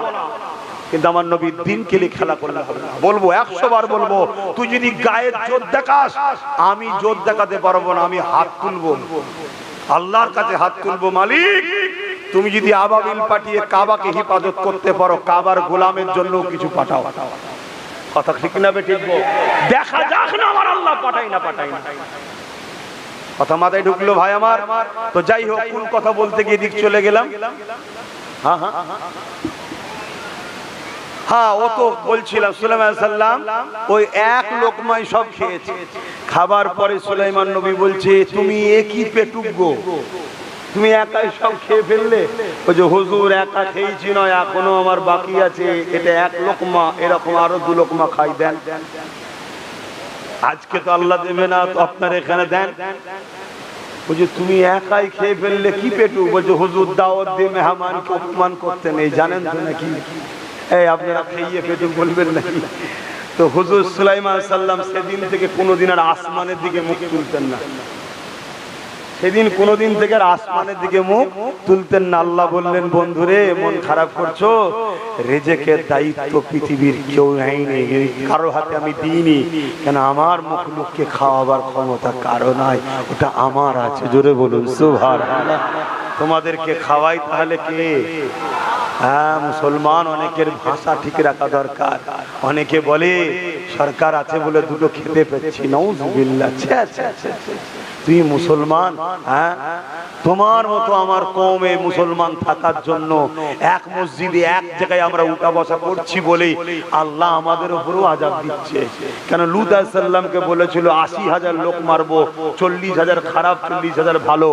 কিন্তু আমার নবীর দিন কেলে খেলা করলে হবে না। বলবো 100 বার বলবো, তুই যদি গায়ের জোর দেখাস, আমি জোর দেখাতে পারবো না, আমি হাত তুলবো, আল্লাহর কাছে হাত তুলবো। মালিক তুমি যদি আবাবিল পাঠিয়ে কাবাকে হেফাজত করতে পারো, কাবার গোলামের জন্য কিছু পাঠাও। কথা ঠিক না বে ঠিক? দেখা যাক না আমার আল্লাহ পাঠাই না। কথা মাথায় ঢুকলো ভাই আমার? তো যাই হোক, কোন কথা বলতে গিয়ে দিক চলে গেলাম। হ্যাঁ ও তো বলছিলাম সুলাইমান আলাইহিস সালাম ওই এক লোকমাই সব খেয়েছে। খাবার পরে সুলাইমান নবী বলছে, তুমি একই পেটুক গো, তুমি একাই সব খেয়ে ফেললে? ওই যে হুজুর একা খেয়েছি নয়, এখনো আমার বাকি আছে, এটা এক লোকমা, এরকম আরো 2 লোকমা খাই দেন। আজকে তো আল্লাহ দেবে না, তো আপনার এখানে দেন। ওই যে তুমি একাই খেয়ে ফেললে, কি পেটুক? বলছে হুজুর দাওয়াত দিয়ে মেহমানকে অপমান করতে নেই, জানেন তো নাকি? এই আপনারা খেয়ে পেটুক বলবেন নাকি? তো হুজুর সুলাইমান সাল্লাম সেদিন থেকে কোনোদিন আর আসমানের দিকে মুখ তুলতেন না। সেদিন কোনোদিন থেকে আসমানের দিকে মুখ তুলতেন না। আল্লাহ বললেন, বন্ধুরে মন খারাপ করছো, রেজেকের দায়িত্ব পৃথিবীর কেউ নেয়নি, কারো হাতে আমি দিইনি, কেন আমার মখলুককে খাওয়াবার ক্ষমতা কারো নাই, ওটা আমার আছে। জোরে বলুন সুবহানাল্লাহ। তোমাদেরকে খাওয়াই তাহলে কে? হ্যাঁ মুসলমান, অনেকের ভাষা ঠিক রাখা দরকার। অনেকে বলে সরকার আছে বলে 2টো খেতে পাচ্ছি, নাউজুবিল্লাহ। তুই মুসলমান, হ্যাঁ তোমার মতো আমার কওমে মুসলমান থাকার জন্য এক মসজিদে এক জায়গায় আমরা উঠা বসা করছি বলে আল্লাহ আমাদের উপরও আযাব দিচ্ছে। কেন লূত আলাইহিস সালামকে বলেছিল 80,000 লোক মারবো, 40,000 খারাপ, 40,000 ভালো।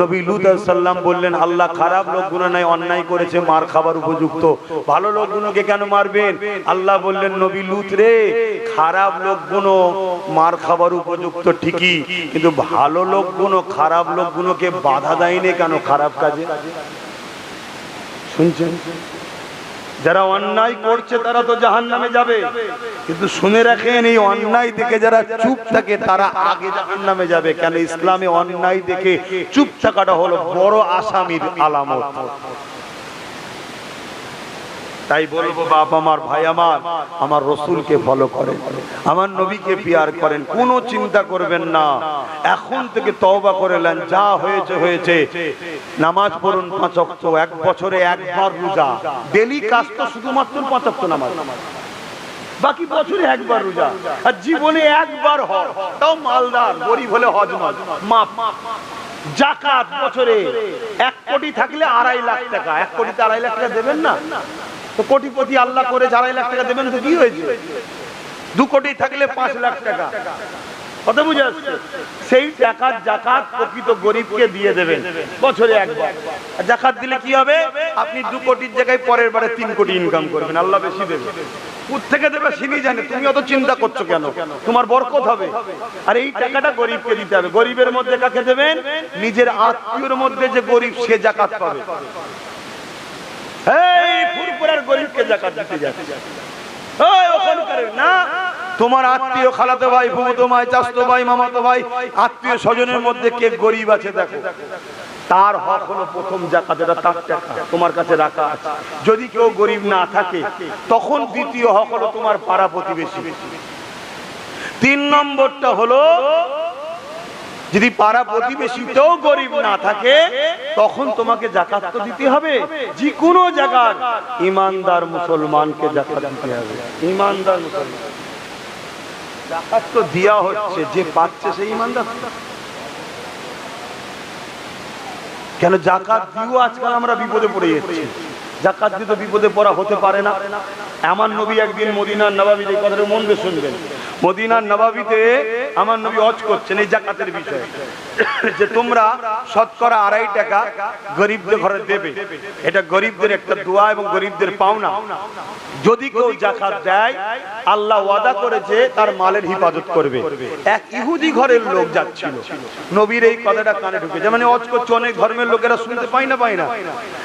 নবী লূত আলাইহিস সালাম বললেন, আল্লাহ খারাপ লোকগুলো নাই অন্যায় করেছে, মার খাবার উপযুক্ত, ভালো লোকগুলোকে কেন মারবেন? আল্লাহ বললেন, নবী লূত রে, খারাপ লোকগুলো মার খাবার উপযুক্ত ঠিকই, কিন্তু ভালো লোকগুলো খারাপ লোকগুলোকে বাধা দেয়নি কেন খারাপ কাজে? শুনছেন? যারা অন্যায় করছে তারা তো জাহান্নামে যাবে, কিন্তু শুনে রাখেন এই অন্যায় দেখে যারা চুপ থাকে তারা আগে জাহান্নামে যাবে। কেন? ইসলামে অন্যায় দেখে চুপ থাকাটা হলো বড় আসামির আলামত। তাই বলবো বাপ আমার, ভাই আমার, আমার রসুলকে ফলো করেন, আমার নবীকে পিয়ার করেন, কোনো চিন্তা করবেন না। এখন থেকে তওবা করে নেন, যা হয়েছে হয়েছে। নামাজ পড়ুন 5 ওয়াক্ত, 1 বছরে 1 বার রোজা, ডেলি কাজ তো শুধুমাত্র 5 ওয়াক্ত নামাজ, বাকি বছরে 1 বার রোজা, আর জীবনে 1 বার হজ, তাও মালদার, গরিব হলে হজ মাফ। যাকাত বছরে 1 কোটি থাকলে 2.5 লাখ টাকা, 1 কোটিতে 2.5 লাখ টাকা দেবেন না? তো কোটিপতি আল্লাহ করে 2.5 লাখ টাকা দেবেন, তো কি হয়েছে? 2 কোটি থাকলে 5 লাখ টাকা। কথা বুঝে আসছে? সেই টাকার যাকাত প্রকৃত গরিবকে দিয়ে দেবেন বছরে 1 বার। আর যাকাত দিলে কি হবে? আপনি 2 কোটির জায়গায় পরের বারে 3 কোটি ইনকাম করবেন, আল্লাহ বেশি দেবে। কোথা থেকে দেবে তিনি জানে, তুমি অত চিন্তা করছো কেন? তোমার বরকত হবে। আর এই টাকাটা গরিবকে দিতে হবে। গরিবের মধ্যে কাকে দেবেন? নিজের আত্মীয়র মধ্যে যে গরিব সে যাকাত পাবে। এই ফুরফুরার গরিবকে যাকাত দিতে যাচ্ছে, ওই ওখানকার না, তোমার আত্মীয়, খালাতো ভাই, ফুফুতো ভাই, চাচতো ভাই, মামাতো ভাই, আত্মীয় স্বজনের মধ্যে কে গরিব আছে দেখো, তার হক হলো প্রথম যাকাত, এটা তার টাকা তোমার কাছে রাখা আছে। যদি কেউ গরিব না থাকে তখন দ্বিতীয় হক হলো তোমার পাড়া প্রতিবেশী। 3 নম্বরটা হলো যদি পাড়া প্রতিবেশীতেও গরিব না থাকে তখন তোমাকে যাকাত তো দিতে হবে। যে কোনো জায়গার ইমানদার মুসলমানকে যাকাত দিতে হবে। ইমানদার মুসলমান যাকাত তো দেয়া হচ্ছে, যে পাচ্ছে সেই ইমানদার। কেন? যাকাত দিও আজকাল আমরা বিপদে পড়ে যাচ্ছি। জাকাত দিতে বিপদে পড়া হতে পারে না। আমার নবী একদিন মদিনার নবাবিতে, এই কথাটা মন দিয়ে শুনবেন, মদিনার নবাবিতে আমার নবী ওয়াজ করছেন এই জাকাতের বিষয়ে, যে তোমরা শতকরা 2.5 টাকা গরিবদের ঘরে দেবে, এটা গরিবদের একটা দোয়া এবং গরিবদের পাওনা। যদি কেউ জাকাত দেয় আল্লাহ ওয়াদা করেছে তার মালের হিফাজত করবে। এক ইহুদি ঘরের লোক যাচ্ছিল, নবীর এই কথাটা কানে ঢুকেছে, মানে ওয়াজ করছে, অনেক ধর্মের লোকেরা শুনতে পায় না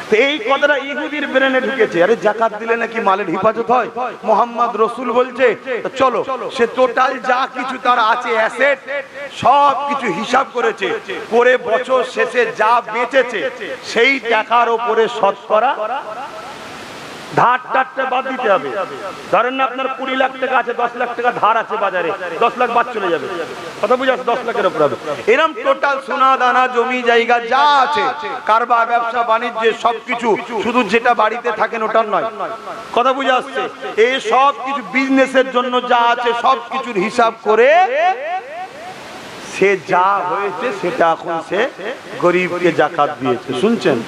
তো এই কথাটা ইহুদির ব্রেনে ঢুকেছে, আরে জাকাত দিলে নাকি মালের হিফাজত হয়, মোহাম্মদ রসুল বলছে, চলো। সে টোটাল যা কিছু তার আছে অ্যাসেট সব কিছু হিসাব করেছে, করে বছর শেষে যা বেঁচেছে সেই টাকার উপরে শতকরা ধার টারটা বাদ দিতে হবে। ধরেন না আপনার 20 লাখ টাকা আছে, 10 লাখ টাকা ধার আছে বাজারে, 10 লাখ বাদ চলে যাবে, কথা বুঝে আসছে, 10 লাখের উপর হবে। এরকম টোটাল সোনা দানা জমি জায়গা যা আছে, কারবার ব্যবসা বাণিজ্যে সবকিছু, শুধু যেটা বাড়িতে থাকেন ওটার নয়, কথা বুঝে আসছে, এই সব কিছু বিজনেসের জন্য যা আছে সব কিছুর হিসাব করে সে যা হয়েছে সেটা এখন সে গরিবকে জাকাত দিয়েছে। শুনছেন?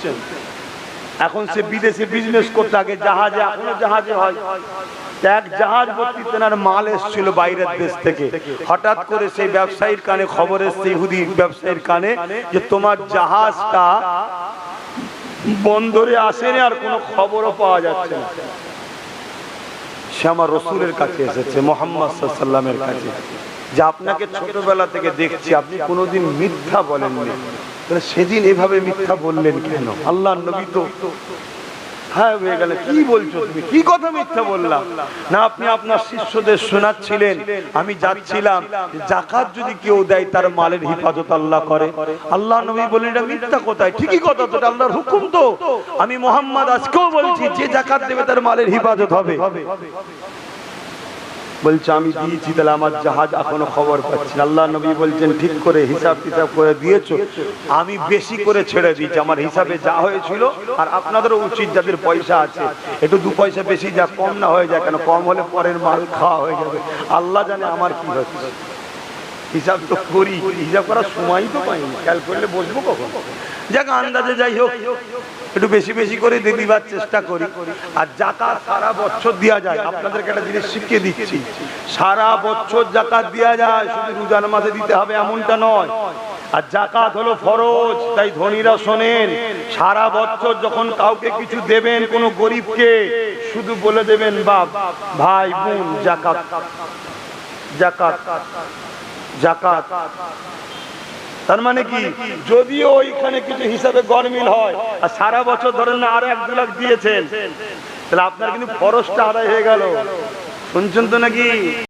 এখন সে বিদেশে বিজনেস করতে, আগে জাহাজে, এখনো জাহাজে হয়, এক জাহাজ ভর্তি তেনার মাল এসেছিল বাইরের দেশ থেকে, হঠাৎ করে সেই ব্যবসায়ীর কানে খবর এসছে, ইহুদি ব্যবসায়ীর কানে, যে তোমার জাহাজটা বন্দরে আসেনি আর কোনো খবরও পাওয়া যাচ্ছে না। সে আমার রসুলের কাছে এসেছে, মুহাম্মদ সাল্লাল্লাহু আলাইহি ওয়াসাল্লামের কাছে, যে আপনাকে ছোটবেলা থেকে দেখছি আপনি কোনোদিন মিথ্যা বলেননি, সেদিন এভাবে মিথ্যা বললেন কেন? আল্লাহর নবী তো হ্যাঁ হয়ে গেল, কি বলছো তুমি, কি কথা মিথ্যা বললাম না? আপনি আপনার শিষ্যদের শোনাচ্ছিলেন, আমি যাচ্ছিলাম, জাকাত যদি কেউ দেয় তার মালের হিফাজত আল্লাহ করে। আল্লাহ নবী বললেন এটা মিথ্যা কোথায়? ঠিকই কথা তো, এটা আল্লাহর হুকুম তো। আমি মুহাম্মদ আজকেও বলছি, যে জাকাত দেবে তার মালের হিফাজত হবে। বলছে আমি দিয়েছি, তাহলে আমার জাহাজ এখনো খবর পাচ্ছি। আল্লাহ নবী বলছেন ঠিক করে হিসাব কিতাব করে দিয়েছো, আমি বেশি করে ছেড়ে দিয়েছি, আমার হিসাবে যা হয়েছিল, আর আপনাদেরও উচিত যাদের পয়সা আছে একটু 2 পয়সা বেশি যা কম না হয়ে যায়, কেন কম হলে পরের মাল খাওয়া হয়ে যাবে। আল্লাহ জানে আমার কি হচ্ছে, হিসাব তো করি, হিসাব করার সময় তো পাইনি, খেয়াল করলে বসবো কখন। যাক আন্দাজে যাই হোক একটু বেশি বেশি করে দিবার চেষ্টা করি। আর জাকাত সারা বছর দেওয়া যায়, আপনাদেরকে একটা জিনিস শিখিয়ে দিচ্ছি, সারা বছর জাকাত দেওয়া যায়, শুধু রমজান মাসে দিতে হবে এমনটা নয়। আর জাকাত হলো ফরজ, তাই ধনীরা শোনেন, সারা বছর যখন কাউকে কিছু দেবেন, কোনো গরিবকে, শুধু বলে দেবেন বাপ ভাই বোন জাকাত জাকাত জাকাত। তার মানে কি, যদিও ওইখানে কিছু হিসাবে গরমিল হয়, আর সারা বছর ধরেন না আরো 1-2 লাখ দিয়েছেন, তাহলে আপনার কিন্তু ফরজটা আদায় হয়ে গেল। শুনছেন তো নাকি?